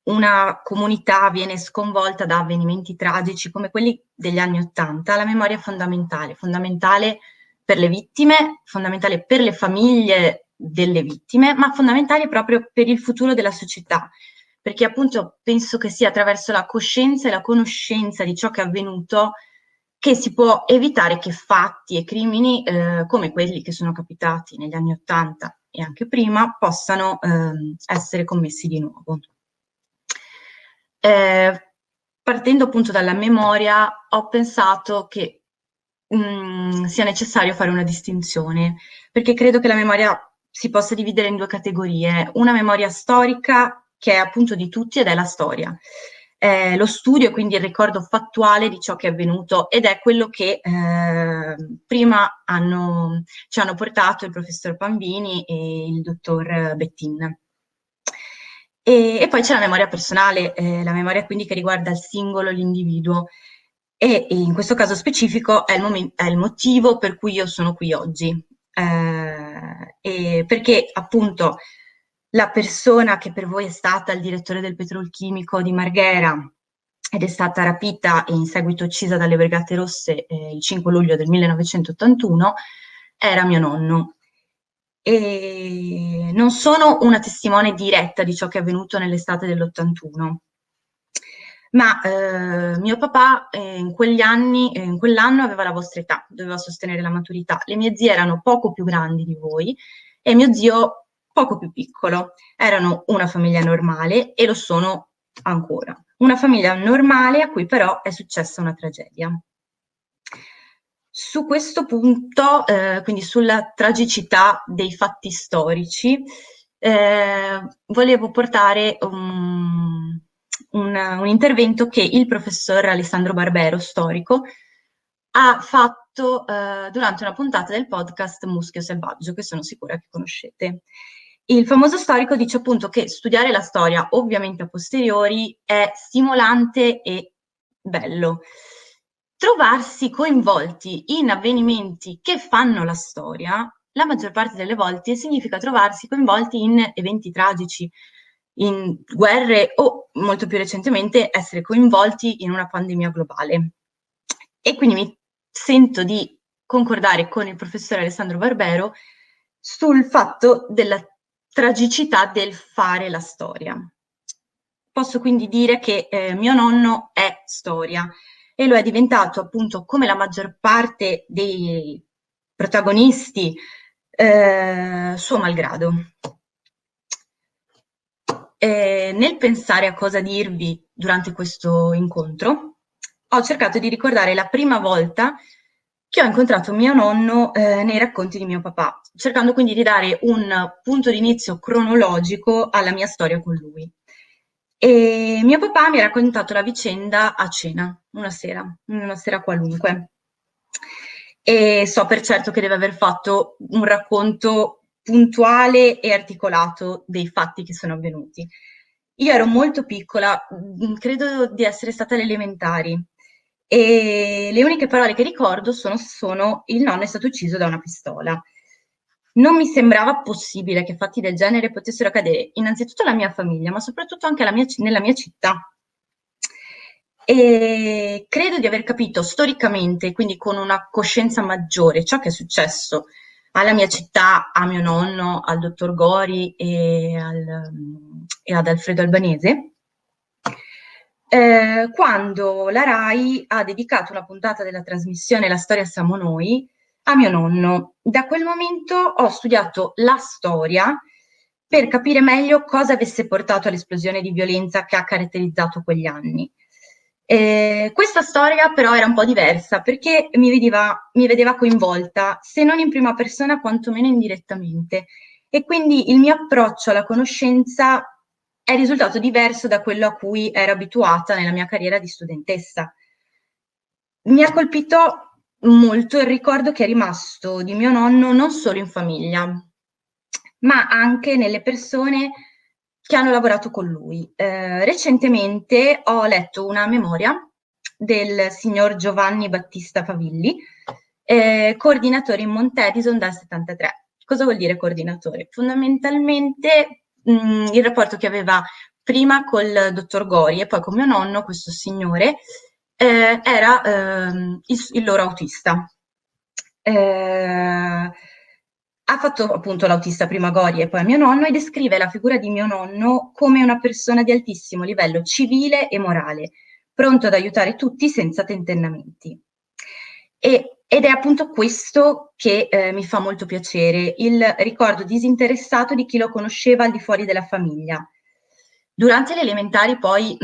una comunità viene sconvolta da avvenimenti tragici come quelli degli anni '80, la memoria è fondamentale per le vittime, fondamentale per le famiglie delle vittime, ma fondamentale proprio per il futuro della società, perché appunto penso che sia attraverso la coscienza e la conoscenza di ciò che è avvenuto che si può evitare che fatti e crimini come quelli che sono capitati negli anni '80 e anche prima possano essere commessi di nuovo. Partendo appunto dalla memoria, ho pensato che sia necessario fare una distinzione, perché credo che la memoria si possa dividere in due categorie. Una memoria storica, che è appunto di tutti ed è la storia. Lo studio e quindi il ricordo fattuale di ciò che è avvenuto ed è quello che prima ci hanno portato il professor Pambini e il dottor Bettin. E poi c'è la memoria personale, la memoria quindi che riguarda il singolo, l'individuo, e in questo caso specifico è il motivo per cui io sono qui oggi, perché appunto la persona che per voi è stata il direttore del petrolchimico di Marghera ed è stata rapita e in seguito uccisa dalle Brigate Rosse il 5 luglio del 1981 era mio nonno. E non sono una testimone diretta di ciò che è avvenuto nell'estate dell'81, ma mio papà in quell'anno aveva la vostra età, doveva sostenere la maturità. Le mie zie erano poco più grandi di voi e mio zio poco più piccolo. Erano una famiglia normale e lo sono ancora. Una famiglia normale a cui però è successa una tragedia. Su questo punto, quindi sulla tragicità dei fatti storici, volevo portare un intervento che il professor Alessandro Barbero, storico, ha fatto durante una puntata del podcast Muschio Selvaggio, che sono sicura che conoscete. Il famoso storico dice appunto che studiare la storia, ovviamente a posteriori, è stimolante e bello. Trovarsi coinvolti in avvenimenti che fanno la storia, la maggior parte delle volte significa trovarsi coinvolti in eventi tragici, in guerre o, molto più recentemente, essere coinvolti in una pandemia globale. E quindi mi sento di concordare con il professore Alessandro Barbero sul fatto della tragicità del fare la storia. Posso quindi dire che mio nonno è storia e lo è diventato appunto come la maggior parte dei protagonisti suo malgrado. Nel pensare a cosa dirvi durante questo incontro, ho cercato di ricordare la prima volta che ho incontrato mio nonno nei racconti di mio papà, cercando quindi di dare un punto di inizio cronologico alla mia storia con lui. E mio papà mi ha raccontato la vicenda a cena, una sera qualunque. E so per certo che deve aver fatto un racconto puntuale e articolato dei fatti che sono avvenuti. Io ero molto piccola, credo di essere stata alle elementari, e le uniche parole che ricordo sono il nonno è stato ucciso da una pistola. Non mi sembrava possibile che fatti del genere potessero accadere innanzitutto alla mia famiglia, ma soprattutto anche nella mia città. E credo di aver capito storicamente, quindi con una coscienza maggiore, ciò che è successo alla mia città, a mio nonno, al dottor Gori e ad Alfredo Albanese, quando la RAI ha dedicato una puntata della trasmissione La storia siamo noi a mio nonno. Da quel momento ho studiato la storia per capire meglio cosa avesse portato all'esplosione di violenza che ha caratterizzato quegli anni. Questa storia però era un po' diversa perché mi vedeva coinvolta, se non in prima persona, quantomeno indirettamente. E quindi il mio approccio alla conoscenza è risultato diverso da quello a cui ero abituata nella mia carriera di studentessa. Mi ha colpito molto il ricordo che è rimasto di mio nonno non solo in famiglia, ma anche nelle persone che hanno lavorato con lui. Recentemente ho letto una memoria del signor Giovanni Battista Favilli, coordinatore in Montedison dal 73. Cosa vuol dire coordinatore? Fondamentalmente il rapporto che aveva prima col dottor Gori e poi con mio nonno, questo signore, era il loro autista. Ha fatto appunto l'autista prima Gori e poi mio nonno, e descrive la figura di mio nonno come una persona di altissimo livello civile e morale, pronto ad aiutare tutti senza tentennamenti. Ed è appunto questo che mi fa molto piacere, il ricordo disinteressato di chi lo conosceva al di fuori della famiglia. Durante le elementari poi,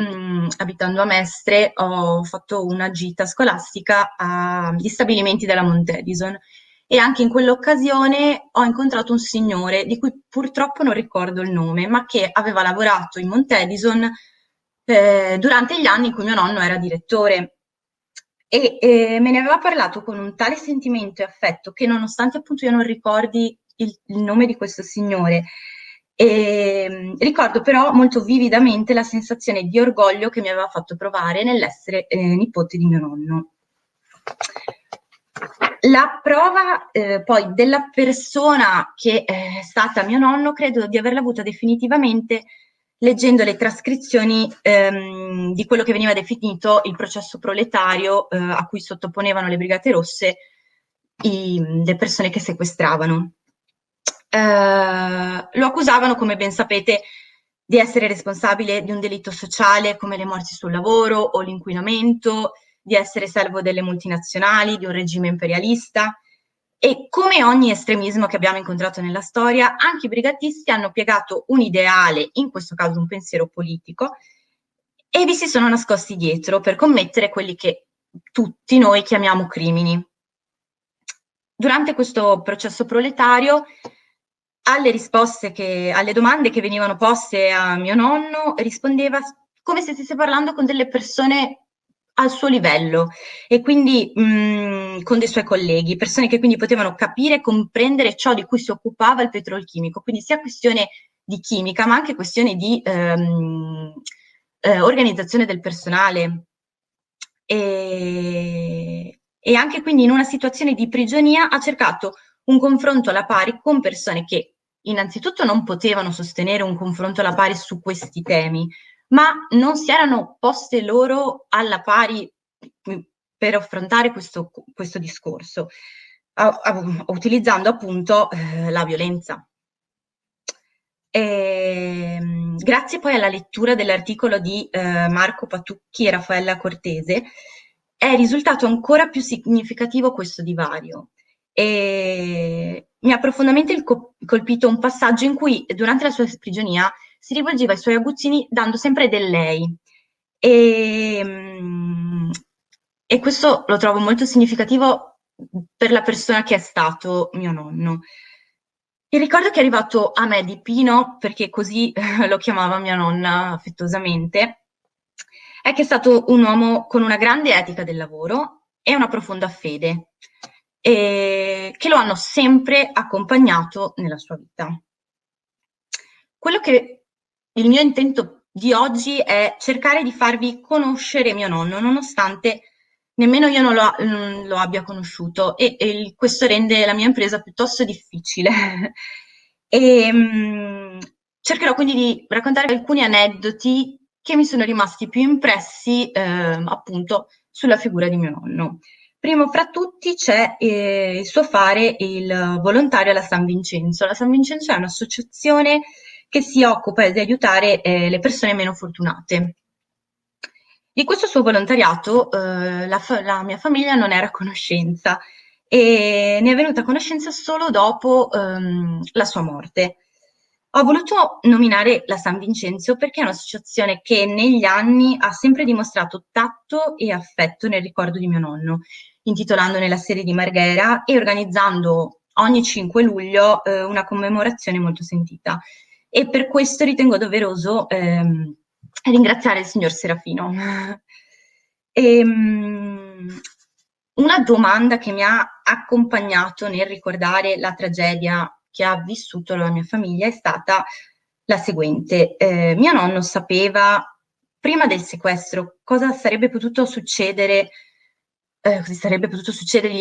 abitando a Mestre, ho fatto una gita scolastica agli stabilimenti della Montedison, e anche in quell'occasione ho incontrato un signore di cui purtroppo non ricordo il nome, ma che aveva lavorato in Montedison durante gli anni in cui mio nonno era direttore, e me ne aveva parlato con un tale sentimento e affetto che, nonostante appunto io non ricordi il nome di questo signore, ricordo però molto vividamente la sensazione di orgoglio che mi aveva fatto provare nell'essere nipote di mio nonno. La prova poi della persona che è stata mio nonno credo di averla avuta definitivamente leggendo le trascrizioni di quello che veniva definito il processo proletario a cui sottoponevano le Brigate Rosse le persone che sequestravano. Lo accusavano, come ben sapete, di essere responsabile di un delitto sociale come le morti sul lavoro o l'inquinamento, di essere servo delle multinazionali, di un regime imperialista. E come ogni estremismo che abbiamo incontrato nella storia, anche i brigatisti hanno piegato un ideale, in questo caso un pensiero politico, e vi si sono nascosti dietro per commettere quelli che tutti noi chiamiamo crimini. Durante questo processo proletario, alle domande che venivano poste a mio nonno, rispondeva come se stesse parlando con delle persone al suo livello, e quindi con dei suoi colleghi, persone che quindi potevano capire e comprendere ciò di cui si occupava il petrolchimico, quindi sia questione di chimica ma anche questione di organizzazione del personale, e anche quindi in una situazione di prigionia ha cercato un confronto alla pari con persone che innanzitutto non potevano sostenere un confronto alla pari su questi temi, ma non si erano poste loro alla pari per affrontare questo discorso, utilizzando appunto la violenza. Grazie poi alla lettura dell'articolo di Marco Patucchi e Raffaella Cortese è risultato ancora più significativo questo divario. E mi ha profondamente colpito un passaggio in cui durante la sua prigionia si rivolgeva ai suoi aguzzini dando sempre del lei, e questo lo trovo molto significativo per la persona che è stato mio nonno. Il ricordo che è arrivato a me di Pino, perché così lo chiamava mia nonna affettuosamente, è che è stato un uomo con una grande etica del lavoro e una profonda fede, che lo hanno sempre accompagnato nella sua vita. Quello che il mio intento di oggi è cercare di farvi conoscere mio nonno, nonostante nemmeno io non lo abbia conosciuto, e questo rende la mia impresa piuttosto difficile. Cercherò quindi di raccontare alcuni aneddoti che mi sono rimasti più impressi appunto sulla figura di mio nonno. Primo fra tutti c'è il suo fare il volontario alla San Vincenzo. La San Vincenzo è un'associazione che si occupa di aiutare le persone meno fortunate. Di questo suo volontariato la mia famiglia non era a conoscenza, e ne è venuta a conoscenza solo dopo la sua morte. Ho voluto nominare la San Vincenzo perché è un'associazione che negli anni ha sempre dimostrato tatto e affetto nel ricordo di mio nonno, intitolandone la serie di Marghera e organizzando ogni 5 luglio una commemorazione molto sentita. E per questo ritengo doveroso ringraziare il signor Serafino. Una domanda che mi ha accompagnato nel ricordare la tragedia che ha vissuto la mia famiglia è stata la seguente. Mio nonno sapeva, prima del sequestro, cosa sarebbe potuto succedergli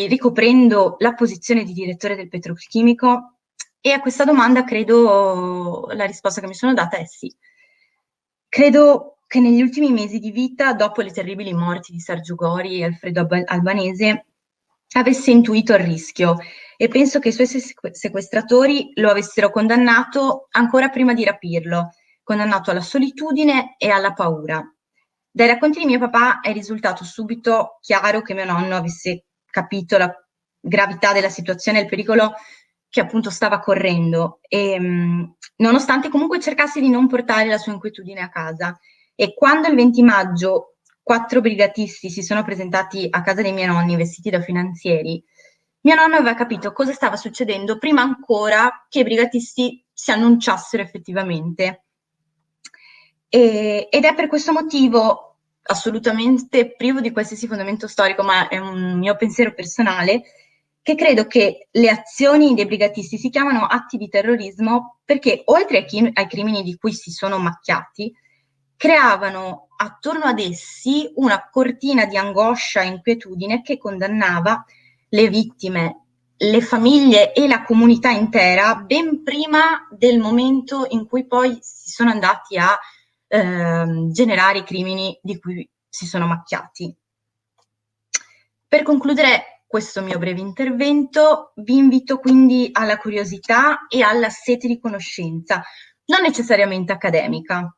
ricoprendo la posizione di direttore del petrolchimico? E a questa domanda credo la risposta che mi sono data è sì. Credo che negli ultimi mesi di vita, dopo le terribili morti di Sergio Gori e Alfredo Albanese, avesse intuito il rischio, e penso che i suoi sequestratori lo avessero condannato ancora prima di rapirlo, condannato alla solitudine e alla paura. Dai racconti di mio papà è risultato subito chiaro che mio nonno avesse capito la gravità della situazione e il pericolo che appunto stava correndo, e nonostante comunque cercasse di non portare la sua inquietudine a casa. E quando il 20 maggio 4 brigatisti si sono presentati a casa dei miei nonni vestiti da finanzieri, mio nonno aveva capito cosa stava succedendo prima ancora che i brigatisti si annunciassero effettivamente. Ed è per questo motivo, assolutamente privo di qualsiasi fondamento storico, ma è un mio pensiero personale, che credo che le azioni dei brigatisti si chiamano atti di terrorismo perché, oltre ai crimini di cui si sono macchiati, creavano attorno ad essi una cortina di angoscia e inquietudine che condannava le vittime, le famiglie e la comunità intera ben prima del momento in cui poi si sono andati a generare i crimini di cui si sono macchiati. Per concludere questo mio breve intervento, vi invito quindi alla curiosità e alla sete di conoscenza, non necessariamente accademica.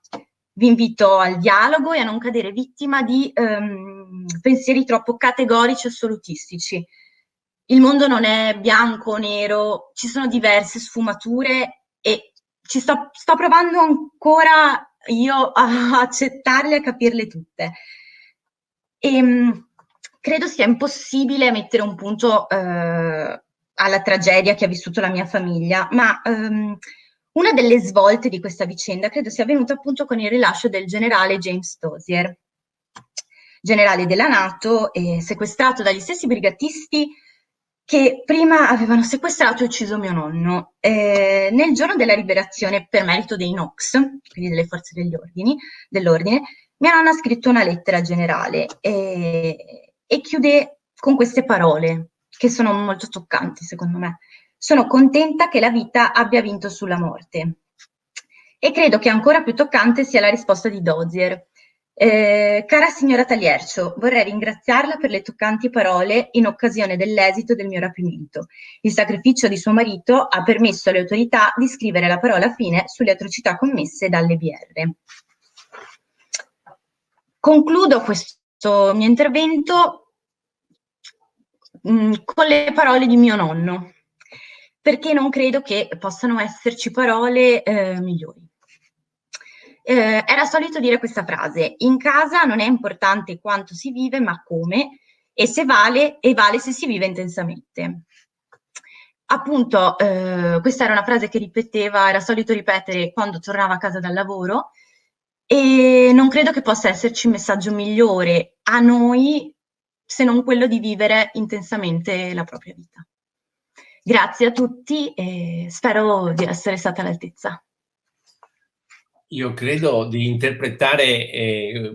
Vi invito al dialogo e a non cadere vittima di pensieri troppo categorici e assolutistici. Il mondo non è bianco o nero, ci sono diverse sfumature e ci sto provando ancora io a accettarle e a capirle tutte. Credo sia impossibile mettere un punto alla tragedia che ha vissuto la mia famiglia, ma una delle svolte di questa vicenda credo sia avvenuta appunto con il rilascio del generale James Dozier, generale della NATO, sequestrato dagli stessi brigatisti che prima avevano sequestrato e ucciso mio nonno. Nel giorno della liberazione, per merito dei NOx, quindi delle forze dell'ordine, mia nonna ha scritto una lettera al generale e chiude con queste parole, che sono molto toccanti secondo me. Sono contenta che la vita abbia vinto sulla morte. E credo che ancora più toccante sia la risposta di Dozier. Cara signora Taliercio, vorrei ringraziarla per le toccanti parole in occasione dell'esito del mio rapimento. Il sacrificio di suo marito ha permesso alle autorità di scrivere la parola fine sulle atrocità commesse dalle BR. Concludo questo mio intervento con le parole di mio nonno, perché non credo che possano esserci parole migliori. Era solito dire questa frase: in casa non è importante quanto si vive, ma come, e se vale se si vive intensamente. Appunto, questa era una frase che era solito ripetere quando tornava a casa dal lavoro, e non credo che possa esserci un messaggio migliore a noi se non quello di vivere intensamente la propria vita. Grazie a tutti e spero di essere stata all'altezza. Io credo di interpretare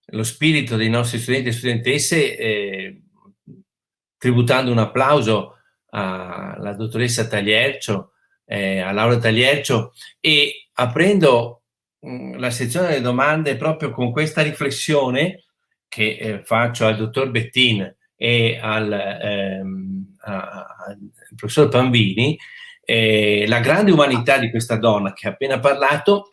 lo spirito dei nostri studenti e studentesse tributando un applauso alla dottoressa Taliercio, a Laura Taliercio, e aprendo la sezione delle domande proprio con questa riflessione che faccio al dottor Bettin e al professor Pambini. La grande umanità di questa donna che ha appena parlato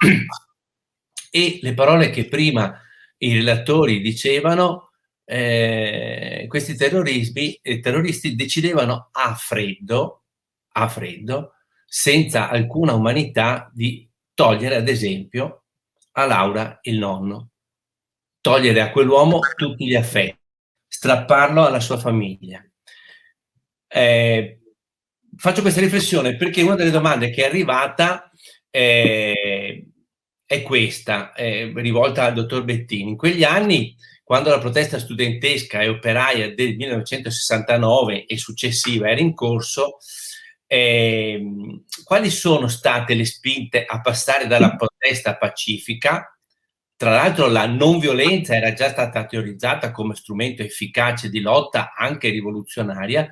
e le parole che prima i relatori dicevano, questi terroristi decidevano a freddo, senza alcuna umanità, di togliere ad esempio a Laura il nonno, togliere a quell'uomo tutti gli affetti, strapparlo alla sua famiglia. Faccio questa riflessione perché una delle domande che è arrivata è questa, rivolta al dottor Bettini. In quegli anni, quando la protesta studentesca e operaia del 1969 e successiva era in corso, Quali sono state le spinte a passare dalla protesta pacifica? Tra l'altro la non violenza era già stata teorizzata come strumento efficace di lotta anche rivoluzionaria.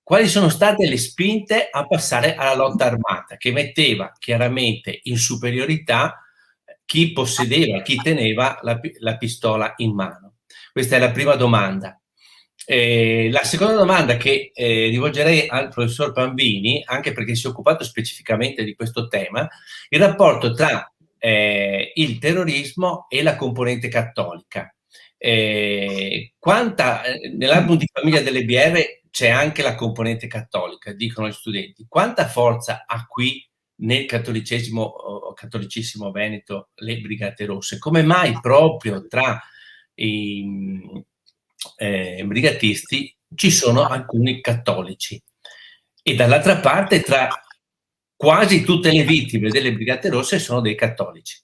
Quali sono state le spinte a passare alla lotta armata, che metteva chiaramente in superiorità chi possedeva, chi teneva la pistola in mano? Questa è la prima domanda. La seconda domanda che rivolgerei al professor Pambini, anche perché si è occupato specificamente di questo tema, il rapporto tra il terrorismo e la componente cattolica. Nell'album di famiglia delle BR c'è anche la componente cattolica, dicono gli studenti. Quanta forza ha qui nel cattolicissimo veneto le Brigate Rosse? Come mai proprio tra i brigatisti ci sono alcuni cattolici? E dall'altra parte tra quasi tutte le vittime delle Brigate Rosse sono dei cattolici.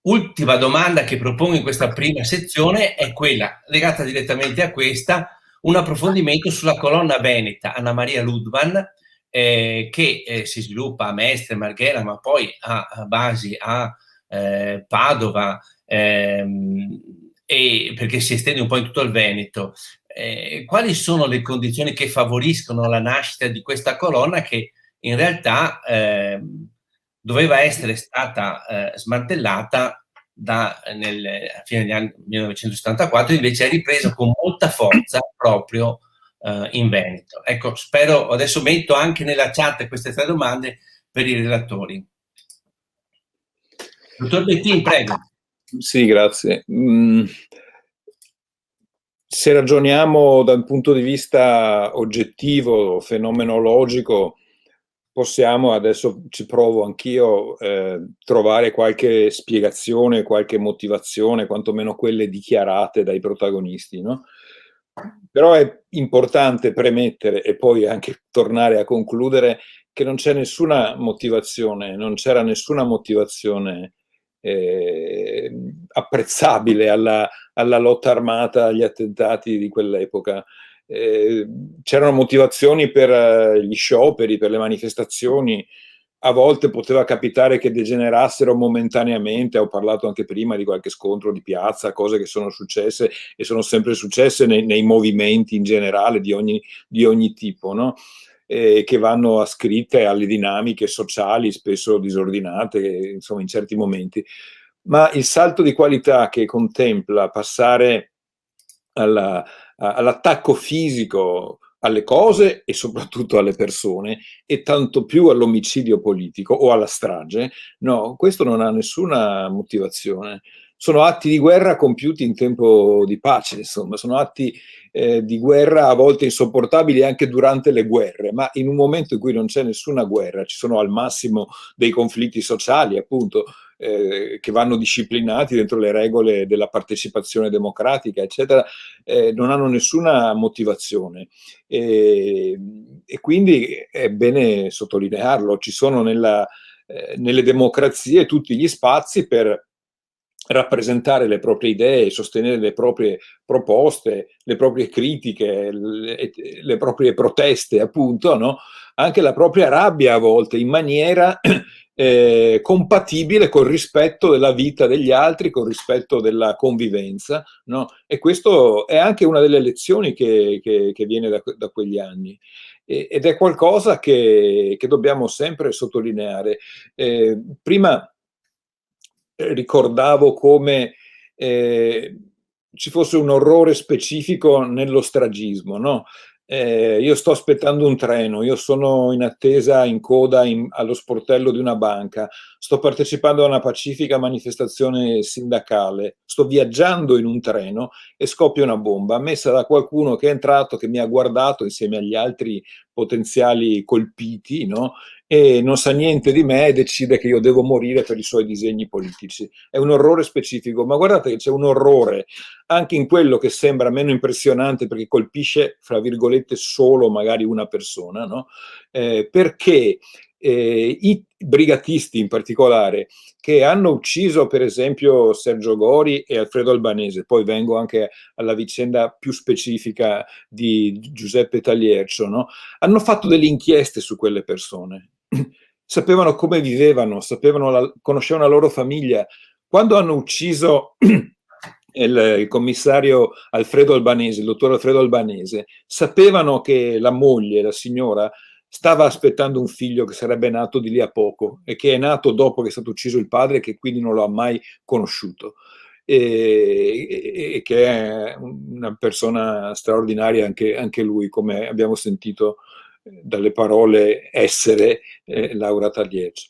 Ultima domanda che propongo in questa prima sezione è quella legata direttamente a questa, un approfondimento sulla colonna veneta Anna Maria Ludman, che si sviluppa a Mestre, Marghera, ma poi ha basi a Padova, e perché si estende un po' in tutto il Veneto. Quali sono le condizioni che favoriscono la nascita di questa colonna che in realtà doveva essere stata smantellata a fine degli anni 1974, invece è ripresa con molta forza proprio in Veneto? Ecco, spero, adesso metto anche nella chat queste 3 domande per i relatori. Dottor Bettin, prego. Sì, grazie. Se ragioniamo dal punto di vista oggettivo, fenomenologico, possiamo, adesso ci provo anch'io, trovare qualche spiegazione, qualche motivazione, quantomeno quelle dichiarate dai protagonisti, no? Però è importante premettere e poi anche tornare a concludere che non c'è nessuna motivazione, non c'era nessuna motivazione apprezzabile alla lotta armata, agli attentati di quell'epoca. C'erano motivazioni per gli scioperi, per le manifestazioni, a volte poteva capitare che degenerassero momentaneamente, ho parlato anche prima di qualche scontro di piazza, cose che sono successe e sono sempre successe nei movimenti in generale di ogni tipo, no? Che vanno ascritte alle dinamiche sociali spesso disordinate, insomma, in certi momenti. Ma il salto di qualità che contempla passare all'attacco fisico alle cose e soprattutto alle persone, e tanto più all'omicidio politico o alla strage, no, questo non ha nessuna motivazione. Sono atti di guerra compiuti in tempo di pace, insomma, sono atti di guerra a volte insopportabili anche durante le guerre, ma in un momento in cui non c'è nessuna guerra, ci sono al massimo dei conflitti sociali, appunto, che vanno disciplinati dentro le regole della partecipazione democratica, eccetera, non hanno nessuna motivazione. E quindi è bene sottolinearlo, ci sono nelle democrazie tutti gli spazi per rappresentare le proprie idee, sostenere le proprie proposte, le proprie critiche, le proprie proteste, appunto, no? Anche la propria rabbia a volte, in maniera compatibile col rispetto della vita degli altri, col rispetto della convivenza, no? E questo è anche una delle lezioni che viene da quegli anni. Ed è qualcosa che dobbiamo sempre sottolineare. Prima ricordavo come ci fosse un orrore specifico nello stragismo, no? Io sto aspettando un treno, io sono in attesa in coda allo sportello di una banca, sto partecipando a una pacifica manifestazione sindacale, sto viaggiando in un treno e scoppia una bomba messa da qualcuno che è entrato, che mi ha guardato insieme agli altri potenziali colpiti, no? E non sa niente di me e decide che io devo morire per i suoi disegni politici. È un orrore specifico, ma guardate che c'è un orrore anche in quello che sembra meno impressionante perché colpisce, fra virgolette, solo magari una persona, no? Perché brigatisti in particolare, che hanno ucciso per esempio Sergio Gori e Alfredo Albanese, poi vengo anche alla vicenda più specifica di Giuseppe Taliercio, no? Hanno fatto delle inchieste su quelle persone, sapevano come vivevano, conoscevano la loro famiglia. Quando hanno ucciso il commissario Alfredo Albanese, il dottor Alfredo Albanese, sapevano che la moglie, la signora, stava aspettando un figlio che sarebbe nato di lì a poco e che è nato dopo che è stato ucciso il padre e che quindi non lo ha mai conosciuto. E che è una persona straordinaria anche lui, come abbiamo sentito dalle parole essere Laura Taliercio.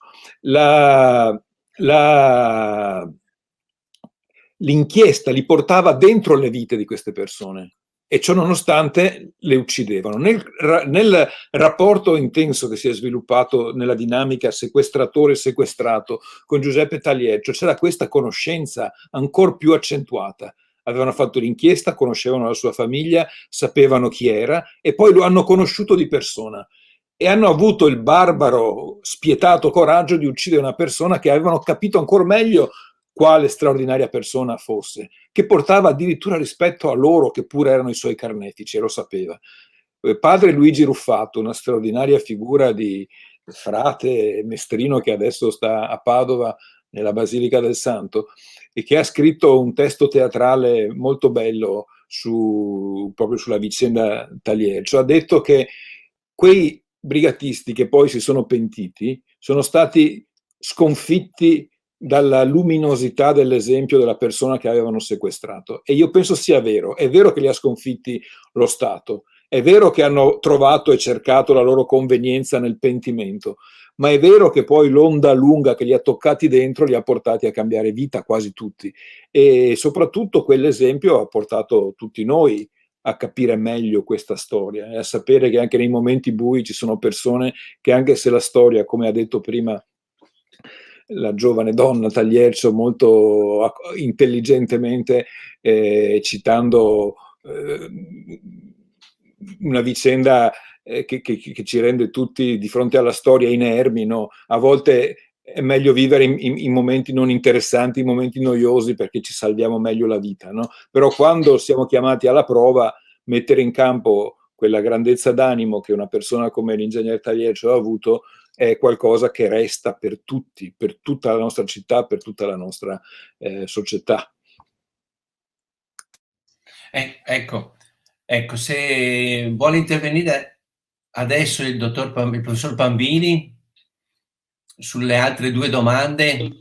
L'inchiesta li portava dentro le vite di queste persone e ciò nonostante le uccidevano. Nel rapporto intenso che si è sviluppato nella dinamica sequestratore-sequestrato con Giuseppe Taliercio c'era questa conoscenza ancora più accentuata. Avevano fatto l'inchiesta, conoscevano la sua famiglia, sapevano chi era e poi lo hanno conosciuto di persona e hanno avuto il barbaro, spietato coraggio di uccidere una persona che avevano capito ancora meglio quale straordinaria persona fosse, che portava addirittura rispetto a loro che pure erano i suoi carnefici, e lo sapeva. Padre Luigi Ruffato, una straordinaria figura di frate mestrino che adesso sta a Padova nella Basilica del Santo e che ha scritto un testo teatrale molto bello proprio sulla vicenda Taliercio, ha detto che quei brigatisti che poi si sono pentiti sono stati sconfitti dalla luminosità dell'esempio della persona che avevano sequestrato. E io penso sia vero. È vero che li ha sconfitti lo Stato, è vero che hanno trovato e cercato la loro convenienza nel pentimento, ma è vero che poi l'onda lunga che li ha toccati dentro li ha portati a cambiare vita quasi tutti. E soprattutto quell'esempio ha portato tutti noi a capire meglio questa storia e a sapere che anche nei momenti bui ci sono persone che, anche se la storia, come ha detto prima la giovane donna Taliercio molto intelligentemente, citando una vicenda che ci rende tutti di fronte alla storia inermi, no? A volte è meglio vivere in momenti non interessanti, in momenti noiosi, perché ci salviamo meglio la vita, no? Però quando siamo chiamati alla prova, mettere in campo quella grandezza d'animo che una persona come l'ingegner Taliercio ha avuto è qualcosa che resta per tutti, per tutta la nostra città, per tutta la nostra società. Ecco, se vuole intervenire adesso il professor Pambini sulle altre due domande.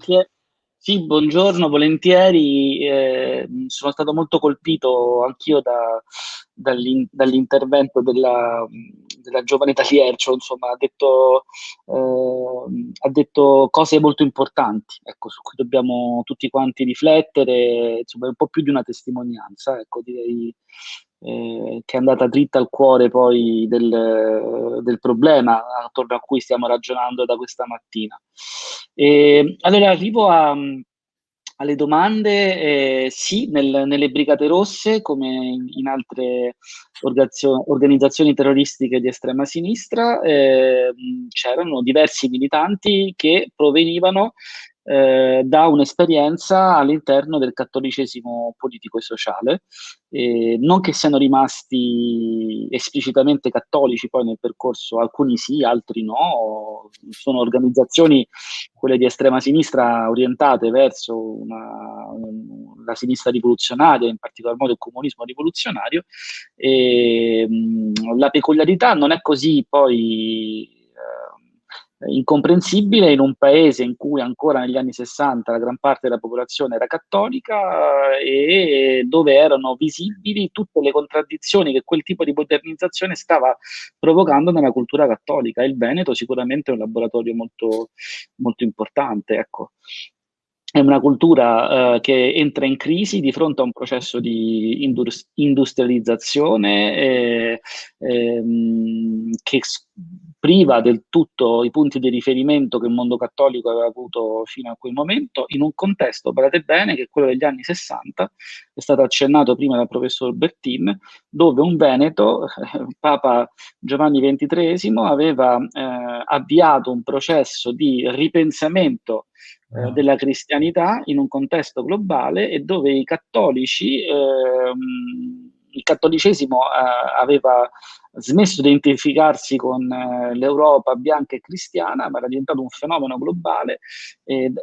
Sì, buongiorno, volentieri. Sono stato molto colpito anch'io dall'intervento della giovane Taliercio, insomma, ha detto cose molto importanti, ecco, su cui dobbiamo tutti quanti riflettere, insomma, è un po' più di una testimonianza, ecco, direi che è andata dritta al cuore poi del problema attorno a cui stiamo ragionando da questa mattina. Allora arrivo alle domande. Sì, nelle Brigate Rosse, come in altre organizzazioni terroristiche di estrema sinistra, c'erano diversi militanti che provenivano da un'esperienza all'interno del cattolicesimo politico e sociale, non che siano rimasti esplicitamente cattolici poi nel percorso, alcuni sì, altri no, sono organizzazioni, quelle di estrema sinistra, orientate verso la sinistra rivoluzionaria, in particolar modo il comunismo rivoluzionario, e la peculiarità non è così poi incomprensibile in un paese in cui ancora negli anni 60 la gran parte della popolazione era cattolica e dove erano visibili tutte le contraddizioni che quel tipo di modernizzazione stava provocando nella cultura cattolica. Il Veneto sicuramente è un laboratorio molto, molto importante, ecco. è una cultura che entra in crisi di fronte a un processo di industrializzazione che priva del tutto i punti di riferimento che il mondo cattolico aveva avuto fino a quel momento, in un contesto, badate bene, che è quello degli anni 60, è stato accennato prima dal professor Bertin, dove un veneto, Papa Giovanni XXIII, aveva avviato un processo di ripensamento della cristianità in un contesto globale, e dove i cattolici, il cattolicesimo aveva smesso di identificarsi con l'Europa bianca e cristiana, ma era diventato un fenomeno globale, e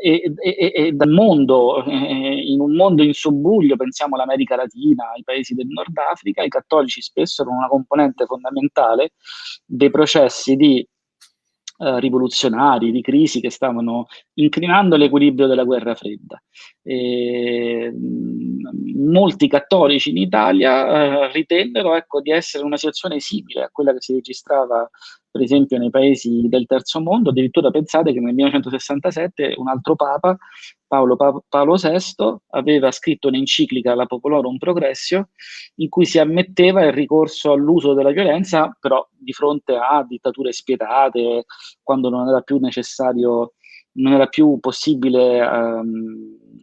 dal mondo, in un mondo in subbuglio, pensiamo all'America Latina, ai paesi del Nord Africa, i cattolici spesso erano una componente fondamentale dei processi di rivoluzionari, di crisi che stavano incrinando l'equilibrio della guerra fredda. Molti cattolici in Italia ritennero, ecco, di essere in una situazione simile a quella che si registrava per esempio nei paesi del terzo mondo. Addirittura pensate che nel 1967 un altro Papa, Paolo VI, aveva scritto un'enciclica, La Popolorum Progressio, in cui si ammetteva il ricorso all'uso della violenza, però di fronte a dittature spietate, quando non era più necessario, non era più possibile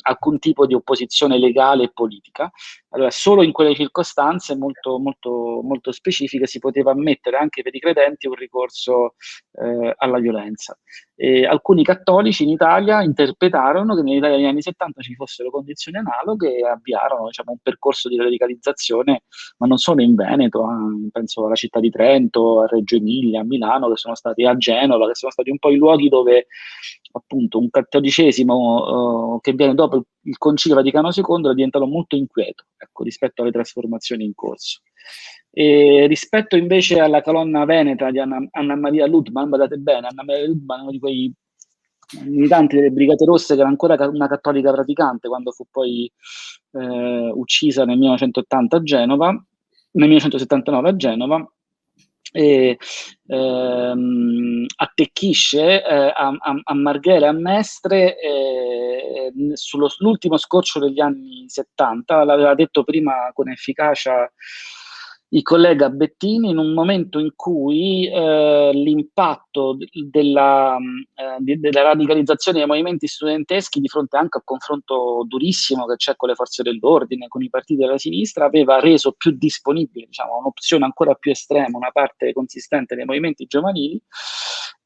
alcun tipo di opposizione legale e politica. Allora, solo in quelle circostanze molto, molto, molto specifiche si poteva ammettere anche per i credenti un ricorso alla violenza. Alcuni cattolici in Italia interpretarono che nell'Italia degli anni 70 ci fossero condizioni analoghe e avviarono, diciamo, un percorso di radicalizzazione, ma non solo in Veneto, penso alla città di Trento, a Reggio Emilia, a Milano, che sono stati, a Genova, che sono stati un po' i luoghi dove appunto un cattolicesimo che viene dopo il Concilio Vaticano II è diventato molto inquieto, ecco, rispetto alle trasformazioni in corso. E rispetto invece alla colonna veneta di Anna Maria Ludman, badate bene, Anna Maria Ludman è uno di quei militanti delle Brigate Rosse che era ancora una cattolica praticante quando fu poi uccisa nel 1980 a Genova, nel 1979 a Genova, e attecchisce a Marghera e a Mestre sull'ultimo scorcio degli anni 70, l'aveva detto prima con efficacia il collega Bettini, in un momento in cui l'impatto della radicalizzazione dei movimenti studenteschi, di fronte anche al confronto durissimo che c'è con le forze dell'ordine, con i partiti della sinistra, aveva reso più disponibile, diciamo, un'opzione ancora più estrema, una parte consistente dei movimenti giovanili,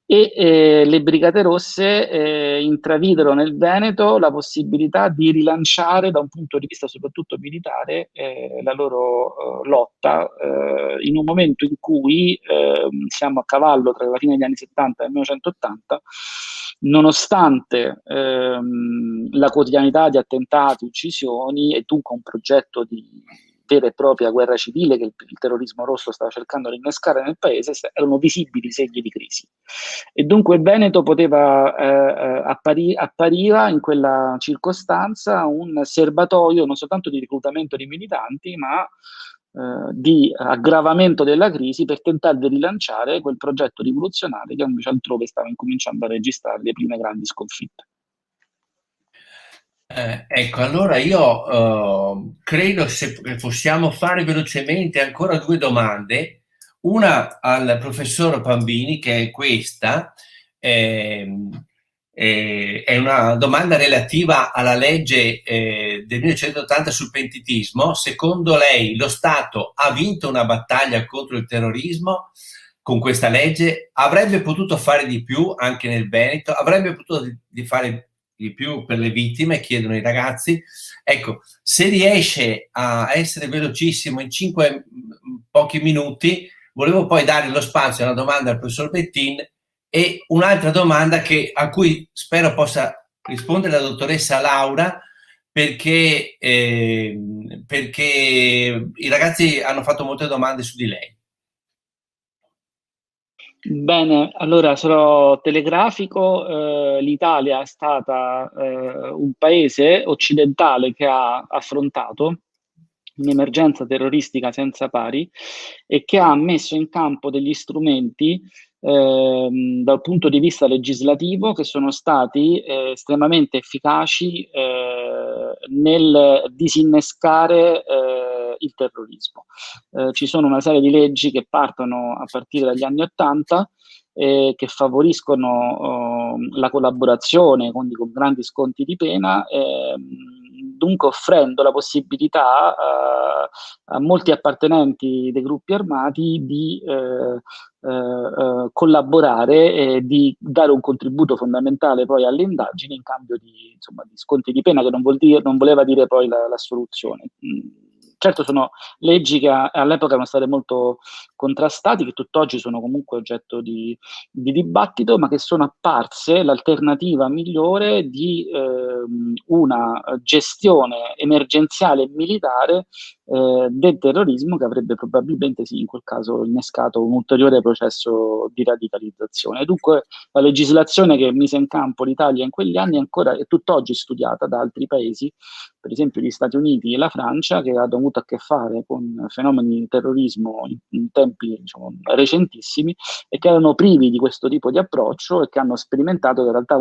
e le Brigate Rosse intravidero nel Veneto la possibilità di rilanciare da un punto di vista soprattutto militare la loro lotta in un momento in cui siamo a cavallo tra la fine degli anni 70 e il 1980, nonostante la quotidianità di attentati, uccisioni e dunque un progetto di vera e propria guerra civile che il terrorismo rosso stava cercando di innescare nel paese, erano visibili segni di crisi. E dunque il Veneto poteva appariva in quella circostanza un serbatoio non soltanto di reclutamento di militanti, ma di aggravamento della crisi per tentare di rilanciare quel progetto rivoluzionario che invece altrove stava incominciando a registrare le prime grandi sconfitte. Ecco, allora io credo se possiamo fare velocemente ancora due domande, una al professor Pambini, che è questa, è una domanda relativa alla legge del 1980 sul pentitismo. Secondo lei lo Stato ha vinto una battaglia contro il terrorismo con questa legge? Avrebbe potuto fare di più anche nel Veneto? Avrebbe potuto di fare di più per le vittime, chiedono i ragazzi. Ecco, se riesce a essere velocissimo in pochi minuti, volevo poi dare lo spazio a una domanda al professor Bettin e un'altra domanda a cui spero possa rispondere la dottoressa Laura, perché i ragazzi hanno fatto molte domande su di lei. Bene, allora sarò telegrafico. L'Italia è stata un paese occidentale che ha affrontato un'emergenza terroristica senza pari e che ha messo in campo degli strumenti dal punto di vista legislativo che sono stati estremamente efficaci nel disinnescare il terrorismo. Ci sono una serie di leggi che partono a partire dagli anni '80 che favoriscono la collaborazione, quindi con grandi sconti di pena, dunque offrendo la possibilità a molti appartenenti dei gruppi armati di collaborare e di dare un contributo fondamentale poi alle indagini in cambio di, insomma, di sconti di pena, che non voleva dire poi la soluzione. Certo, sono leggi che all'epoca erano state molto contrastate, che tutt'oggi sono comunque oggetto di dibattito, ma che sono apparse l'alternativa migliore di una gestione emergenziale e militare del terrorismo, che avrebbe probabilmente in quel caso innescato un ulteriore processo di radicalizzazione. Dunque la legislazione che mise in campo l'Italia in quegli anni è tutt'oggi studiata da altri paesi, per esempio gli Stati Uniti e la Francia, che ha avuto a che fare con fenomeni di terrorismo in tempi, diciamo, recentissimi, e che erano privi di questo tipo di approccio e che hanno sperimentato che in realtà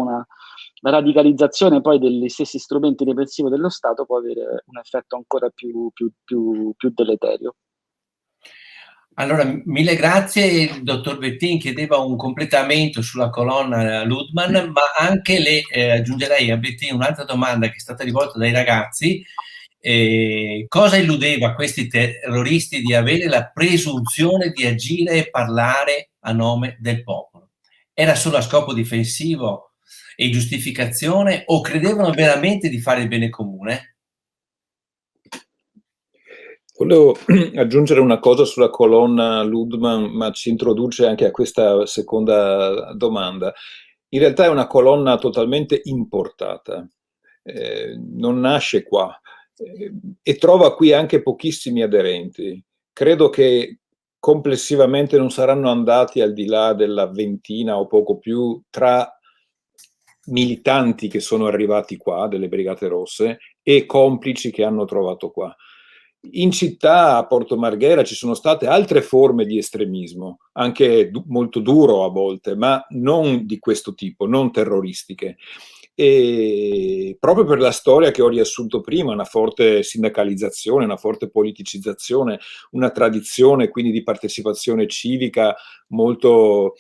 la radicalizzazione poi degli stessi strumenti repressivi dello Stato può avere un effetto ancora più deleterio. Allora, mille grazie. Il dottor Bettin chiedeva un completamento sulla colonna Ludman, ma anche aggiungerei a Bettin un'altra domanda che è stata rivolta dai ragazzi. Cosa illudeva questi terroristi di avere la presunzione di agire e parlare a nome del popolo? Era solo a scopo difensivo e giustificazione, o credevano veramente di fare il bene comune? Volevo aggiungere una cosa sulla colonna Ludman, ma ci introduce anche a questa seconda domanda. In realtà è una colonna totalmente importata, non nasce qua e trova qui anche pochissimi aderenti. Credo che complessivamente non saranno andati al di là della ventina o poco più tra militanti che sono arrivati qua, delle Brigate Rosse, e complici che hanno trovato qua. In città, a Porto Marghera, ci sono state altre forme di estremismo, anche molto duro a volte, ma non di questo tipo, non terroristiche. E proprio per la storia che ho riassunto prima, una forte sindacalizzazione, una forte politicizzazione, una tradizione quindi di partecipazione civica molto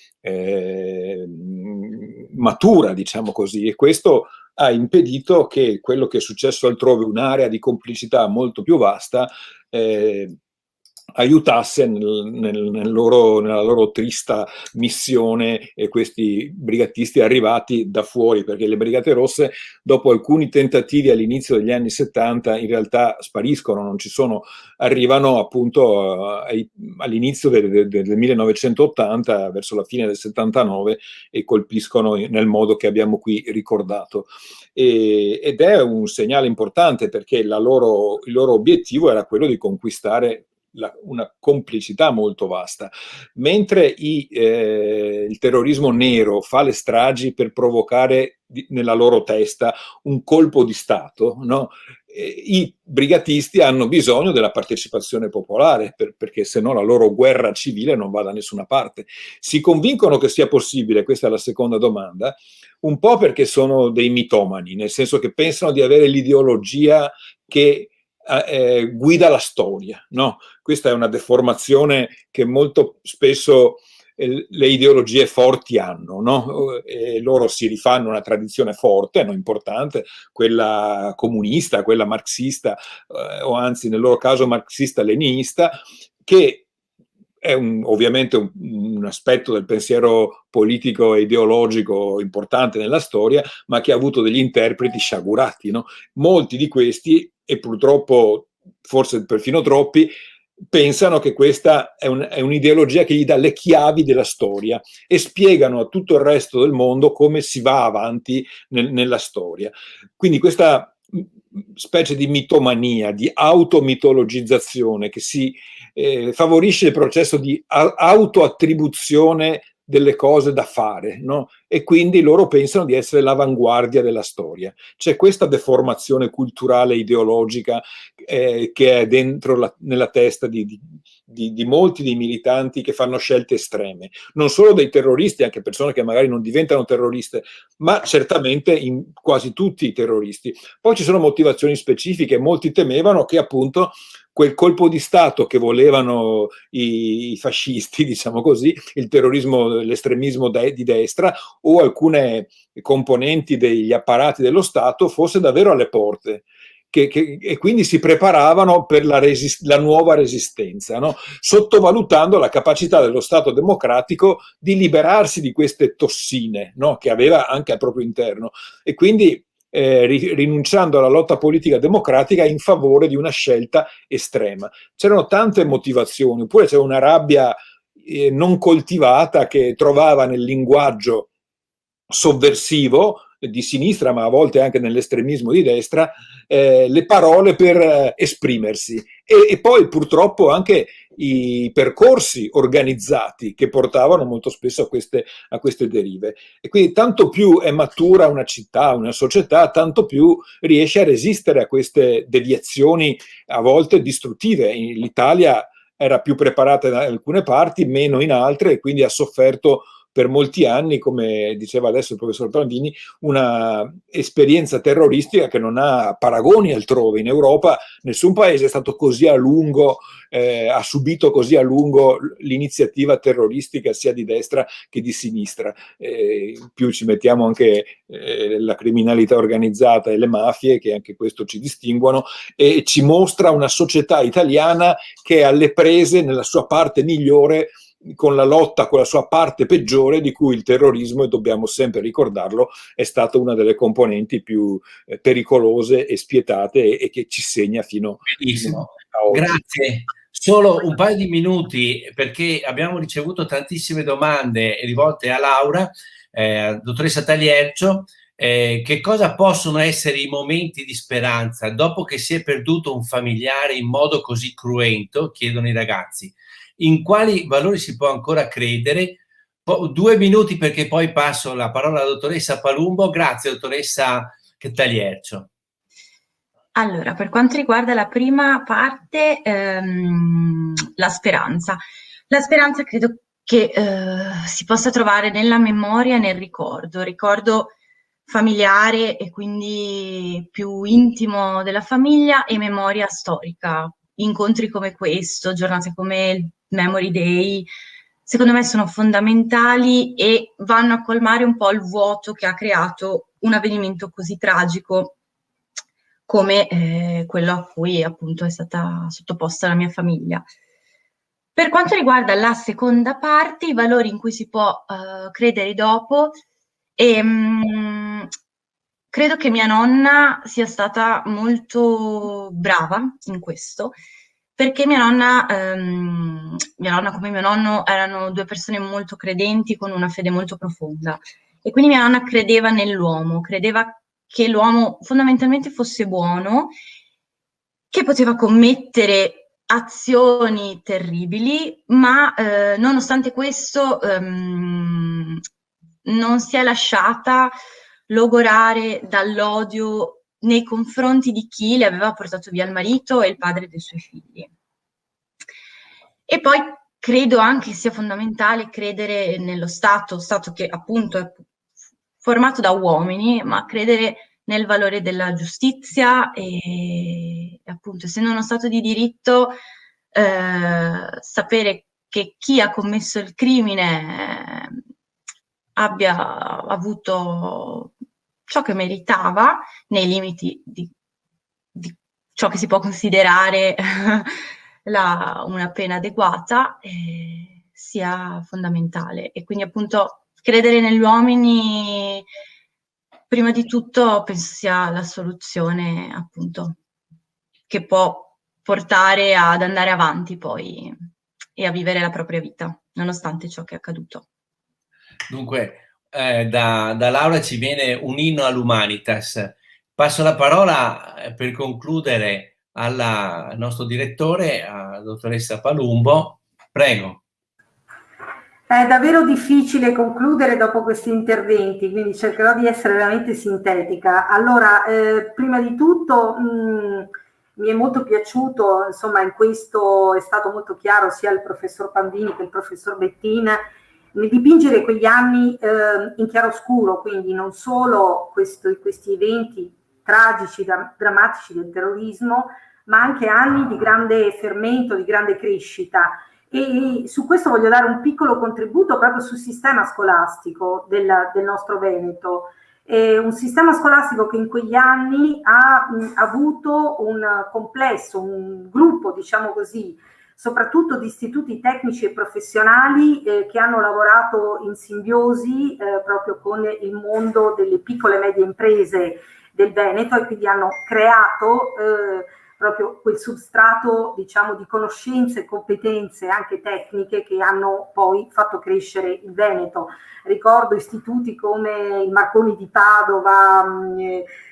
matura, diciamo così, e questo ha impedito che quello che è successo altrove, un'area di complicità molto più vasta, aiutasse nella loro trista missione questi brigatisti arrivati da fuori, perché le Brigate Rosse, dopo alcuni tentativi all'inizio degli anni 70, in realtà spariscono, non ci sono, arrivano appunto all'inizio del 1980, verso la fine del 79, e colpiscono nel modo che abbiamo qui ricordato. Ed è un segnale importante, perché il loro obiettivo era quello di conquistare una complicità molto vasta, mentre il terrorismo nero fa le stragi per provocare nella loro testa un colpo di Stato, no? I brigatisti hanno bisogno della partecipazione popolare, perché se no la loro guerra civile non va da nessuna parte. Si convincono che sia possibile, questa è la seconda domanda, un po' perché sono dei mitomani, nel senso che pensano di avere l'ideologia che guida la storia, no? Questa è una deformazione che molto spesso le ideologie forti hanno, no? E loro si rifanno a una tradizione forte, no? Importante, quella comunista, quella marxista, o anzi nel loro caso marxista-leninista, che è ovviamente un aspetto del pensiero politico e ideologico importante nella storia, ma che ha avuto degli interpreti sciagurati, no? Molti di questi, e purtroppo forse perfino troppi, pensano che questa è un'ideologia che gli dà le chiavi della storia e spiegano a tutto il resto del mondo come si va avanti nella storia. Quindi questa specie di mitomania, di automitologizzazione che si favorisce il processo di autoattribuzione delle cose da fare, no? E quindi loro pensano di essere l'avanguardia della storia. C'è questa deformazione culturale ideologica che è dentro nella testa di di molti dei militanti che fanno scelte estreme, non solo dei terroristi, anche persone che magari non diventano terroriste, ma certamente in quasi tutti i terroristi. Poi ci sono motivazioni specifiche, molti temevano che appunto quel colpo di Stato che volevano i fascisti, diciamo così, il terrorismo, l'estremismo di destra o alcune componenti degli apparati dello Stato fosse davvero alle porte. E quindi si preparavano per la nuova resistenza, no? Sottovalutando la capacità dello Stato democratico di liberarsi di queste tossine, no? Che aveva anche al proprio interno, e quindi rinunciando alla lotta politica democratica in favore di una scelta estrema. C'erano tante motivazioni, oppure c'era una rabbia non coltivata che trovava nel linguaggio sovversivo di sinistra, ma a volte anche nell'estremismo di destra, le parole per esprimersi, e poi purtroppo anche i percorsi organizzati che portavano molto spesso a queste derive. E quindi tanto più è matura una città, una società, tanto più riesce a resistere a queste deviazioni a volte distruttive. L'Italia era più preparata da alcune parti, meno in altre, e quindi ha sofferto per molti anni, come diceva adesso il professor Plandini, una esperienza terroristica che non ha paragoni altrove. In Europa nessun paese è stato così a lungo, ha subito così a lungo l'iniziativa terroristica sia di destra che di sinistra. Più ci mettiamo anche la criminalità organizzata e le mafie, che anche questo ci distinguono, e ci mostra una società italiana che è alle prese nella sua parte migliore con la lotta con la sua parte peggiore, di cui il terrorismo, e dobbiamo sempre ricordarlo, è stata una delle componenti più pericolose e spietate, e che ci segna fino a oggi. Grazie. Solo un paio di minuti, perché abbiamo ricevuto tantissime domande rivolte a Laura, dottoressa Tagliercio. Che cosa possono essere i momenti di speranza dopo che si è perduto un familiare in modo così cruento, chiedono i ragazzi. In quali valori si può ancora credere? 2 minuti, perché poi passo la parola alla dottoressa Palumbo. Grazie, dottoressa Tagliercio. Allora, per quanto riguarda la prima parte, la speranza. La speranza credo che si possa trovare nella memoria e nel ricordo familiare, e quindi più intimo della famiglia, e memoria storica. Incontri come questo, giornate come il Memory Day, secondo me sono fondamentali e vanno a colmare un po' il vuoto che ha creato un avvenimento così tragico come quello a cui appunto è stata sottoposta la mia famiglia. Per quanto riguarda la seconda parte, i valori in cui si può credere dopo, credo che mia nonna sia stata molto brava in questo, perché mia nonna come mio nonno erano 2 persone molto credenti, con una fede molto profonda, e quindi mia nonna credeva nell'uomo, credeva che l'uomo fondamentalmente fosse buono, che poteva commettere azioni terribili, ma nonostante questo non si è lasciata logorare dall'odio nei confronti di chi le aveva portato via il marito e il padre dei suoi figli. E poi credo anche sia fondamentale credere nello Stato che appunto è formato da uomini, ma credere nel valore della giustizia, e appunto, essendo uno Stato di diritto, sapere che chi ha commesso il crimine abbia avuto ciò che meritava nei limiti di ciò che si può considerare una pena adeguata, sia fondamentale. E quindi appunto credere negli uomini, prima di tutto, penso sia la soluzione appunto che può portare ad andare avanti poi e a vivere la propria vita, nonostante ciò che è accaduto. Dunque, da Laura ci viene un inno all'Humanitas. Passo la parola per concludere al nostro direttore, alla dottoressa Palumbo. Prego. È davvero difficile concludere dopo questi interventi, quindi cercherò di essere veramente sintetica. Allora, prima di tutto mi è molto piaciuto, insomma, in questo è stato molto chiaro sia il professor Pandini che il professor Bettin, nel dipingere quegli anni in chiaroscuro, quindi non solo questi eventi tragici, drammatici del terrorismo, ma anche anni di grande fermento, di grande crescita. E su questo voglio dare un piccolo contributo proprio sul sistema scolastico del nostro Veneto. Un sistema scolastico che in quegli anni ha avuto un complesso, un gruppo, diciamo così, soprattutto di istituti tecnici e professionali che hanno lavorato in simbiosi proprio con il mondo delle piccole e medie imprese del Veneto, e quindi hanno creato proprio quel substrato, diciamo, di conoscenze e competenze anche tecniche che hanno poi fatto crescere il Veneto. Ricordo istituti come il Marconi di Padova,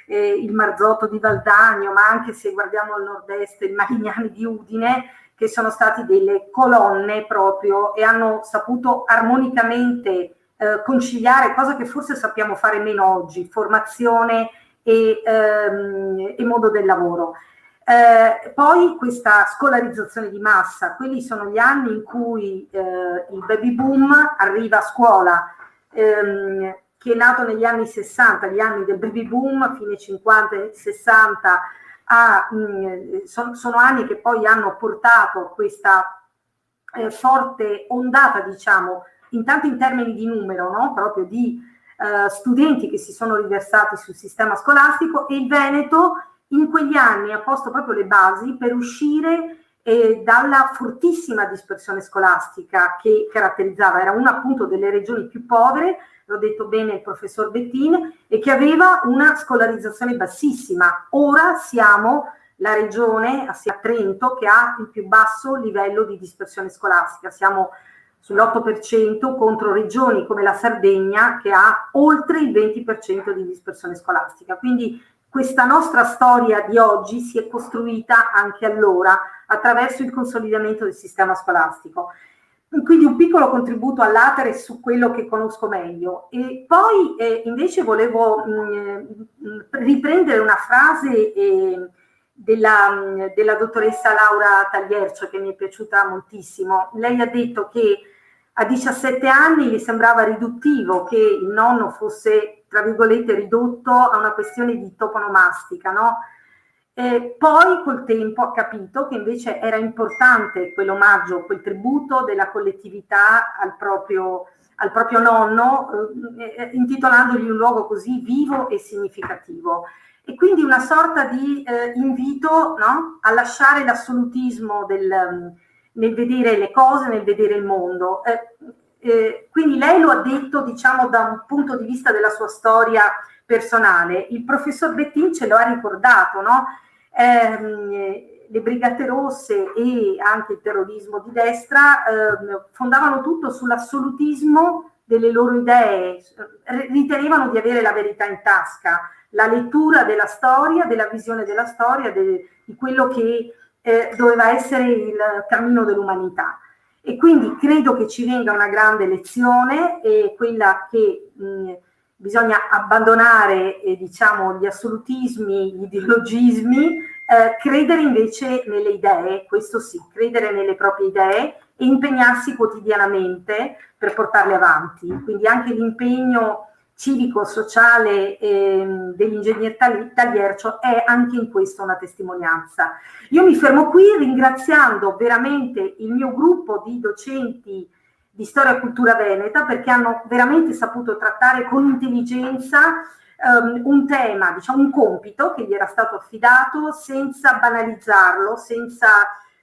il Marzotto di Valdagno, ma anche, se guardiamo al nord-est, il Marignani di Udine, che sono stati delle colonne proprio e hanno saputo armonicamente conciliare, cosa che forse sappiamo fare meno oggi, formazione e mondo del lavoro. Poi questa scolarizzazione di massa, quelli sono gli anni in cui il baby boom arriva a scuola, che è nato negli anni 60, gli anni del baby boom, fine 50 e 60, sono anni che poi hanno portato questa forte ondata, diciamo, intanto in termini di numero, no? Proprio di studenti che si sono riversati sul sistema scolastico, e il Veneto in quegli anni ha posto proprio le basi per uscire dalla fortissima dispersione scolastica che caratterizzava, era una appunto delle regioni più povere, l'ho detto bene il professor Bettin, e che aveva una scolarizzazione bassissima. Ora siamo la regione, assieme a Trento, che ha il più basso livello di dispersione scolastica, siamo sull'8% contro regioni come la Sardegna che ha oltre il 20% di dispersione scolastica. Quindi questa nostra storia di oggi si è costruita anche allora attraverso il consolidamento del sistema scolastico. Quindi un piccolo contributo all'Atere su quello che conosco meglio. E poi invece volevo riprendere una frase della dottoressa Laura Tagliercio, che mi è piaciuta moltissimo. Lei ha detto che a 17 anni le sembrava riduttivo che il nonno fosse, tra virgolette, ridotto a una questione di toponomastica, no? Poi col tempo ha capito che invece era importante quell'omaggio, quel tributo della collettività al proprio nonno, intitolandogli un luogo così vivo e significativo. E quindi una sorta di invito, no? A lasciare l'assolutismo nel vedere le cose, nel vedere il mondo. Quindi lei lo ha detto, diciamo, da un punto di vista della sua storia personale. Il professor Bettin ce lo ha ricordato, no? Le Brigate Rosse e anche il terrorismo di destra fondavano tutto sull'assolutismo delle loro idee, ritenevano di avere la verità in tasca, la lettura della storia, della visione della storia, di quello che doveva essere il cammino dell'umanità. E quindi credo che ci venga una grande lezione, quella che bisogna abbandonare diciamo, gli assolutismi, gli ideologismi, credere invece nelle idee, questo sì, credere nelle proprie idee e impegnarsi quotidianamente per portarle avanti. Quindi anche l'impegno civico-sociale dell'ingegner Tagliercio è anche in questo una testimonianza. Io mi fermo qui ringraziando veramente il mio gruppo di docenti di storia e cultura veneta, perché hanno veramente saputo trattare con intelligenza un tema, diciamo un compito che gli era stato affidato, senza banalizzarlo, senza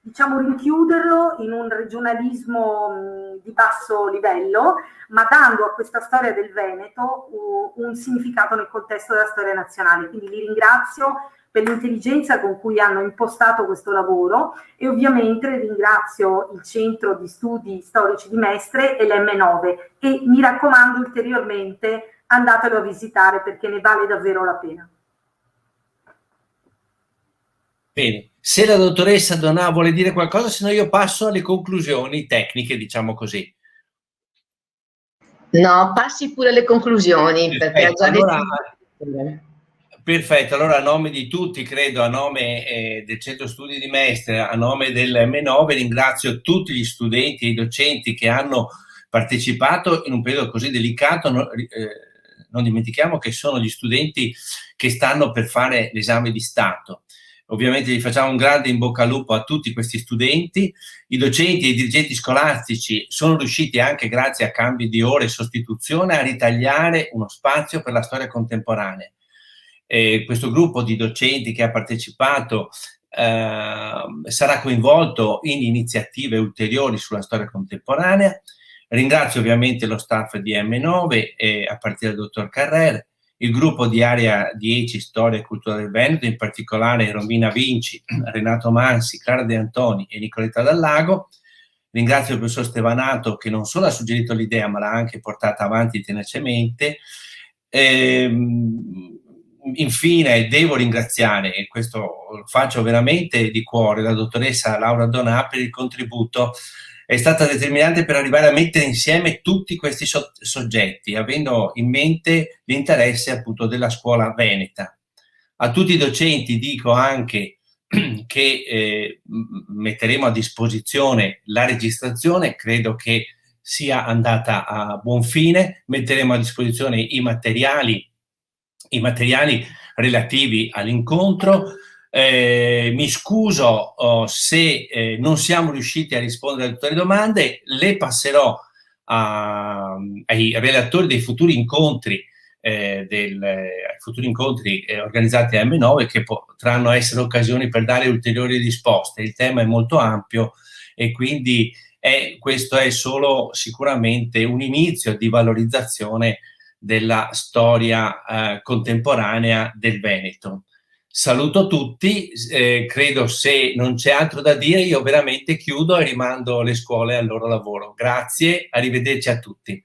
diciamo rinchiuderlo in un regionalismo di basso livello, ma dando a questa storia del Veneto un significato nel contesto della storia nazionale. Quindi li ringrazio per l'intelligenza con cui hanno impostato questo lavoro e ovviamente ringrazio il Centro di Studi Storici di Mestre e l'M9 e mi raccomando ulteriormente andatelo a visitare perché ne vale davvero la pena. Bene, se la dottoressa Donà vuole dire qualcosa, se no io passo alle conclusioni tecniche, diciamo così. No, passi pure alle conclusioni, perché ha già allora, detto... Perfetto, allora a nome di tutti, credo, a nome del Centro Studi di Mestre, a nome del M9, ringrazio tutti gli studenti e i docenti che hanno partecipato in un periodo così delicato. Non dimentichiamo che sono gli studenti che stanno per fare l'esame di Stato. Ovviamente gli facciamo un grande in bocca al lupo a tutti questi studenti. I docenti e i dirigenti scolastici sono riusciti, anche grazie a cambi di ore e sostituzione, a ritagliare uno spazio per la storia contemporanea. Questo gruppo di docenti che ha partecipato sarà coinvolto in iniziative ulteriori sulla storia contemporanea. Ringrazio ovviamente lo staff di M9, a partire dal dottor Carrer, il gruppo di Area 10 Storia e Cultura del Veneto, in particolare Romina Vinci, Renato Mansi, Clara De Antoni e Nicoletta Dallago. Ringrazio il professor Stevanato, che non solo ha suggerito l'idea ma l'ha anche portata avanti tenacemente. Infine devo ringraziare, e questo lo faccio veramente di cuore, la dottoressa Laura Donà per il contributo. È stata determinante per arrivare a mettere insieme tutti questi soggetti, avendo in mente l'interesse appunto della scuola veneta. A tutti i docenti dico anche che metteremo a disposizione la registrazione, credo che sia andata a buon fine, metteremo a disposizione i materiali relativi all'incontro. Mi scuso se non siamo riusciti a rispondere a tutte le domande, le passerò ai relatori dei futuri incontri organizzati a M9, che potranno essere occasioni per dare ulteriori risposte. Il tema è molto ampio e quindi questo è solo sicuramente un inizio di valorizzazione della storia contemporanea del Veneto. Saluto tutti, credo, se non c'è altro da dire, io veramente chiudo e rimando le scuole al loro lavoro. Grazie, arrivederci a tutti.